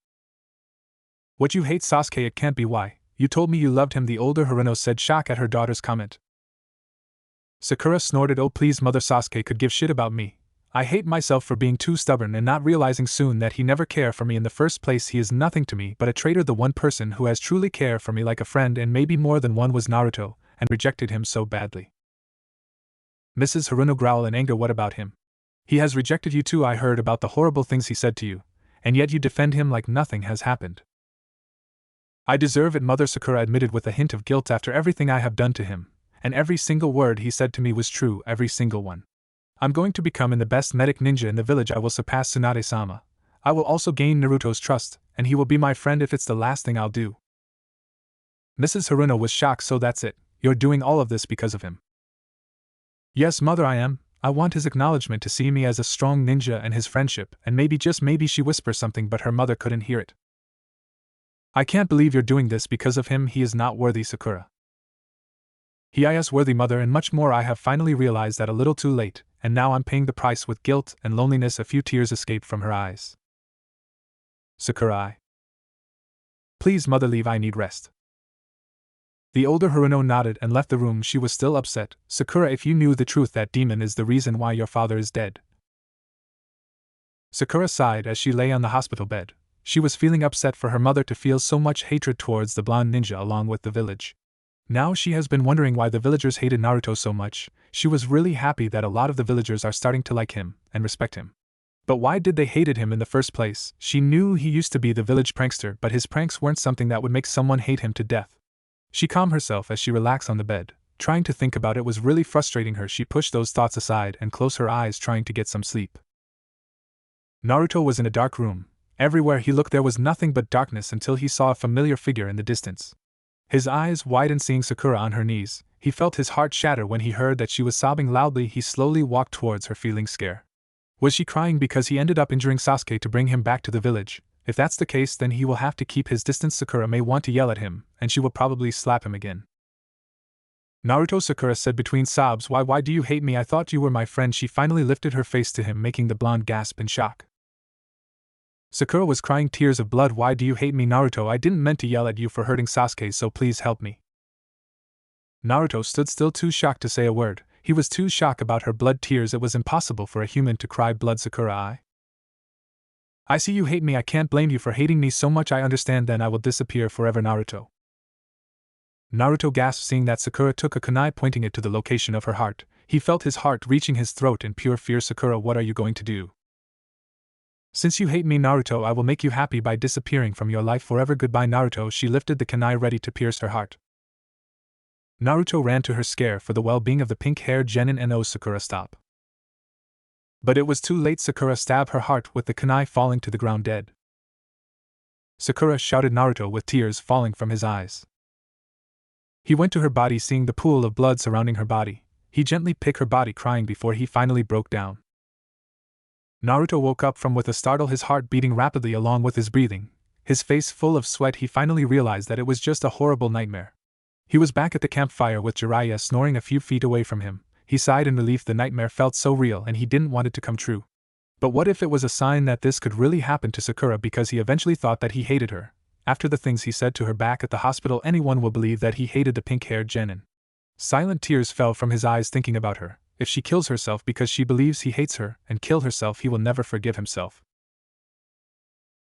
What, you hate Sasuke? It can't be. Why? You told me you loved him, the older Haruno said, shocked at her daughter's comment. Sakura snorted. Oh please, mother, Sasuke could give shit about me. I hate myself for being too stubborn and not realizing soon that he never cared for me in the first place. He is nothing to me but a traitor. The one person who has truly cared for me like a friend, and maybe more than one, was Naruto, and rejected him so badly. Mrs. Haruno growled in anger. What about him? He has rejected you too. I heard about the horrible things he said to you, and yet you defend him like nothing has happened. I deserve it, mother, Sakura admitted with a hint of guilt. After everything I have done to him, and every single word he said to me was true, every single one. I'm going to become the best medic ninja in the village. I will surpass Tsunade-sama. I will also gain Naruto's trust, and he will be my friend if it's the last thing I'll do. Mrs. Haruno was shocked. So that's it, you're doing all of this because of him? Yes, mother, I am. I want his acknowledgement, to see me as a strong ninja, and his friendship, and maybe, just maybe, she whispered something but her mother couldn't hear it. I can't believe you're doing this because of him. He is not worthy, Sakura. He is worthy, mother, and much more. I have finally realized that a little too late, and now I'm paying the price with guilt and loneliness. A few tears escaped from her eyes. Sakura, please, mother, leave. I need rest. The older Haruno nodded and left the room. She was still upset. Sakura, if you knew the truth, that demon is the reason why your father is dead. Sakura sighed as she lay on the hospital bed. She was feeling upset for her mother to feel so much hatred towards the blonde ninja along with the village. Now she has been wondering why the villagers hated Naruto so much. She was really happy that a lot of the villagers are starting to like him and respect him. But why did they hated him in the first place? She knew he used to be the village prankster, but his pranks weren't something that would make someone hate him to death. She calmed herself as she relaxed on the bed. Trying to think about it was really frustrating her. She pushed those thoughts aside and closed her eyes, trying to get some sleep. Naruto was in a dark room. Everywhere he looked there was nothing but darkness until he saw a familiar figure in the distance. His eyes widened seeing Sakura on her knees. He felt his heart shatter when he heard that she was sobbing loudly. He slowly walked towards her, feeling scared. Was she crying because he ended up injuring Sasuke to bring him back to the village? If that's the case, then he will have to keep his distance. Sakura may want to yell at him, and she will probably slap him again. Naruto, Sakura said between sobs, why do you hate me? I thought you were my friend. She finally lifted her face to him, making the blonde gasp in shock. Sakura was crying tears of blood. Why do you hate me, Naruto? I didn't mean to yell at you for hurting Sasuke, so please help me. Naruto stood still, too shocked to say a word. He was too shocked about her blood tears. It was impossible for a human to cry blood. Sakura, I see you hate me. I can't blame you for hating me so much. I understand. Then I will disappear forever, Naruto. Naruto gasped seeing that Sakura took a kunai, pointing it to the location of her heart. He felt his heart reaching his throat in pure fear. Sakura, what are you going to do? Since you hate me, Naruto, I will make you happy by disappearing from your life forever. Goodbye, Naruto. She lifted the kunai, ready to pierce her heart. Naruto ran to her, scared for the well-being of the pink-haired genin. And oh, Sakura, stop. But it was too late. Sakura stabbed her heart with the kunai, falling to the ground dead. Sakura, shouted Naruto with tears falling from his eyes. He went to her body, seeing the pool of blood surrounding her body. He gently picked her body, crying before he finally broke down. Naruto woke up from with a startle, his heart beating rapidly along with his breathing. His face full of sweat, he finally realized that it was just a horrible nightmare. He was back at the campfire with Jiraiya snoring a few feet away from him. He sighed in relief. The nightmare felt so real and he didn't want it to come true. But what if it was a sign that this could really happen to Sakura, because he eventually thought that he hated her. After the things he said to her back at the hospital, anyone will believe that he hated the pink-haired genin. Silent tears fell from his eyes thinking about her. If she kills herself because she believes he hates her, and kill herself, he will never forgive himself.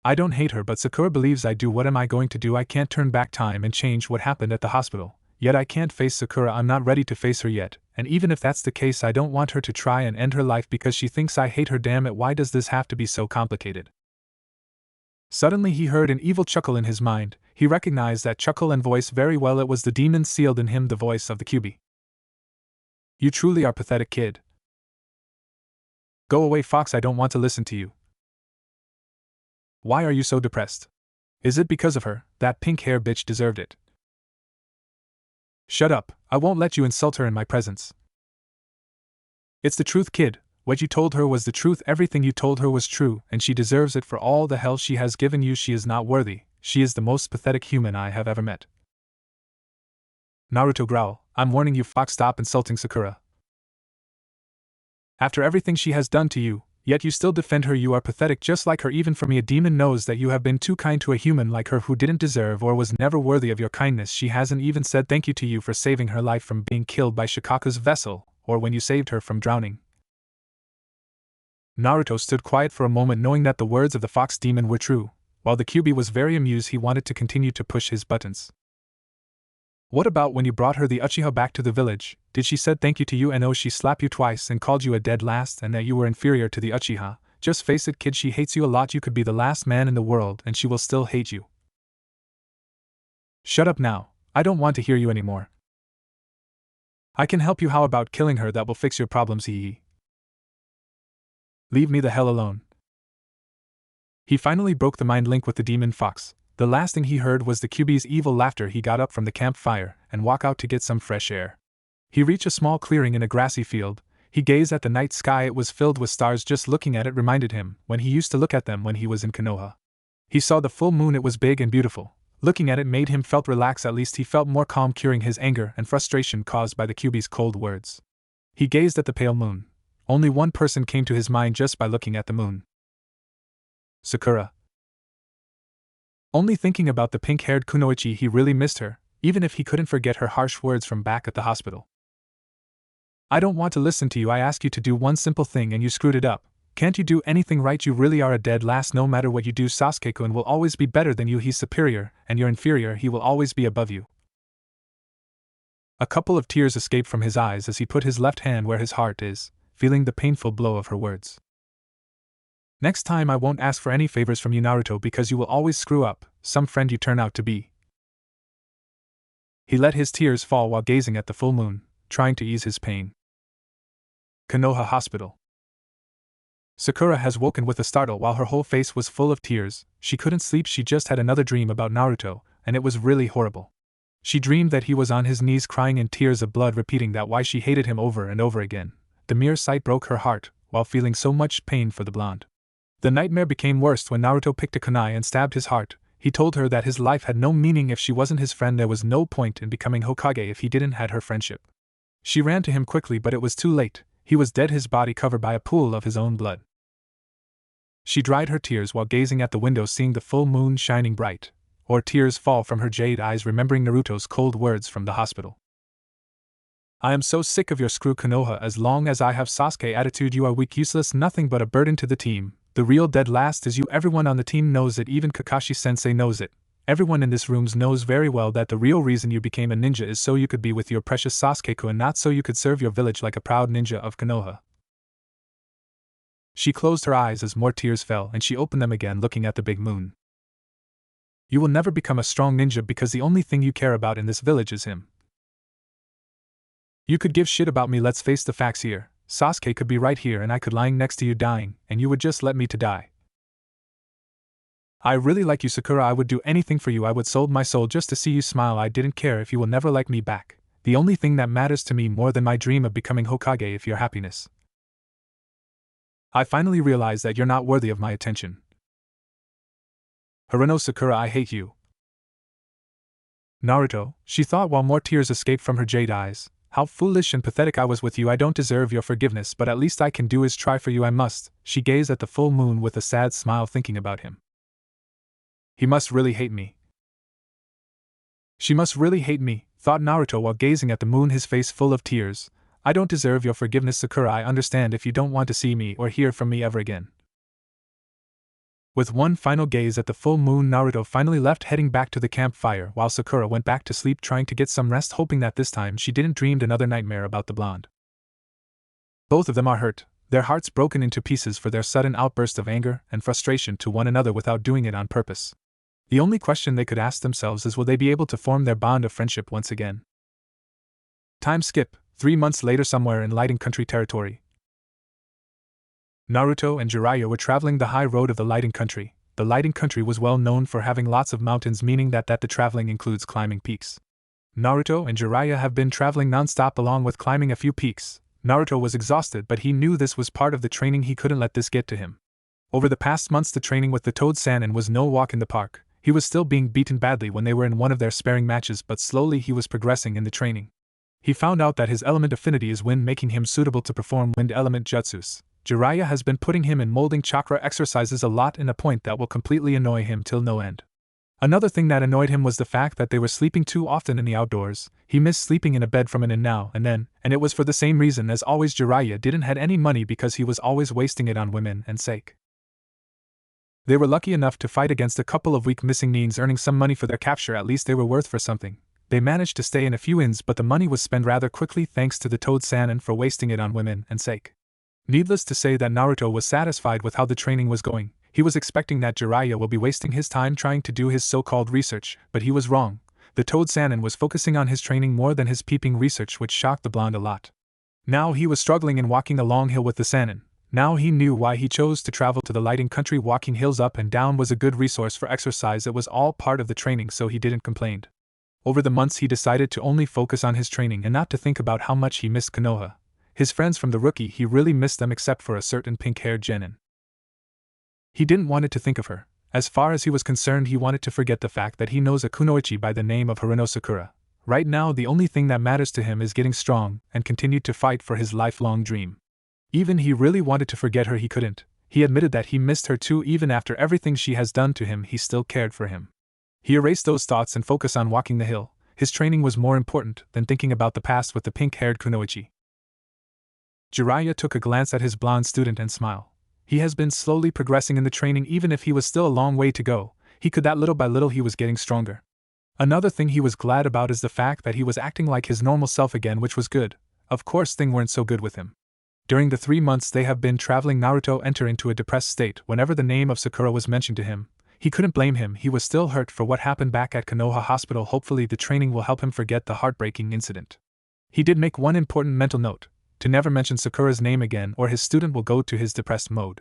I don't hate her, but Sakura believes I do. What am I going to do? I can't turn back time and change what happened at the hospital. Yet I can't face Sakura. I'm not ready to face her yet, and even if that's the case, I don't want her to try and end her life because she thinks I hate her. Damn it, why does this have to be so complicated? Suddenly he heard an evil chuckle in his mind. He recognized that chuckle and voice very well. It was the demon sealed in him, the voice of the Kyuubi. You truly are pathetic, kid. Go away, Fox, I don't want to listen to you. Why are you so depressed? Is it because of her? That pink-hair bitch deserved it. Shut up, I won't let you insult her in my presence. It's the truth, kid. What you told her was the truth. Everything you told her was true, and she deserves it for all the hell she has given you. She is not worthy. She is the most pathetic human I have ever met. Naruto growled, I'm warning you, Fox, stop insulting Sakura. After everything she has done to you, yet you still defend her. You are pathetic just like her. Even for me, a demon knows that you have been too kind to a human like her who didn't deserve or was never worthy of your kindness. She hasn't even said thank you to you for saving her life from being killed by Shikaku's vessel, or when you saved her from drowning. Naruto stood quiet for a moment, knowing that the words of the fox demon were true. While the Kyuubi was very amused, he wanted to continue to push his buttons. What about when you brought her the Uchiha back to the village? Did she said thank you to you? And oh, she slapped you twice and called you a dead last and that you were inferior to the Uchiha. Just face it, kid, she hates you a lot. You could be the last man in the world and she will still hate you. Shut up now, I don't want to hear you anymore. I can help you. How about killing her? That will fix your problems. Hee. Leave me the hell alone. He finally broke the mind link with the demon fox. The last thing he heard was the Kyuubi's evil laughter. He got up from the campfire and walked out to get some fresh air. He reached a small clearing in a grassy field. He gazed at the night sky. It was filled with stars. Just looking at it reminded him when he used to look at them when he was in Konoha. He saw the full moon. It was big and beautiful. Looking at it made him felt relaxed. At least he felt more calm, curing his anger and frustration caused by the Kyuubi's cold words. He gazed at the pale moon. Only one person came to his mind just by looking at the moon. Sakura. Only thinking about the pink-haired Kunoichi, he really missed her, even if he couldn't forget her harsh words from back at the hospital. I don't want to listen to you. I asked you to do one simple thing and you screwed it up. Can't you do anything right? You really are a dead last. No matter what you do, Sasuke-kun will always be better than you. He's superior, and you're inferior. He will always be above you. A couple of tears escaped from his eyes as he put his left hand where his heart is, feeling the painful blow of her words. Next time I won't ask for any favors from you, Naruto, because you will always screw up, some friend you turn out to be. He let his tears fall while gazing at the full moon, trying to ease his pain. Konoha Hospital. Sakura has woken with a startle while her whole face was full of tears. She couldn't sleep. She just had another dream about Naruto, and it was really horrible. She dreamed that he was on his knees crying in tears of blood, repeating that why she hated him over and over again. The mere sight broke her heart, while feeling so much pain for the blonde. The nightmare became worse when Naruto picked a kunai and stabbed his heart. He told her that his life had no meaning if she wasn't his friend. There was no point in becoming Hokage if he didn't have her friendship. She ran to him quickly, but it was too late. He was dead, his body covered by a pool of his own blood. She dried her tears while gazing at the window, seeing the full moon shining bright, or tears fall from her jade eyes, remembering Naruto's cold words from the hospital. I am so sick of your screw, Konoha. As long as I have Sasuke attitude, you are weak, useless, nothing but a burden to the team. The real dead last is you. Everyone on the team knows it, even Kakashi-sensei knows it. Everyone in this room knows very well that the real reason you became a ninja is so you could be with your precious Sasuke-kun and not so you could serve your village like a proud ninja of Konoha. She closed her eyes as more tears fell, and she opened them again, looking at the big moon. You will never become a strong ninja because the only thing you care about in this village is him. You could give shit about me. Let's face the facts here. Sasuke could be right here and I could lying next to you dying, and you would just let me to die. I really like you, Sakura. I would do anything for you. I would sold my soul just to see you smile. I didn't care if you will never like me back. The only thing that matters to me more than my dream of becoming Hokage is your happiness. I finally realize that you're not worthy of my attention. Haruno Sakura, I hate you. Naruto, she thought while more tears escaped from her jade eyes. How foolish and pathetic I was with you. I don't deserve your forgiveness, but at least I can do is try for you. I must. She gazed at the full moon with a sad smile, thinking about him. He must really hate me. She must really hate me, thought Naruto while gazing at the moon, his face full of tears. I don't deserve your forgiveness, Sakura. I understand if you don't want to see me or hear from me ever again. With one final gaze at the full moon, Naruto finally left, heading back to the campfire, while Sakura went back to sleep, trying to get some rest, hoping that this time she didn't dream another nightmare about the blonde. Both of them are hurt, their hearts broken into pieces for their sudden outburst of anger and frustration to one another without doing it on purpose. The only question they could ask themselves is, will they be able to form their bond of friendship once again? Time skip, 3 months later, somewhere in Lighting Country territory. Naruto and Jiraiya were traveling the high road of the Lighting Country. The Lighting Country was well known for having lots of mountains, meaning that the traveling includes climbing peaks. Naruto and Jiraiya have been traveling non-stop along with climbing a few peaks. Naruto was exhausted, but he knew this was part of the training. He couldn't let this get to him. Over the past months, the training with the Toad Sannin was no walk in the park. He was still being beaten badly when they were in one of their sparring matches, but slowly he was progressing in the training. He found out that his element affinity is wind, making him suitable to perform wind element jutsus. Jiraiya has been putting him in molding chakra exercises a lot, in a point that will completely annoy him till no end. Another thing that annoyed him was the fact that they were sleeping too often in the outdoors. He missed sleeping in a bed from an inn now and then, and it was for the same reason as always. Jiraiya didn't have any money because he was always wasting it on women and sake. They were lucky enough to fight against a couple of weak missing neens, earning some money for their capture. At least they were worth for something. They managed to stay in a few inns, but the money was spent rather quickly thanks to the Toad Sannin for wasting it on women and sake. Needless to say that Naruto was satisfied with how the training was going. He was expecting that Jiraiya will be wasting his time trying to do his so-called research, but he was wrong. The Toad Sannin was focusing on his training more than his peeping research, which shocked the blonde a lot. Now he was struggling in walking a long hill with the Sannin. Now he knew why he chose to travel to the Lighting Country. Walking hills up and down was a good resource for exercise. It was all part of the training, so he didn't complain. Over the months he decided to only focus on his training and not to think about how much he missed Konoha. His friends from the rookie, he really missed them except for a certain pink-haired genin. He didn't want it to think of her. As far as he was concerned, he wanted to forget the fact that he knows a kunoichi by the name of Haruno Sakura. Right now the only thing that matters to him is getting strong and continue to fight for his lifelong dream. Even he really wanted to forget her, he couldn't. He admitted that he missed her too. Even after everything she has done to him, he still cared for him. He erased those thoughts and focused on walking the hill. His training was more important than thinking about the past with the pink-haired kunoichi. Jiraiya took a glance at his blonde student and smiled. He has been slowly progressing in the training even if he was still a long way to go, he could that little by little he was getting stronger. Another thing he was glad about is the fact that he was acting like his normal self again, which was good. Of course things weren't so good with him. During the 3 months they have been traveling, Naruto entered into a depressed state whenever the name of Sakura was mentioned to him. He couldn't blame him, he was still hurt for what happened back at Konoha Hospital. Hopefully the training will help him forget the heartbreaking incident. He did make one important mental note, to never mention Sakura's name again or his student will go to his depressed mode.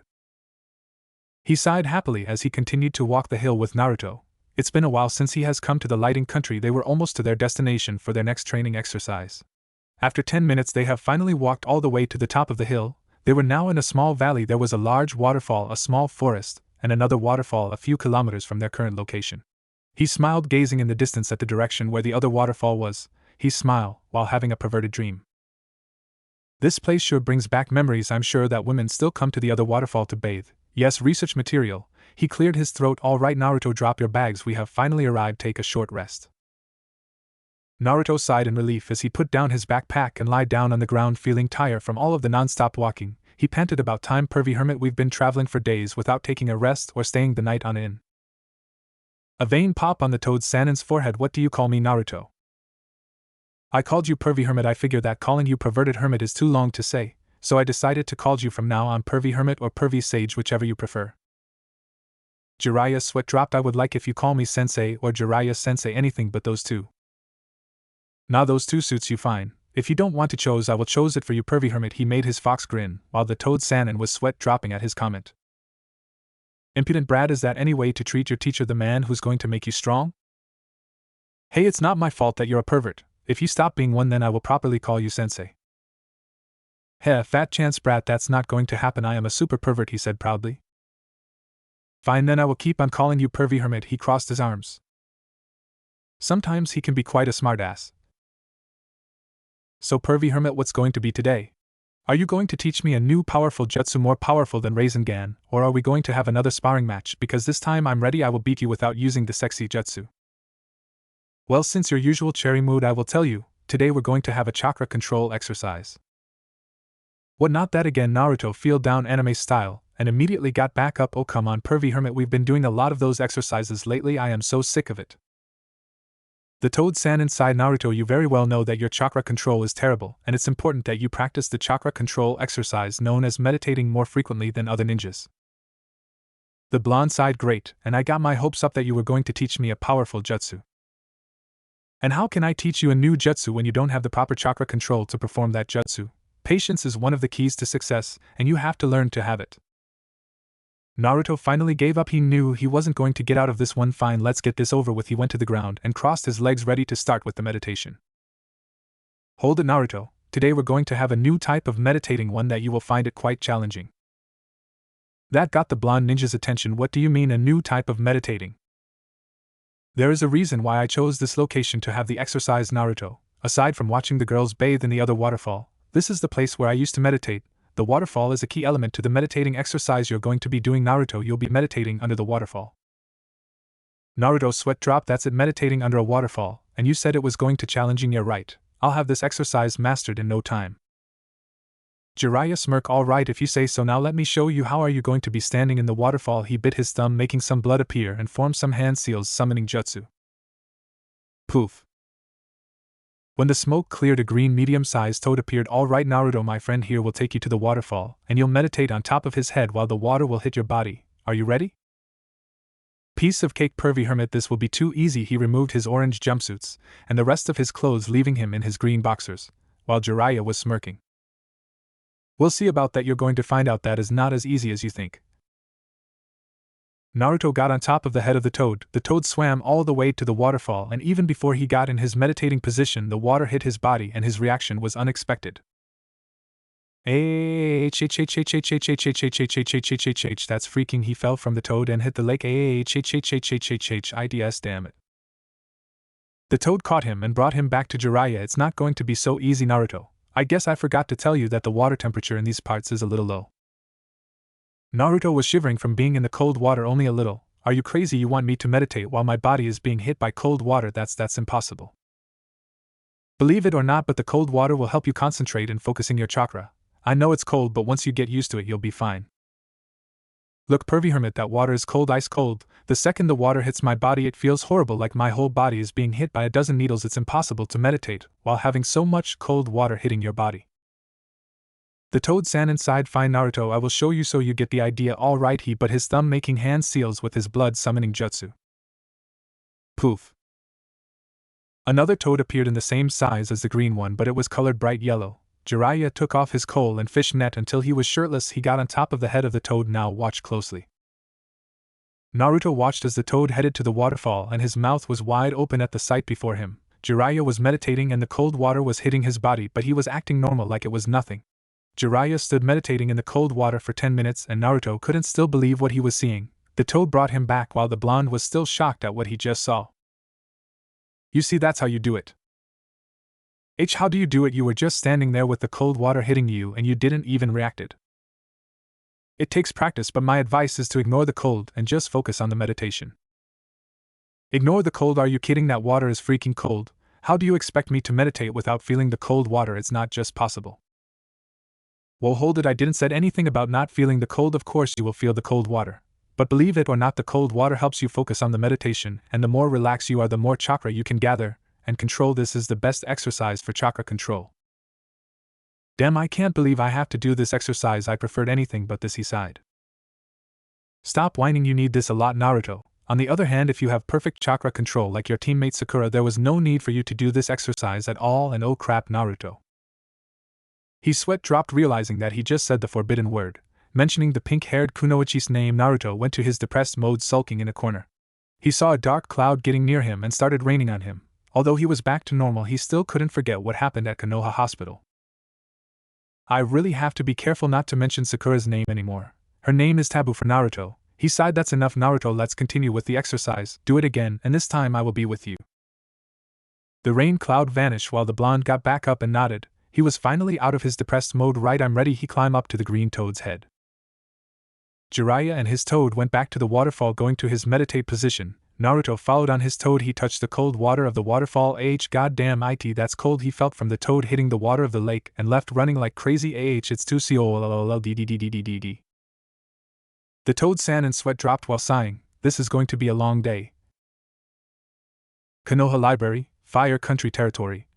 He sighed happily as he continued to walk the hill with Naruto. It's been a while since he has come to the lighting country. They were almost to their destination for their next training exercise. After 10 minutes they have finally walked all the way to the top of the hill. They were now in a small valley. There was a large waterfall, a small forest, and another waterfall a few kilometers from their current location. He smiled, gazing in the distance at the direction where the other waterfall was. He smiled while having a perverted dream. This place sure brings back memories. I'm sure that women still come to the other waterfall to bathe. Yes, research material. He cleared his throat. All right, Naruto, drop your bags. We have finally arrived. Take a short rest. Naruto sighed in relief as he put down his backpack and lied down on the ground, feeling tired from all of the non-stop walking. He panted, about time, pervy hermit, we've been traveling for days without taking a rest or staying the night on inn. A vein pop on the Toad Sannin's forehead. What do you call me, Naruto? I called you pervy hermit. I figure that calling you perverted hermit is too long to say, so I decided to call you from now on pervy hermit or pervy sage, whichever you prefer. Jiraiya's sweat dropped. I would like if you call me sensei or Jiraiya sensei, anything but those two. Nah, those two suits you fine. If you don't want to choose, I will choose it for you, pervy hermit. He made his fox grin, while the Toad Sannin was sweat dropping at his comment. Impudent brat, is that any way to treat your teacher, the man who's going to make you strong? Hey, it's not my fault that you're a pervert. If you stop being one, then I will properly call you sensei. Heh, fat chance brat, that's not going to happen. I am a super pervert, he said proudly. Fine, then I will keep on calling you pervy hermit. He crossed his arms. Sometimes he can be quite a smartass. So pervy hermit, what's going to be today? Are you going to teach me a new powerful jutsu more powerful than Rasengan, or are we going to have another sparring match? Because this time I'm ready. I will beat you without using the sexy jutsu. Well, since your usual cherry mood, I will tell you, today we're going to have a chakra control exercise. What, not that again? Naruto fell down anime style, and immediately got back up. Oh come on pervy hermit, we've been doing a lot of those exercises lately. I am so sick of it. The Toad Sannin sighed. Naruto, you very well know that your chakra control is terrible, and it's important that you practice the chakra control exercise known as meditating more frequently than other ninjas. The blonde sighed. Great, and I got my hopes up that you were going to teach me a powerful jutsu. And how can I teach you a new jutsu when you don't have the proper chakra control to perform that jutsu? Patience is one of the keys to success, and you have to learn to have it. Naruto finally gave up. He knew he wasn't going to get out of this one. Fine, let's get this over with. He went to the ground and crossed his legs, ready to start with the meditation. Hold it, Naruto. Today we're going to have a new type of meditating, one that you will find it quite challenging. That got the blonde ninja's attention. What do you mean, a new type of meditating? There is a reason why I chose this location to have the exercise, Naruto. Aside from watching the girls bathe in the other waterfall, this is the place where I used to meditate. The waterfall is a key element to the meditating exercise you're going to be doing, Naruto. You'll be meditating under the waterfall. Naruto's sweat dropped. That's it, meditating under a waterfall, and you said it was going to challenging. You're right. I'll have this exercise mastered in no time. Jiraiya smirked. All right, if you say so. Now let me show you. How are you going to be standing in the waterfall? He bit his thumb, making some blood appear and formed some hand seals, summoning jutsu. Poof. When the smoke cleared, a green medium-sized toad appeared. All right, Naruto, my friend here will take you to the waterfall, and you'll meditate on top of his head while the water will hit your body. Are you ready? Piece of cake, pervy hermit, this will be too easy. He removed his orange jumpsuits and the rest of his clothes, leaving him in his green boxers, while Jiraiya was smirking. We'll see about that. You're going to find out that is not as easy as you think. Naruto got on top of the head of the toad. The toad swam all the way to the waterfall, and even before he got in his meditating position, the water hit his body, and his reaction was unexpected. That's freaking. He fell from the toad and hit the lake. Ids, damn it. The toad caught him and brought him back to Jiraiya. It's not going to be so easy, Naruto. I guess I forgot to tell you that the water temperature in these parts is a little low. Naruto was shivering from being in the cold water. Only a little. Are you crazy? You want me to meditate while my body is being hit by cold water? That's impossible. Believe it or not, but the cold water will help you concentrate and focusing your chakra. I know it's cold, but once you get used to it, you'll be fine. Look, pervy hermit, that water is cold, ice cold. The second the water hits my body, it feels horrible, like my whole body is being hit by a dozen needles. It's impossible to meditate while having so much cold water hitting your body. The toad-san inside. Fine, Naruto, I will show you so you get the idea. All right, he but his thumb making hand seals with his blood summoning jutsu. Poof. Another toad appeared in the same size as the green one, but it was colored bright yellow. Jiraiya took off his coal and fish net until he was shirtless. He got on top of the head of the toad. Now watch closely. Naruto watched as the toad headed to the waterfall, and his mouth was wide open at the sight before him. Jiraiya was meditating and the cold water was hitting his body, but he was acting normal like it was nothing. Jiraiya stood meditating in the cold water for 10 minutes, and Naruto couldn't still believe what he was seeing. The toad brought him back while the blonde was still shocked at what he just saw. You see, that's how you do it. How do you do it? You were just standing there with the cold water hitting you and you didn't even reacted. It takes practice, but my advice is to ignore the cold and just focus on the meditation. Ignore the cold? Are you kidding? That water is freaking cold. How do you expect me to meditate without feeling the cold water? It's not just possible. Whoa, hold it, I didn't said anything about not feeling the cold. Of course you will feel the cold water. But believe it or not, the cold water helps you focus on the meditation, and the more relaxed you are, the more chakra you can gather and control. This is the best exercise for chakra control. Damn, I can't believe I have to do this exercise. I preferred anything but this, he sighed. Stop whining, you need this a lot, Naruto. On the other hand, if you have perfect chakra control like your teammate Sakura, there was no need for you to do this exercise at all. And oh crap, Naruto. His sweat dropped, realizing that he just said the forbidden word. Mentioning the pink-haired Kunoichi's name, Naruto went to his depressed mode, sulking in a corner. He saw a dark cloud getting near him and started raining on him. Although he was back to normal, he still couldn't forget what happened at Konoha Hospital. I really have to be careful not to mention Sakura's name anymore. Her name is taboo for Naruto. He sighed. That's enough, Naruto, let's continue with the exercise. Do it again, and this time I will be with you. The rain cloud vanished while the blonde got back up and nodded. He was finally out of his depressed mode. Right, I'm ready. He climbed up to the green toad's head. Jiraiya and his toad went back to the waterfall, going to his meditate position. Naruto followed on his toad. He touched the cold water of the waterfall. Goddamn it, that's cold, he felt from the toad hitting the water of the lake and left running like crazy. It's too cold. The toad-san in sweat dropped while sighing. This is going to be a long day. Konoha Library, Fire Country Territory.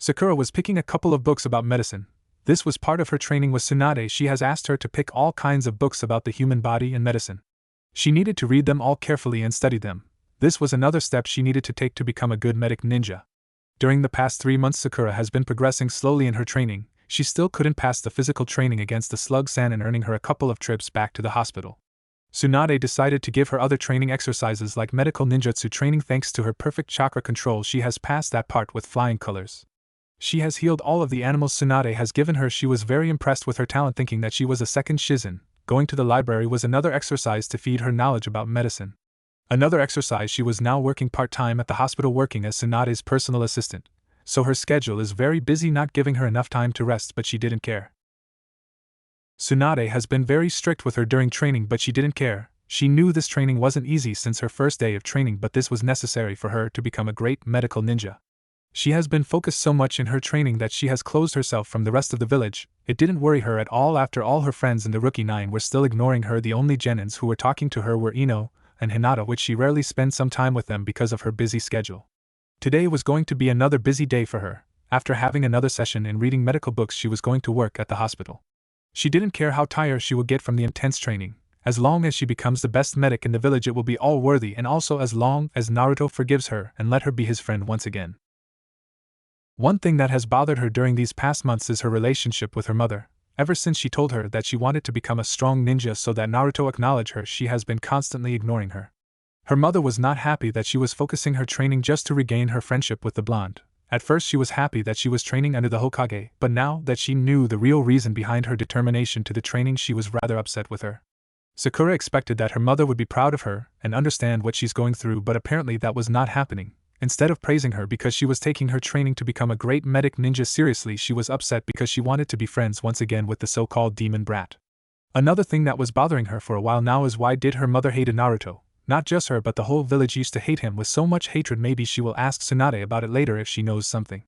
Sakura was picking a couple of books about medicine. This was part of her training with Tsunade. She has asked her to pick all kinds of books about the human body and medicine. She needed to read them all carefully and study them. This was another step she needed to take to become a good medic ninja. During the past 3 months, Sakura has been progressing slowly in her training. She still couldn't pass the physical training against the slug-san and earning her a couple of trips back to the hospital. Tsunade decided to give her other training exercises like medical ninjutsu training. Thanks to her perfect chakra control, she has passed that part with flying colors. She has healed all of the animals Tsunade has given her. She was very impressed with her talent, thinking that she was a second Shizen. Going to the library was another exercise to feed her knowledge about medicine. Another exercise, she was now working part-time at the hospital, working as Tsunade's personal assistant. So her schedule is very busy, not giving her enough time to rest, but she didn't care. Tsunade has been very strict with her during training, but she didn't care. She knew this training wasn't easy since her first day of training, but this was necessary for her to become a great medical ninja. She has been focused so much in her training that she has closed herself from the rest of the village. It didn't worry her at all. After all, her friends in the Rookie 9 were still ignoring her. The only genins who were talking to her were Ino and Hinata, which she rarely spent some time with them because of her busy schedule. Today was going to be another busy day for her. After having another session in reading medical books, she was going to work at the hospital. She didn't care how tired she would get from the intense training. As long as she becomes the best medic in the village, it will be all worthy, and also as long as Naruto forgives her and let her be his friend once again. One thing that has bothered her during these past months is her relationship with her mother. Ever since she told her that she wanted to become a strong ninja so that Naruto acknowledged her, she has been constantly ignoring her. Her mother was not happy that she was focusing her training just to regain her friendship with the blonde. At first she was happy that she was training under the Hokage, but now that she knew the real reason behind her determination to the training, she was rather upset with her. Sakura expected that her mother would be proud of her and understand what she's going through, but apparently that was not happening. Instead of praising her because she was taking her training to become a great medic ninja seriously, she was upset because she wanted to be friends once again with the so-called demon brat. Another thing that was bothering her for a while now is why did her mother hate Naruto? Not just her, but the whole village used to hate him with so much hatred. Maybe she will ask Tsunade about it later if she knows something.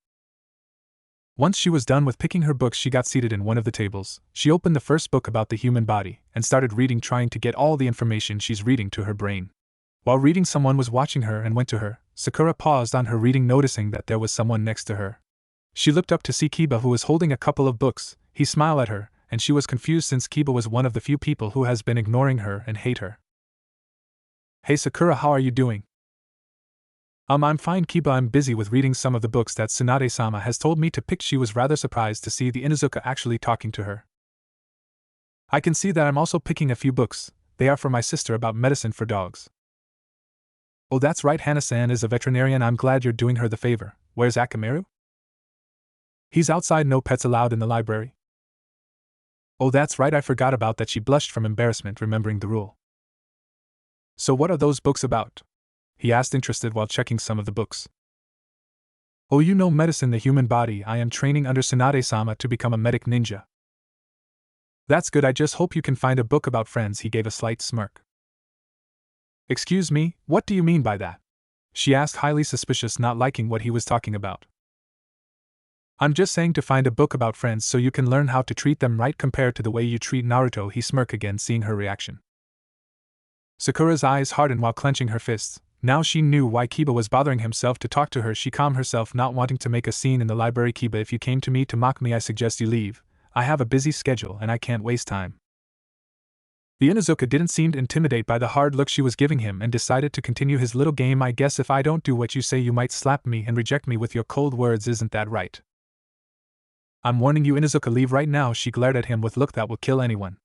Once she was done with picking her books, she got seated in one of the tables. She opened the first book about the human body and started reading, trying to get all the information she's reading to her brain. While reading, someone was watching her and went to her. Sakura paused on her reading, noticing that there was someone next to her. She looked up to see Kiba, who was holding a couple of books. He smiled at her, and she was confused since Kiba was one of the few people who has been ignoring her and hate her. "Hey Sakura, how are you doing?" I'm fine, Kiba. I'm busy with reading some of the books that Tsunade-sama has told me to pick." She was rather surprised to see the Inuzuka actually talking to her. "I can see that I'm also picking a few books. They are for my sister about medicine for dogs." "Oh, that's right, Hana-san is a veterinarian. I'm glad you're doing her the favor. Where's Akamaru?" "He's outside, no pets allowed in the library." "Oh, that's right, I forgot about that." She blushed from embarrassment, remembering the rule. "So what are those books about?" he asked, interested while checking some of the books. "Oh, you know, medicine, the human body. I am training under Tsunade-sama to become a medic ninja." "That's good, I just hope you can find a book about friends." He gave a slight smirk. "Excuse me, what do you mean by that?" she asked, highly suspicious, not liking what he was talking about. "I'm just saying to find a book about friends so you can learn how to treat them right compared to the way you treat Naruto." He smirked again, seeing her reaction. Sakura's eyes hardened while clenching her fists. Now she knew why Kiba was bothering himself to talk to her. She calmed herself, not wanting to make a scene in the library. "Kiba, if you came to me to mock me, I suggest you leave. I have a busy schedule and I can't waste time." The Inuzuka didn't seem intimidated by the hard look she was giving him and decided to continue his little game. "I guess if I don't do what you say, you might slap me and reject me with your cold words, isn't that right?" "I'm warning you, Inuzuka, leave right now." She glared at him with a look that will kill anyone.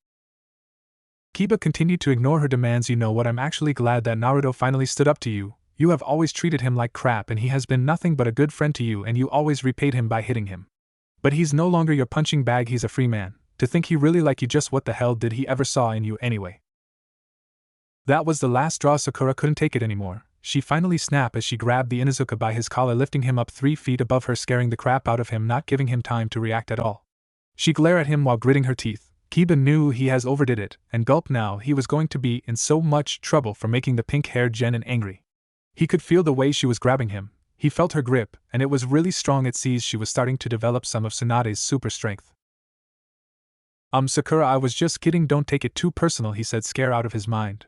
Kiba continued to ignore her demands. "You know what, I'm actually glad that Naruto finally stood up to you. You have always treated him like crap and he has been nothing but a good friend to you, and you always repaid him by hitting him. But he's no longer your punching bag, he's a free man. To think he really liked you, just what the hell did he ever saw in you anyway?" That was the last straw. Sakura couldn't take it anymore. She finally snapped as she grabbed the Inuzuka by his collar, lifting him up 3 feet above her, scaring the crap out of him, not giving him time to react at all. She glared at him while gritting her teeth. Kiba knew he has overdid it, and gulped. Now he was going to be in so much trouble for making the pink-haired genin angry. He could feel the way she was grabbing him. He felt her grip, and it was really strong. It seemed she was starting to develop some of Tsunade's super strength. Sakura, I was just kidding, don't take it too personal," he said, scared out of his mind.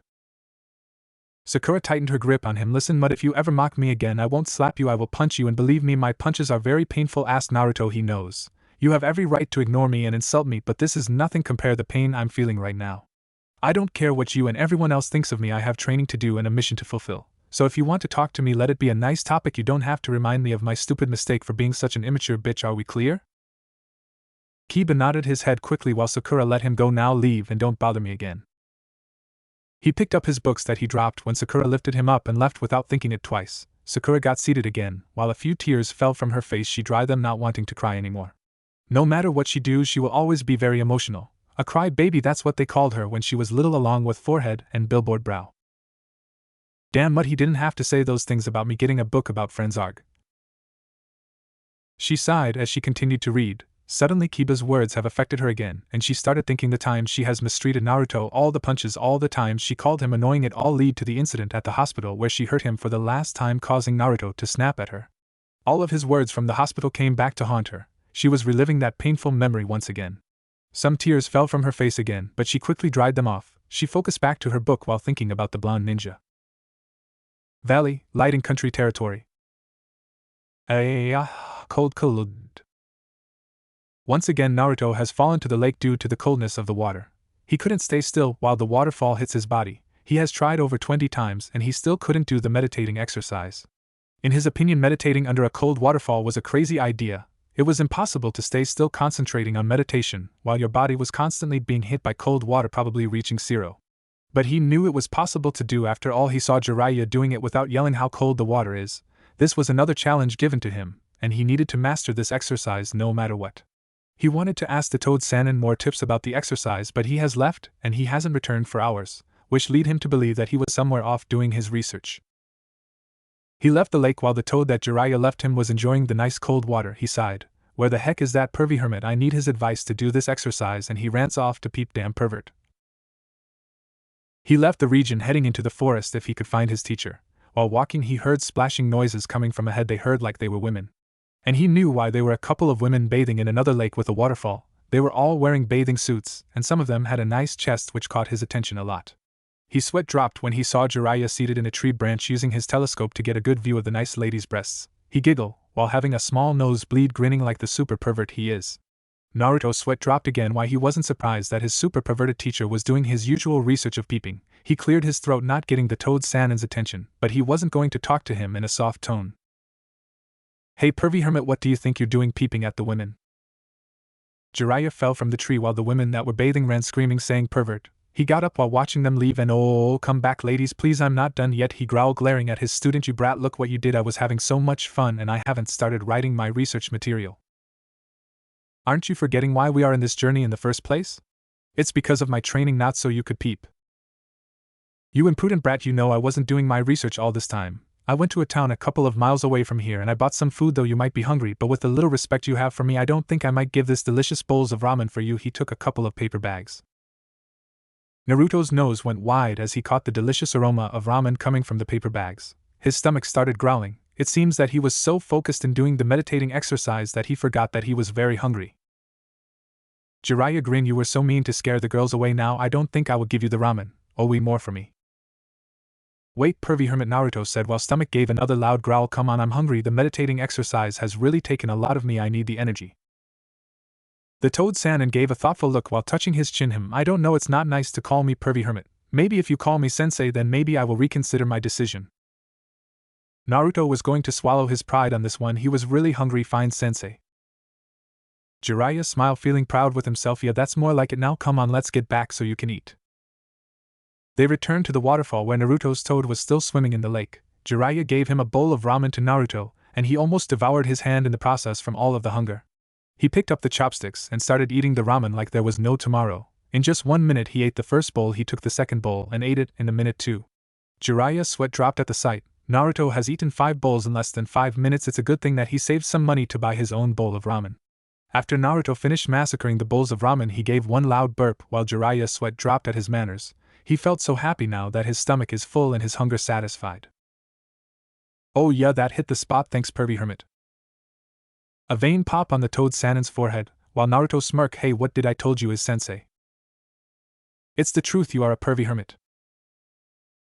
Sakura tightened her grip on him. "Listen, mud, if you ever mock me again, I won't slap you, I will punch you, and believe me, my punches are very painful." Asked Naruto. "He knows. You have every right to ignore me and insult me, but this is nothing compared to the pain I'm feeling right now. I don't care what you and everyone else thinks of me, I have training to do and a mission to fulfill. So if you want to talk to me, let it be a nice topic. You don't have to remind me of my stupid mistake for being such an immature bitch. Are we clear?" Kiba nodded his head quickly while Sakura let him go. "Now leave and don't bother me again." He picked up his books that he dropped when Sakura lifted him up and left without thinking it twice. Sakura got seated again. While a few tears fell from her face, she dried them, not wanting to cry anymore. No matter what she do, she will always be very emotional. A cry baby, that's what they called her when she was little, along with forehead and billboard brow. "Damn, mud, he didn't have to say those things about me getting a book about friends, arg." She sighed as she continued to read. Suddenly Kiba's words have affected her again, and she started thinking the times she has mistreated Naruto, all the punches, all the times she called him annoying, it all lead to the incident at the hospital where she hurt him for the last time, causing Naruto to snap at her. All of his words from the hospital came back to haunt her. She was reliving that painful memory once again. Some tears fell from her face again, but she quickly dried them off. She focused back to her book while thinking about the blonde ninja. Valley, light and country territory. Cold. Once again Naruto has fallen to the lake due to the coldness of the water. He couldn't stay still while the waterfall hits his body. He has tried over 20 times and he still couldn't do the meditating exercise. In his opinion, meditating under a cold waterfall was a crazy idea. It was impossible to stay still concentrating on meditation while your body was constantly being hit by cold water, probably reaching zero. But he knew it was possible to do. After all, he saw Jiraiya doing it without yelling how cold the water is. This was another challenge given to him, and he needed to master this exercise no matter what. He wanted to ask the Toad Sannin more tips about the exercise, but he has left and he hasn't returned for hours, which lead him to believe that he was somewhere off doing his research. He left the lake while the toad that Jiraiya left him was enjoying the nice cold water. He sighed. Where the heck is that pervy hermit? I need his advice to do this exercise, and he rants off to peep. Damn pervert. He left the region, heading into the forest if he could find his teacher. While walking, he heard splashing noises coming from ahead. They heard like they were women. And he knew why. They were a couple of women bathing in another lake with a waterfall. They were all wearing bathing suits, and some of them had a nice chest which caught his attention a lot. His sweat dropped when he saw Jiraiya seated in a tree branch using his telescope to get a good view of the nice lady's breasts. He giggled, while having a small nosebleed, grinning like the super pervert he is. Naruto's sweat dropped again. Why he wasn't surprised that his super perverted teacher was doing his usual research of peeping. He cleared his throat, not getting the Toad Sannin's attention, but he wasn't going to talk to him in a soft tone. Hey pervy hermit, what do you think you're doing peeping at the women? Jiraiya fell from the tree while the women that were bathing ran screaming, saying pervert. He got up while watching them leave and oh, come back ladies please, I'm not done yet, he growled, glaring at his student. You brat, look what you did. I was having so much fun and I haven't started writing my research material. Aren't you forgetting why we are in this journey in the first place? It's because of my training, not so you could peep. You imprudent brat, you know I wasn't doing my research all this time. I went to a town a couple of miles away from here and I bought some food, though you might be hungry, but with the little respect you have for me, I don't think I might give this delicious bowls of ramen for you. He took a couple of paper bags. Naruto's nose went wide as he caught the delicious aroma of ramen coming from the paper bags. His stomach started growling. It seems that he was so focused in doing the meditating exercise that he forgot that he was very hungry. Jiraiya grinned. You were so mean to scare the girls away. Now I don't think I will give you the ramen. Oh, wait, more for me. Wait pervy hermit, Naruto said while stomach gave another loud growl. Come on, I'm hungry. The meditating exercise has really taken a lot of me. I need the energy. The Toad Sannin gave a thoughtful look while touching his chin. I don't know, it's not nice to call me pervy hermit. Maybe if you call me sensei, then maybe I will reconsider my decision. Naruto was going to swallow his pride on this one. He was really hungry. Fine, sensei. Jiraiya smiled, feeling proud with himself. Yeah, that's more like it. Now come on, let's get back so you can eat. They returned to the waterfall where Naruto's toad was still swimming in the lake. Jiraiya gave him a bowl of ramen to Naruto, and he almost devoured his hand in the process from all of the hunger. He picked up the chopsticks and started eating the ramen like there was no tomorrow. In just 1 minute he ate the first bowl, he took the second bowl and ate it in a minute too. Jiraiya's sweat dropped at the sight. Naruto has eaten 5 bowls in less than 5 minutes. It's a good thing that he saved some money to buy his own bowl of ramen. After Naruto finished massacring the bowls of ramen, he gave one loud burp while Jiraiya's sweat dropped at his manners. He felt so happy now that his stomach is full and his hunger satisfied. Oh yeah, that hit the spot, thanks pervy hermit. A vein pop on the Toad Sannin's forehead, while Naruto smirked. Hey, what did I told you is sensei? It's the truth, you are a pervy hermit.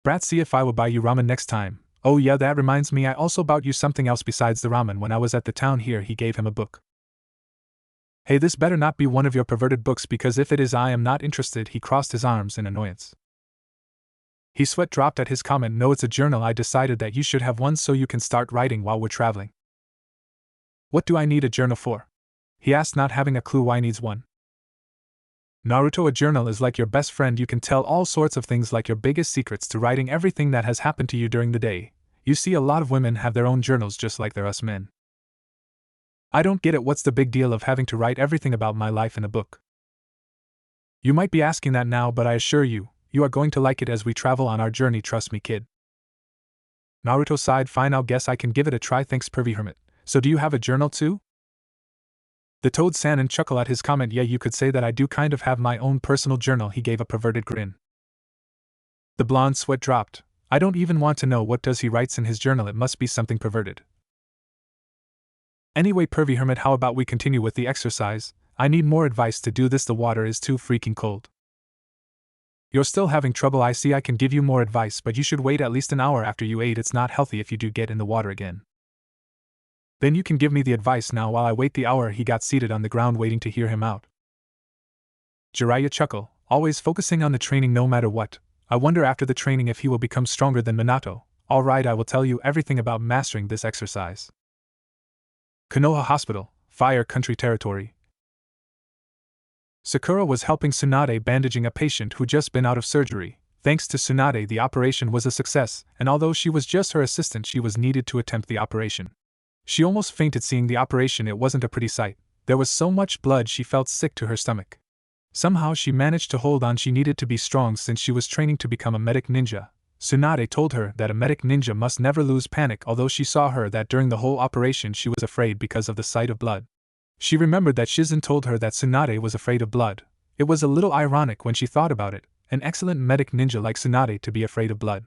Brat, see if I will buy you ramen next time. Oh yeah, that reminds me, I also bought you something else besides the ramen when I was at the town here. He gave him a book. Hey, this better not be one of your perverted books, because if it is, I am not interested. He crossed his arms in annoyance. His sweat dropped at his comment. No, it's a journal. I decided that you should have one so you can start writing while we're traveling. What do I need a journal for? He asked, not having a clue why he needs one. Naruto, a journal is like your best friend. You can tell all sorts of things, like your biggest secrets to writing everything that has happened to you during the day. You see, a lot of women have their own journals just like they're us men. I don't get it. What's the big deal of having to write everything about my life in a book? You might be asking that now, but I assure you, you are going to like it as we travel on our journey. Trust me, kid. Naruto sighed. Fine, I'll guess I can give it a try, thanks pervy hermit. So do you have a journal too? The Toad Sannin chuckled at his comment. Yeah, you could say that I do kind of have my own personal journal. He gave a perverted grin. The blonde sweat dropped. I don't even want to know what does he writes in his journal. It must be something perverted. Anyway, pervy hermit, how about we continue with the exercise? I need more advice to do this. The water is too freaking cold. You're still having trouble, I see. I can give you more advice, but you should wait at least an hour after you ate. It's not healthy if you do get in the water again. Then you can give me the advice now while I wait the hour. He got seated on the ground waiting to hear him out. Jiraiya chuckled, always focusing on the training no matter what. I wonder after the training if he will become stronger than Minato. Alright, I will tell you everything about mastering this exercise. Konoha Hospital, Fire Country Territory. Sakura was helping Tsunade bandaging a patient who just been out of surgery. Thanks to Tsunade, the operation was a success, and although she was just her assistant, she was needed to attempt the operation. She almost fainted seeing the operation. It wasn't a pretty sight. There was so much blood she felt sick to her stomach. Somehow she managed to hold on. She needed to be strong since she was training to become a medic ninja. Tsunade told her that a medic ninja must never lose panic, although she saw her that during the whole operation she was afraid because of the sight of blood. She remembered that Shizen told her that Tsunade was afraid of blood. It was a little ironic when she thought about it, an excellent medic ninja like Tsunade to be afraid of blood.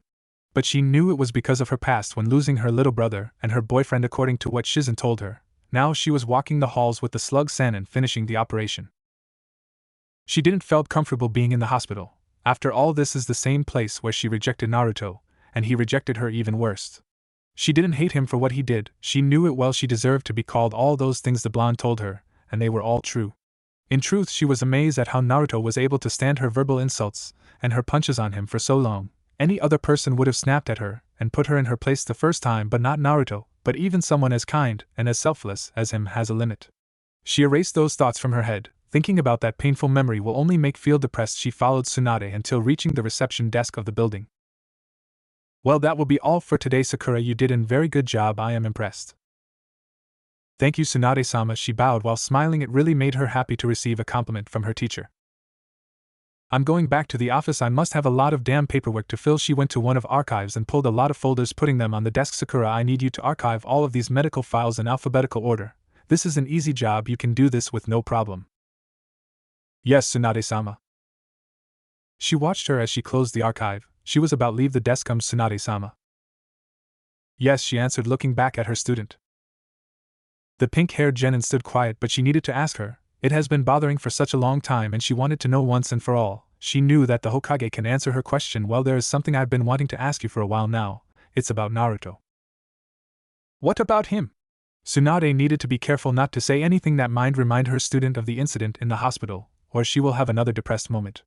But she knew it was because of her past when losing her little brother and her boyfriend according to what Shizen told her. Now she was walking the halls with the slug Sanin finishing the operation. She didn't felt comfortable being in the hospital. After all, this is the same place where she rejected Naruto, and he rejected her even worse. She didn't hate him for what he did, she knew it well. She deserved to be called all those things the blonde told her, and they were all true. In truth, she was amazed at how Naruto was able to stand her verbal insults and her punches on him for so long. Any other person would have snapped at her and put her in her place the first time, but not Naruto. But even someone as kind and as selfless as him has a limit. She erased those thoughts from her head. Thinking about that painful memory will only make feel depressed. She followed Tsunade until reaching the reception desk of the building. Well, that will be all for today, Sakura. You did a very good job. I am impressed. Thank you, Tsunade-sama. She bowed while smiling. It really made her happy to receive a compliment from her teacher. I'm going back to the office. I must have a lot of damn paperwork to fill. She went to one of archives and pulled a lot of folders, putting them on the desk. Sakura, I need you to archive all of these medical files in alphabetical order. This is an easy job. You can do this with no problem. Yes, Tsunade-sama. She watched her as she closed the archive. She was about to leave the desk. Tsunade-sama. Yes, she answered, looking back at her student. The pink-haired genin stood quiet, but she needed to ask her. It has been bothering for such a long time, and she wanted to know once and for all. She knew that the Hokage can answer her question. Well, there is something I've been wanting to ask you for a while now. It's about Naruto. What about him? Tsunade needed to be careful not to say anything that might remind her student of the incident in the hospital, or she will have another depressed moment.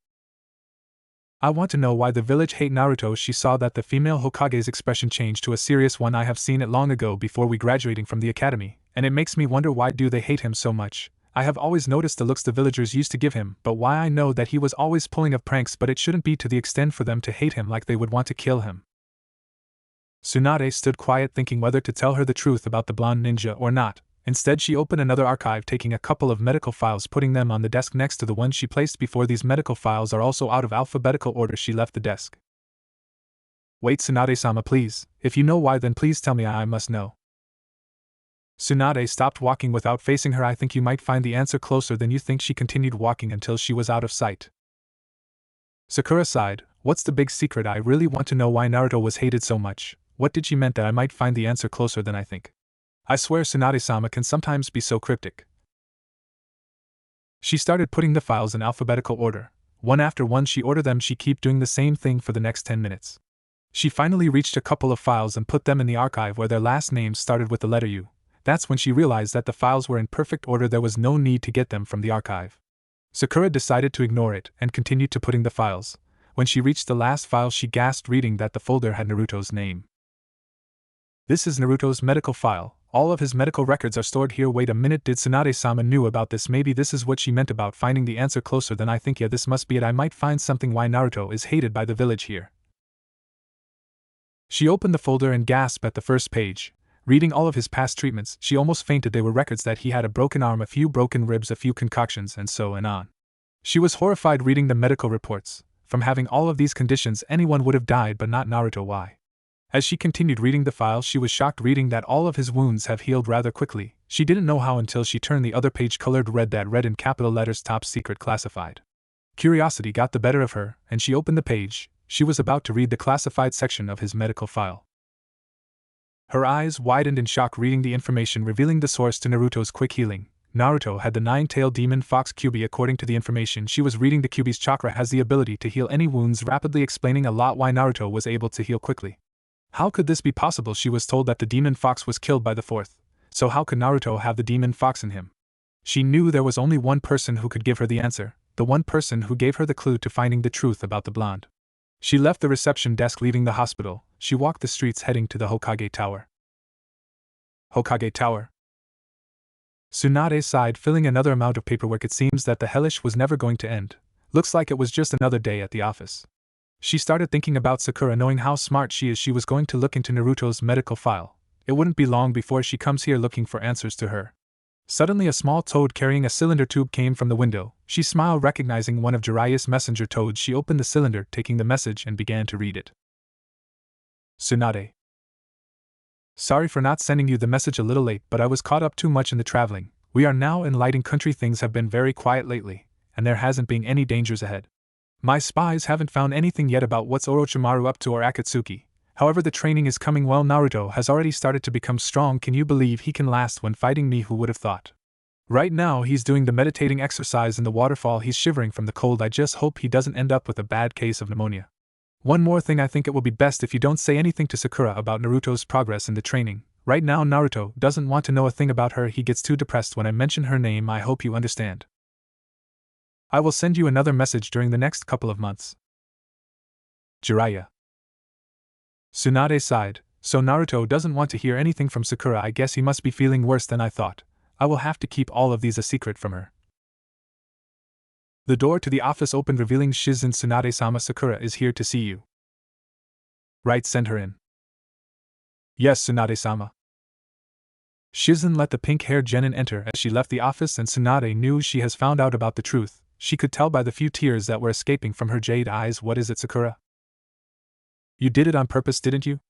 I want to know why the village hate Naruto. She saw that the female Hokage's expression changed to a serious one. I have seen it long ago before we graduating from the academy, and it makes me wonder why do they hate him so much. I have always noticed the looks the villagers used to give him, but why I know that he was always pulling of pranks, but it shouldn't be to the extent for them to hate him like they would want to kill him. Tsunade stood quiet, thinking whether to tell her the truth about the blonde ninja or not. Instead, she opened another archive, taking a couple of medical files, putting them on the desk next to the one she placed before. These medical files are also out of alphabetical order. She left the desk. Wait, Tsunade-sama, please. If you know why, then please tell me. I must know. Tsunade stopped walking without facing her. I think you might find the answer closer than you think. She continued walking until she was out of sight. Sakura sighed. What's the big secret? I really want to know why Naruto was hated so much. What did she meant that I might find the answer closer than I think? I swear Tsunade-sama can sometimes be so cryptic. She started putting the files in alphabetical order. One after one she ordered them. She kept doing the same thing for the next 10 minutes. She finally reached a couple of files and put them in the archive where their last names started with the letter U. That's when she realized that the files were in perfect order. There was no need to get them from the archive. Sakura decided to ignore it and continued to putting the files. When she reached the last file, she gasped, reading that the folder had Naruto's name. This is Naruto's medical file. All of his medical records are stored here. Wait a minute, did Tsunade-sama knew about this? Maybe this is what she meant about finding the answer closer than I think. Yeah, this must be it. I might find something why Naruto is hated by the village here. She opened the folder and gasped at the first page. Reading all of his past treatments, she almost fainted. They were records that he had a broken arm, a few broken ribs, a few concoctions, and so on. She was horrified reading the medical reports. From having all of these conditions, anyone would have died, but not Naruto. Why? As she continued reading the file, she was shocked reading that all of his wounds have healed rather quickly. She didn't know how until she turned the other page. Colored red that read in capital letters, top secret classified. Curiosity got the better of her, and she opened the page. She was about to read the classified section of his medical file. Her eyes widened in shock reading the information revealing the source to Naruto's quick healing. Naruto had the nine-tailed demon fox Kyuubi. According to the information she was reading, the Kyuubi's chakra has the ability to heal any wounds rapidly, explaining a lot why Naruto was able to heal quickly. How could this be possible? She was told that the demon fox was killed by the fourth, so how could Naruto have the demon fox in him? She knew there was only one person who could give her the answer, the one person who gave her the clue to finding the truth about the blonde. She left the reception desk, leaving the hospital. She walked the streets heading to the Hokage Tower. Hokage Tower. Tsunade sighed, filling another amount of paperwork. It seems that the hellish was never going to end. Looks like it was just another day at the office. She started thinking about Sakura. Knowing how smart she is, she was going to look into Naruto's medical file. It wouldn't be long before she comes here looking for answers to her. Suddenly a small toad carrying a cylinder tube came from the window. She smiled, recognizing one of Jiraiya's messenger toads. She opened the cylinder, taking the message, and began to read it. Tsunade. Sorry for not sending you the message a little late, but I was caught up too much in the traveling. We are now in Lighting Country. Things have been very quiet lately, and there hasn't been any dangers ahead. My spies haven't found anything yet about what's Orochimaru up to or Akatsuki. However, the training is coming well. Naruto has already started to become strong. Can you believe he can last when fighting me? Who would have thought? Right now he's doing the meditating exercise in the waterfall. He's shivering from the cold. I just hope he doesn't end up with a bad case of pneumonia. One more thing, I think it will be best if you don't say anything to Sakura about Naruto's progress in the training. Right now Naruto doesn't want to know a thing about her. He gets too depressed when I mention her name. I hope you understand. I will send you another message during the next couple of months. Jiraiya. Tsunade sighed. So Naruto doesn't want to hear anything from Sakura. I guess he must be feeling worse than I thought. I will have to keep all of these a secret from her. The door to the office opened, revealing Shizen. Tsunade-sama, Sakura is here to see you. Right, send her in. Yes, Tsunade-sama. Shizen let the pink-haired genin enter as she left the office, and Tsunade knew she has found out about the truth. She could tell by the few tears that were escaping from her jade eyes. What is it, Sakura? You did it on purpose, didn't you?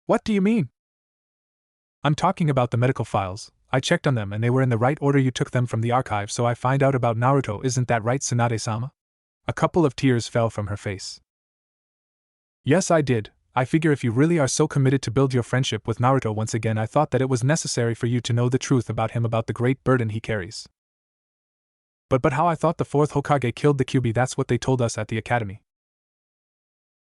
What do you mean? I'm talking about the medical files. I checked on them and they were in the right order. You took them from the archive, so I find out about Naruto, isn't that right, Tsunade-sama? A couple of tears fell from her face. Yes, I did. I figure if you really are so committed to build your friendship with Naruto once again, I thought that it was necessary for you to know the truth about him, about the great burden he carries. But how? I thought the fourth Hokage killed the Kyuubi. That's what they told us at the academy.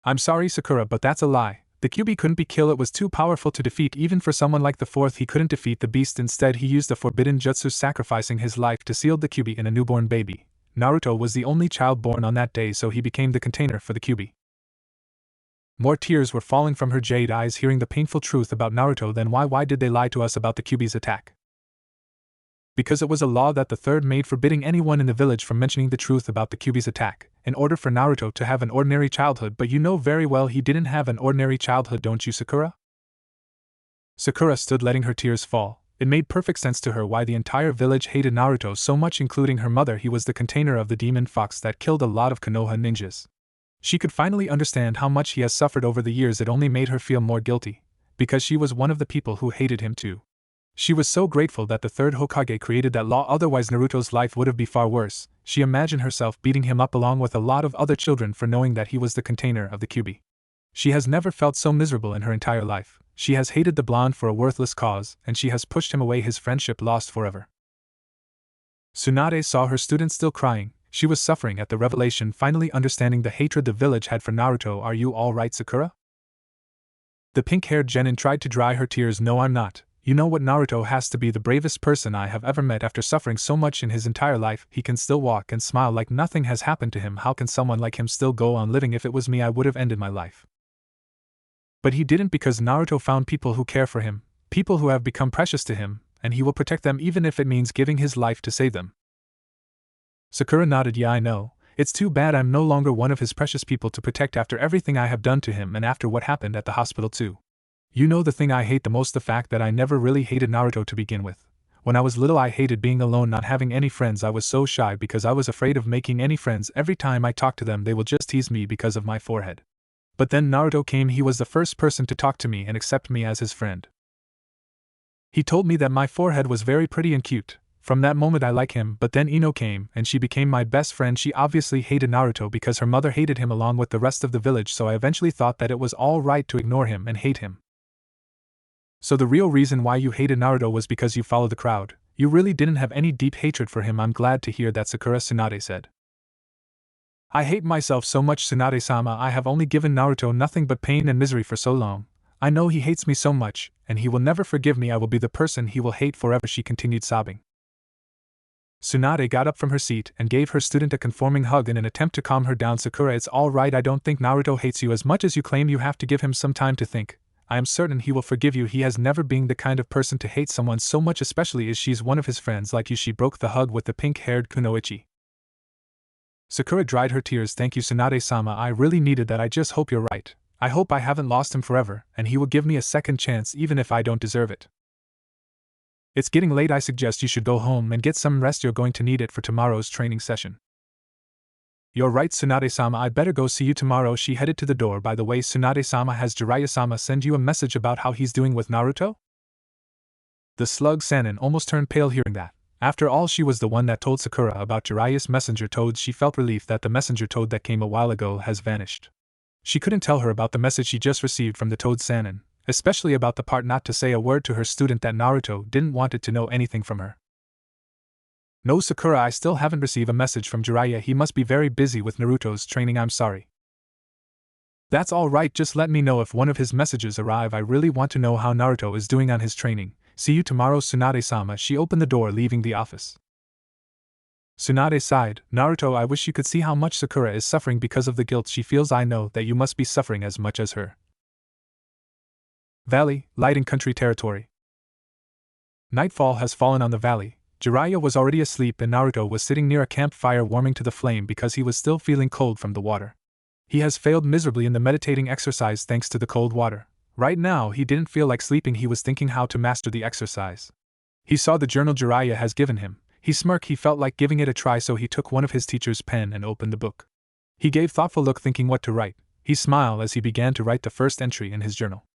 I'm sorry, Sakura, but that's a lie. The Kyuubi couldn't be killed. It was too powerful to defeat even for someone like the fourth. He couldn't defeat the beast. Instead, he used a forbidden jutsu, sacrificing his life to seal the Kyuubi in a newborn baby. Naruto was the only child born on that day, so he became the container for the Kyuubi. More tears were falling from her jade eyes, hearing the painful truth about Naruto. Then why did they lie to us about the Kyuubi's attack? Because it was a law that the third made forbidding anyone in the village from mentioning the truth about the Kyuubi's attack, in order for Naruto to have an ordinary childhood. But you know very well he didn't have an ordinary childhood, don't you, Sakura? Sakura stood, letting her tears fall. It made perfect sense to her why the entire village hated Naruto so much, including her mother. He was the container of the demon fox that killed a lot of Konoha ninjas. She could finally understand how much he has suffered over the years. It only made her feel more guilty, because she was one of the people who hated him too. She was so grateful that the third Hokage created that law, otherwise Naruto's life would have been far worse. She imagined herself beating him up along with a lot of other children for knowing that he was the container of the Kyuubi. She has never felt so miserable in her entire life. She has hated the blonde for a worthless cause, and she has pushed him away, his friendship lost forever. Tsunade saw her student still crying. She was suffering at the revelation, finally understanding the hatred the village had for Naruto. Are you all right, Sakura? The pink-haired genin tried to dry her tears. No, I'm not. You know what, Naruto has to be the bravest person I have ever met. After suffering so much in his entire life, he can still walk and smile like nothing has happened to him. How can someone like him still go on living? If it was me, I would have ended my life. But he didn't, because Naruto found people who care for him, people who have become precious to him, and he will protect them even if it means giving his life to save them. Sakura nodded. Yeah, I know. It's too bad I'm no longer one of his precious people to protect after everything I have done to him and after what happened at the hospital too. You know the thing I hate the most, the fact that I never really hated Naruto to begin with. When I was little, I hated being alone, not having any friends. I was so shy because I was afraid of making any friends. Every time I talked to them, they will just tease me because of my forehead. But then Naruto came. He was the first person to talk to me and accept me as his friend. He told me that my forehead was very pretty and cute. From that moment I like him. But then Ino came and she became my best friend. She obviously hated Naruto because her mother hated him along with the rest of the village, so I eventually thought that it was all right to ignore him and hate him. So the real reason why you hated Naruto was because you followed the crowd. You really didn't have any deep hatred for him. I'm glad to hear that, Sakura, Tsunade said. I hate myself so much, Tsunade-sama. I have only given Naruto nothing but pain and misery for so long. I know he hates me so much, and he will never forgive me. I will be the person he will hate forever, she continued, sobbing. Tsunade got up from her seat and gave her student a conforming hug in an attempt to calm her down. Sakura, it's all right. I don't think Naruto hates you as much as you claim. You have to give him some time to think. I am certain he will forgive you. He has never been the kind of person to hate someone so much, especially as she's one of his friends like you. She broke the hug with the pink-haired kunoichi. Sakura dried her tears. Thank you, Tsunade-sama. I really needed that. I just hope you're right. I hope I haven't lost him forever, and he will give me a second chance even if I don't deserve it. It's getting late. I suggest you should go home and get some rest. You're going to need it for tomorrow's training session. You're right, Tsunade-sama. I better go. See you tomorrow. She headed to the door. By the way, Tsunade-sama, has Jiraiya-sama send you a message about how he's doing with Naruto? The slug Sanin almost turned pale hearing that. After all, she was the one that told Sakura about Jiraiya's messenger toad. She felt relief that the messenger toad that came a while ago has vanished. She couldn't tell her about the message she just received from the Toad Sannin, especially about the part not to say a word to her student that Naruto didn't want it to know anything from her. No, Sakura, I still haven't received a message from Jiraiya. He must be very busy with Naruto's training. I'm sorry. That's all right, just let me know if one of his messages arrive. I really want to know how Naruto is doing on his training. See you tomorrow, Tsunade-sama. She opened the door, leaving the office. Tsunade sighed. Naruto, I wish you could see how much Sakura is suffering because of the guilt she feels. I know that you must be suffering as much as her. Valley, light in country territory. Nightfall has fallen on the valley. Jiraiya was already asleep and Naruto was sitting near a campfire warming to the flame because he was still feeling cold from the water. He has failed miserably in the meditating exercise thanks to the cold water. Right now he didn't feel like sleeping, he was thinking how to master the exercise. He saw the journal Jiraiya has given him. He smirked, he felt like giving it a try, so he took one of his teacher's pen and opened the book. He gave thoughtful look thinking what to write. He smiled as he began to write the first entry in his journal.